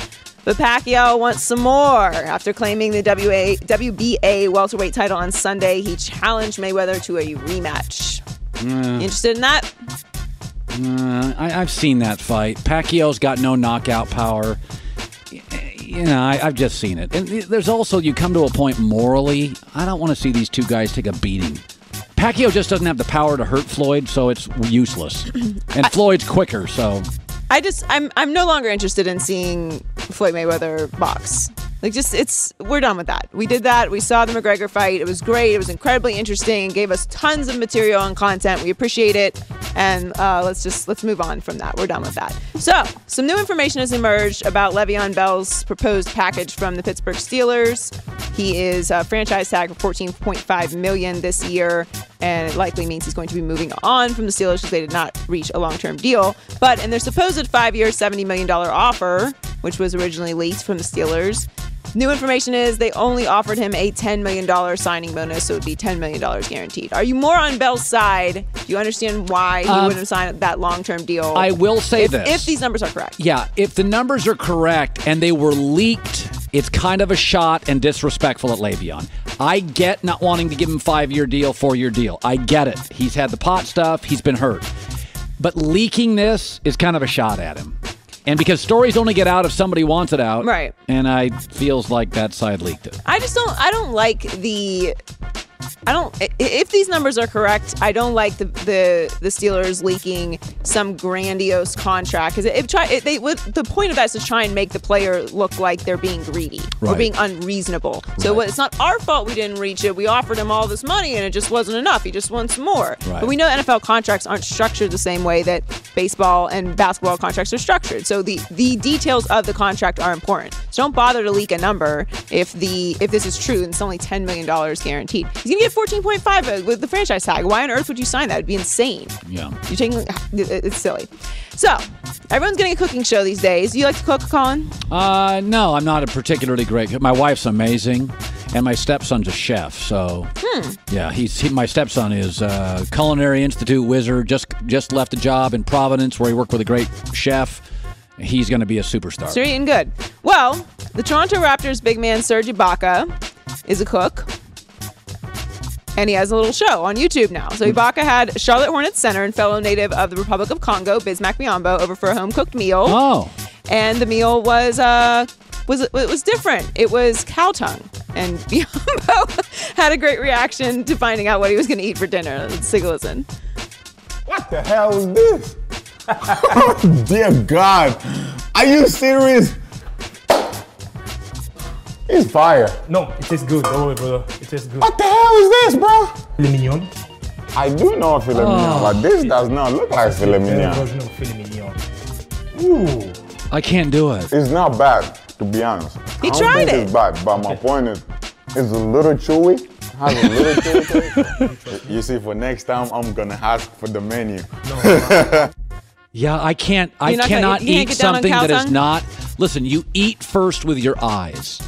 but Pacquiao wants some more. After claiming the WBA welterweight title on Sunday, he challenged Mayweather to a rematch. Interested in that? I've seen that fight. Pacquiao's got no knockout power. You know, I've just seen it. And there's also, you come to a point morally, I don't want to see these two guys take a beating. Pacquiao just doesn't have the power to hurt Floyd, so it's useless. And Floyd's quicker, so... I'm no longer interested in seeing Floyd Mayweather box. We're done with that. We did that. We saw the McGregor fight. It was great. It was incredibly interesting. It gave us tons of material and content. We appreciate it. And let's move on from that. We're done with that. So, some new information has emerged about Le'Veon Bell's proposed package from the Pittsburgh Steelers. He is franchise tag for $14.5 million this year, and it likely means he's going to be moving on from the Steelers because they did not reach a long-term deal. But in their supposed 5-year, $70 million offer, which was originally leaked from the Steelers, new information is they only offered him a $10 million signing bonus, so it would be $10 million guaranteed. Are you more on Bell's side? Do you understand why he wouldn't have signed that long-term deal? I will say this. If these numbers are correct. Yeah, if the numbers are correct and they were leaked, it's kind of a shot and disrespectful at Le'Veon. I get not wanting to give him 5-year deal, 4-year deal. I get it. He's had the pot stuff. He's been hurt. But leaking this is kind of a shot at him. And because stories only get out if somebody wants it out. Right. And I feels like that side leaked it. I don't like if these numbers are correct, I don't like the Steelers leaking some grandiose contract, because the point of that is to try and make the player look like they're being greedy or being unreasonable. So it's not our fault we didn't reach it. We offered him all this money and it just wasn't enough. He just wants more. Right. But we know NFL contracts aren't structured the same way that baseball and basketball contracts are structured. So the details of the contract are important. So don't bother to leak a number if this is true and it's only $10 million guaranteed. He's going to get 14.5 with the franchise tag. Why on earth would you sign that? It'd be insane. Yeah. It's silly. So, everyone's getting a cooking show these days. Do you like to cook, Colin? No, I'm not a particularly great cook. My wife's amazing, and my stepson's a chef. So, yeah, my stepson is a Culinary Institute wizard. Just left a job in Providence where he worked with a great chef. He's going to be a superstar. So you're eating good. Well, the Toronto Raptors big man Serge Ibaka is a cook. And he has a little show on YouTube now. So Ibaka had Charlotte Hornets center and fellow native of the Republic of Congo, Bismack Biyombo, over for a home-cooked meal. Oh. And the meal was different. It was cow tongue. And Biyombo had a great reaction to finding out what he was going to eat for dinner. Let's take a listen. What the hell is this? Oh, dear God. Are you serious? It's fire. No, it tastes good. Don't worry, brother. It tastes good. What the hell is this, bro? Filet mignon. I do know filet mignon, but this does not look like filet mignon. Version of filet mignon. Ooh. I can't do it. It's not bad, to be honest. He I don't tried think it. It's bad, but my point is, it's a little chewy. Has a little chewy taste. You see, for next time, I'm gonna ask for the menu. Yeah, I cannot eat something that is not. Listen, you eat first with your eyes.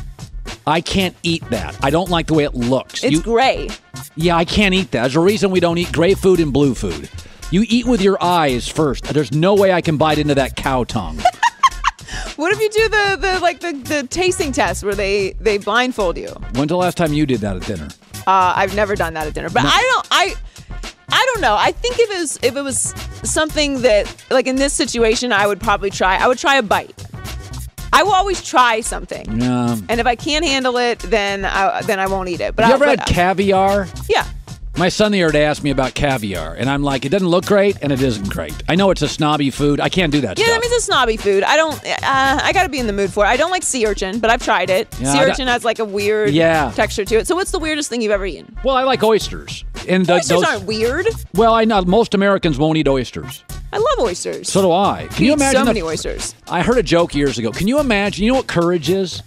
I can't eat that. I don't like the way it looks. It's gray. Yeah, I can't eat that. There's a reason we don't eat gray food and blue food. You eat with your eyes first. There's no way I can bite into that cow tongue. What if you do the tasting test where they blindfold you? When's the last time you did that at dinner? I've never done that at dinner, but I don't know. I think if it was something that, like in this situation, I would probably try. I would try a bite. I will always try something. Yeah. And if I can't handle it, then I won't eat it. But Have you ever had caviar? Yeah. My son the other day asked me about caviar, and I'm like, it doesn't look great, and it isn't great. I know it's a snobby food. I can't do that stuff. Yeah, I mean, it's a snobby food. I got to be in the mood for it. I don't like sea urchin, but I've tried it. Yeah, sea urchin has like a weird texture to it. So what's the weirdest thing you've ever eaten? Well, I like oysters. And oysters aren't weird. Well, I know most Americans won't eat oysters. I love oysters. So do I. Can you imagine so many oysters? I heard a joke years ago. Can you imagine? You know what courage is?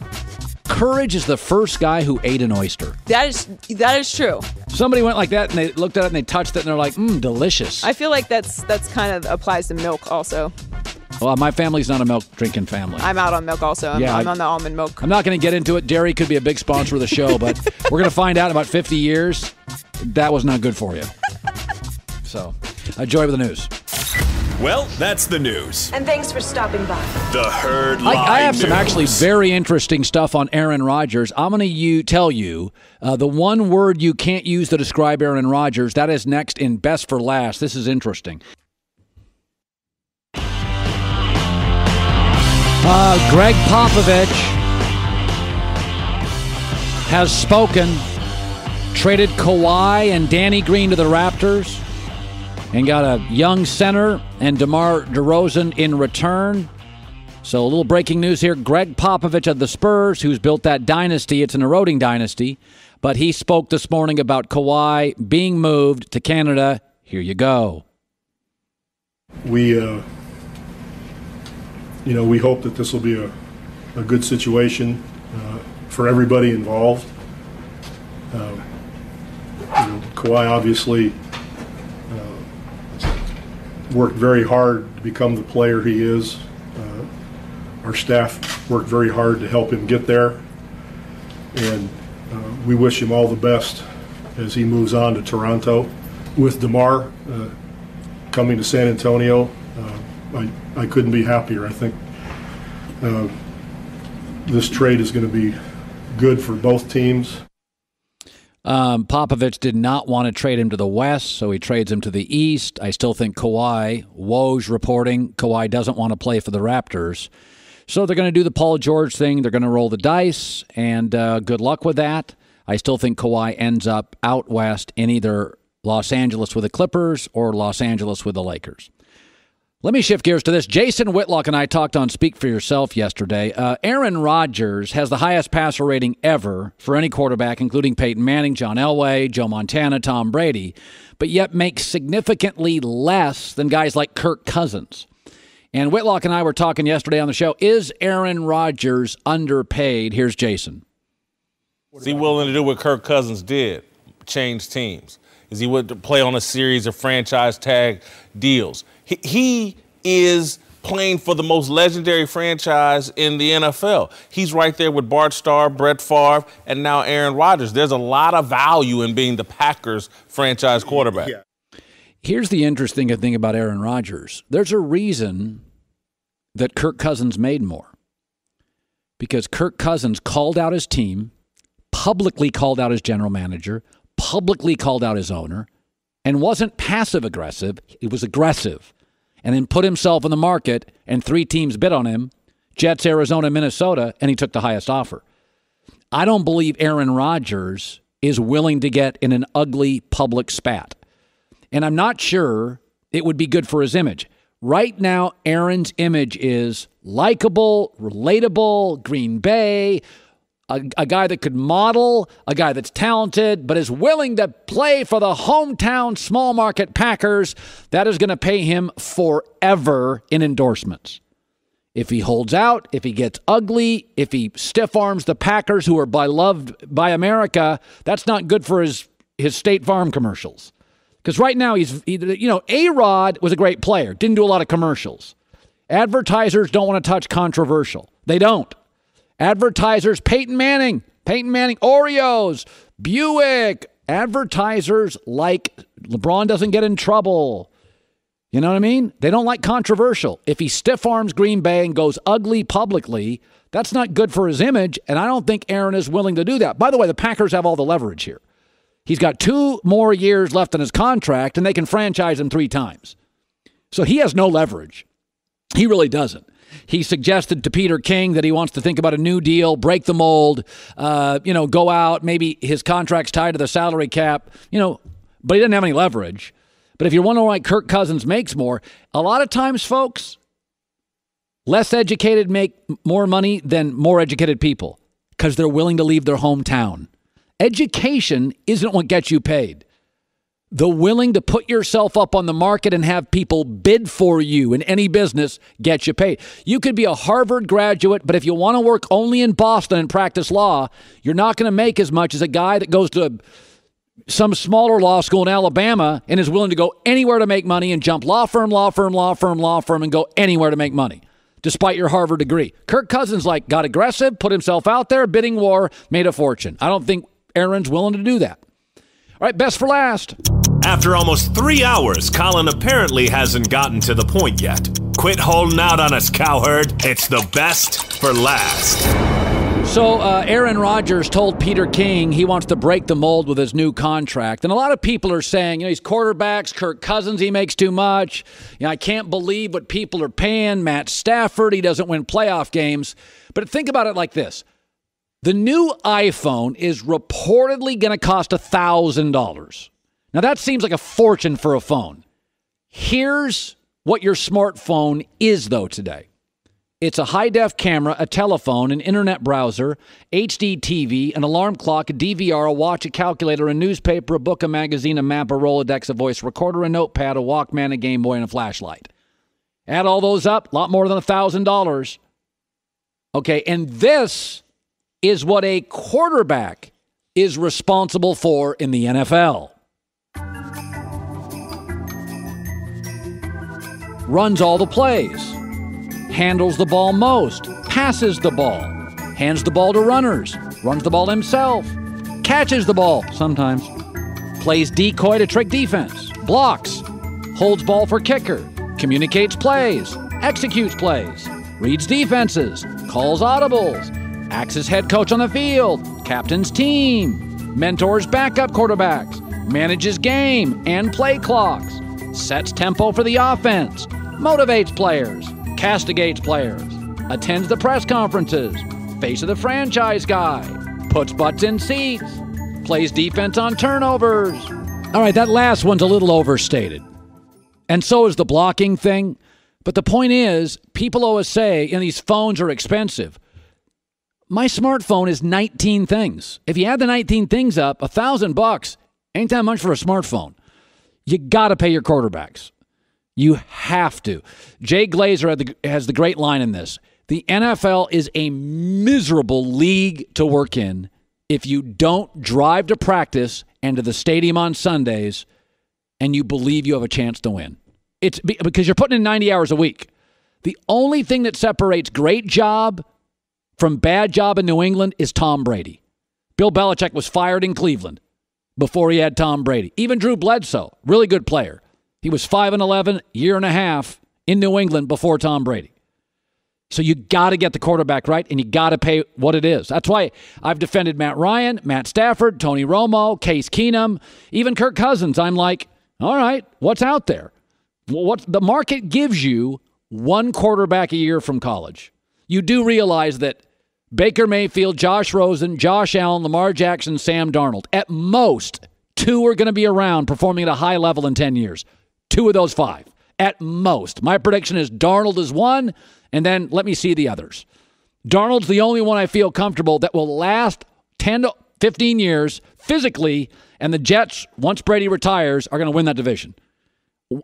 Courage is the first guy who ate an oyster. That is true. Somebody went like that and they looked at it and they touched it and they're like, delicious. I feel like that's kind of applies to milk also. Well, my family's not a milk drinking family. I'm out on milk also. I'm on the almond milk. I'm not going to get into it. Dairy could be a big sponsor of the show, but we're going to find out in about 50 years that was not good for you. So, enjoy with the news. Well, that's the news. And thanks for stopping by. The Herd Line I have some News. actually very interesting stuff on Aaron Rodgers. I'm going to tell you the one word you can't use to describe Aaron Rodgers. That is next in Best for Last. This is interesting. Greg Popovich has spoken, traded Kawhi and Danny Green to the Raptors, and got a young center and DeMar DeRozan in return. So a little breaking news here. Greg Popovich of the Spurs, who's built that dynasty. It's an eroding dynasty. But he spoke this morning about Kawhi being moved to Canada. Here you go. We hope that this will be a good situation for everybody involved. Kawhi obviously worked very hard to become the player he is. Our staff worked very hard to help him get there, and we wish him all the best as he moves on to Toronto. With DeMar coming to San Antonio, I couldn't be happier. I think this trade is going to be good for both teams. Popovich did not want to trade him to the West, so he trades him to the East. I still think Kawhi, Woj reporting, Kawhi doesn't want to play for the Raptors. So they're going to do the Paul George thing. They're going to roll the dice, and good luck with that. I still think Kawhi ends up out West in either Los Angeles with the Clippers or Los Angeles with the Lakers. Let me shift gears to this. Jason Whitlock and I talked on Speak for Yourself yesterday. Aaron Rodgers has the highest passer rating ever for any quarterback, including Peyton Manning, John Elway, Joe Montana, Tom Brady, but yet makes significantly less than guys like Kirk Cousins. And Whitlock and I were talking yesterday on the show. Is Aaron Rodgers underpaid? Here's Jason. Is he willing to do what Kirk Cousins did? Change teams? Is he willing to play on a series of franchise tag deals? He is playing for the most legendary franchise in the NFL. He's right there with Bart Starr, Brett Favre, and now Aaron Rodgers. There's a lot of value in being the Packers franchise quarterback. Yeah. Here's the interesting thing about Aaron Rodgers. There's a reason that Kirk Cousins made more. Because Kirk Cousins called out his team, publicly called out his general manager, publicly called out his owner, and wasn't passive-aggressive. He was aggressive. And then put himself in the market, and 3 teams bid on him, Jets, Arizona, Minnesota, and he took the highest offer. I don't believe Aaron Rodgers is willing to get in an ugly public spat. And I'm not sure it would be good for his image. Right now, Aaron's image is likable, relatable, Green Bay, a guy that could model, a guy that's talented, but is willing to play for the hometown small market Packers. That is going to pay him forever in endorsements. If he holds out, if he gets ugly, if he stiff-arms the Packers, who are beloved by America, that's not good for his State Farm commercials. Because right now, A-Rod was a great player, didn't do a lot of commercials. Advertisers don't want to touch controversial. They don't. Advertisers, Peyton Manning, Oreos, Buick. Advertisers like LeBron doesn't get in trouble. You know what I mean? They don't like controversial. If he stiff-arms Green Bay and goes ugly publicly, that's not good for his image, and I don't think Aaron is willing to do that. By the way, the Packers have all the leverage here. He's got 2 more years left in his contract, and they can franchise him 3 times. So he has no leverage. He really doesn't. He suggested to Peter King that he wants to think about a new deal, break the mold, go out. Maybe his contract's tied to the salary cap, but he doesn't have any leverage. But if you're wondering why Kirk Cousins makes more, a lot of times, folks, less educated make more money than more educated people because they're willing to leave their hometown. Education isn't what gets you paid. The willing to put yourself up on the market and have people bid for you in any business gets you paid. You could be a Harvard graduate, but if you want to work only in Boston and practice law, you're not going to make as much as a guy that goes to some smaller law school in Alabama and is willing to go anywhere to make money and jump law firm, and go anywhere to make money, despite your Harvard degree. Kirk Cousins got aggressive, put himself out there, bidding war, made a fortune. I don't think Aaron's willing to do that. All right, best for last. After almost 3 hours, Colin apparently hasn't gotten to the point yet. Quit holding out on us, cowherd. It's the best for last. So Aaron Rodgers told Peter King he wants to break the mold with his new contract. And a lot of people are saying, he's quarterbacks, Kirk Cousins, he makes too much. I can't believe what people are paying. Matt Stafford, he doesn't win playoff games. But think about it like this. The new iPhone is reportedly going to cost $1,000. Now, that seems like a fortune for a phone. Here's what your smartphone is, though, today. It's a high-def camera, a telephone, an internet browser, HD TV, an alarm clock, a DVR, a watch, a calculator, a newspaper, a book, a magazine, a map, a Rolodex, a voice recorder, a notepad, a Walkman, a Game Boy, and a flashlight. Add all those up, a lot more than $1,000. Okay, and this is what a quarterback is responsible for in the NFL. Runs all the plays, handles the ball most, passes the ball, hands the ball to runners, runs the ball himself, catches the ball sometimes, plays decoy to trick defense, blocks, holds ball for kicker, communicates plays, executes plays, reads defenses, calls audibles, acts as head coach on the field, captains team, mentors backup quarterbacks, manages game and play clocks, sets tempo for the offense, motivates players, castigates players, attends the press conferences, face of the franchise guy, puts butts in seats, plays defense on turnovers. All right, that last one's a little overstated. And so is the blocking thing. But the point is, people always say, these phones are expensive. My smartphone is 19 things. If you add the 19 things up, $1,000 ain't that much for a smartphone. You got to pay your quarterbacks. You have to. Jay Glazer has the great line in this. The NFL is a miserable league to work in if you don't drive to practice and to the stadium on Sundays and you believe you have a chance to win. It's because you're putting in 90 hours a week. The only thing that separates great job from bad job in New England is Tom Brady. Bill Belichick was fired in Cleveland before he had Tom Brady. Even Drew Bledsoe, really good player. He was 5-11, year and a half in New England before Tom Brady. So you got to get the quarterback right, and you got to pay what it is. That's why I've defended Matt Ryan, Matt Stafford, Tony Romo, Case Keenum, even Kirk Cousins. I'm like, all right, what's out there? What the market gives you one quarterback a year from college. You do realize that Baker Mayfield, Josh Rosen, Josh Allen, Lamar Jackson, Sam Darnold, at most, 2 are going to be around performing at a high level in 10 years. 2 of those 5. At most. My prediction is Darnold is 1, and then let me see the others. Darnold's the only one I feel comfortable that will last 10 to 15 years physically, and the Jets, once Brady retires, are going to win that division.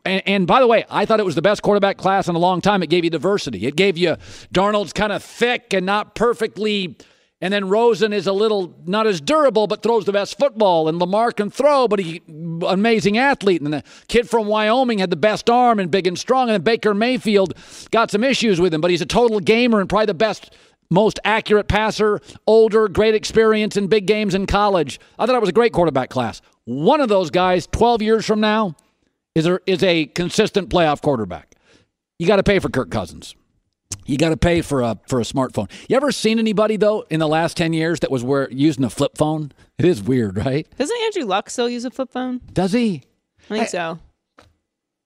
And by the way, I thought it was the best quarterback class in a long time. It gave you diversity. It gave you Darnold's kind of thick and not perfectly, and then Rosen is a little not as durable, but throws the best football. And Lamar can throw, but he's an amazing athlete. And the kid from Wyoming had the best arm and big and strong. And then Baker Mayfield got some issues with him, but he's a total gamer and probably the best, most accurate passer, older, great experience in big games in college. I thought it was a great quarterback class. One of those guys, 12 years from now, is a consistent playoff quarterback. You got to pay for Kirk Cousins. You got to pay for a smartphone. You ever seen anybody, though, in the last 10 years that was using a flip phone? It is weird, right? Doesn't Andrew Luck still use a flip phone? Does he? I think so. I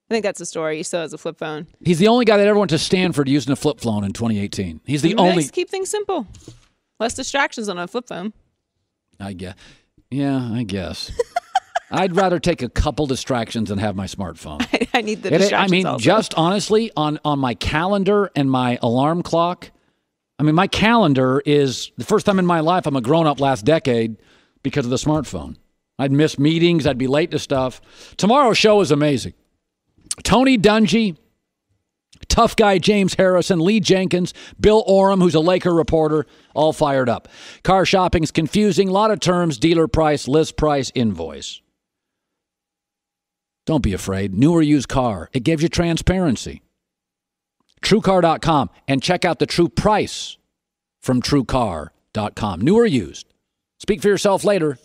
think that's the story. He still has a flip phone. He's the only guy that ever went to Stanford using a flip phone in 2018. He's the only. Keep things simple. Less distractions on a flip phone. I guess. Yeah, I guess. I'd rather take a couple distractions than have my smartphone. I need the distractions also. Just honestly, on my calendar and my alarm clock, my calendar is the first time in my life I'm a grown-up last decade because of the smartphone. I'd miss meetings. I'd be late to stuff. Tomorrow's show is amazing. Tony Dungy, tough guy James Harrison, Lee Jenkins, Bill Oram, who's a Laker reporter, all fired up. Car shopping's confusing. A lot of terms, dealer price, list price, invoice. Don't be afraid. New or used car. It gives you transparency. TrueCar.com. And check out the true price from TrueCar.com. New or used. Speak for yourself later.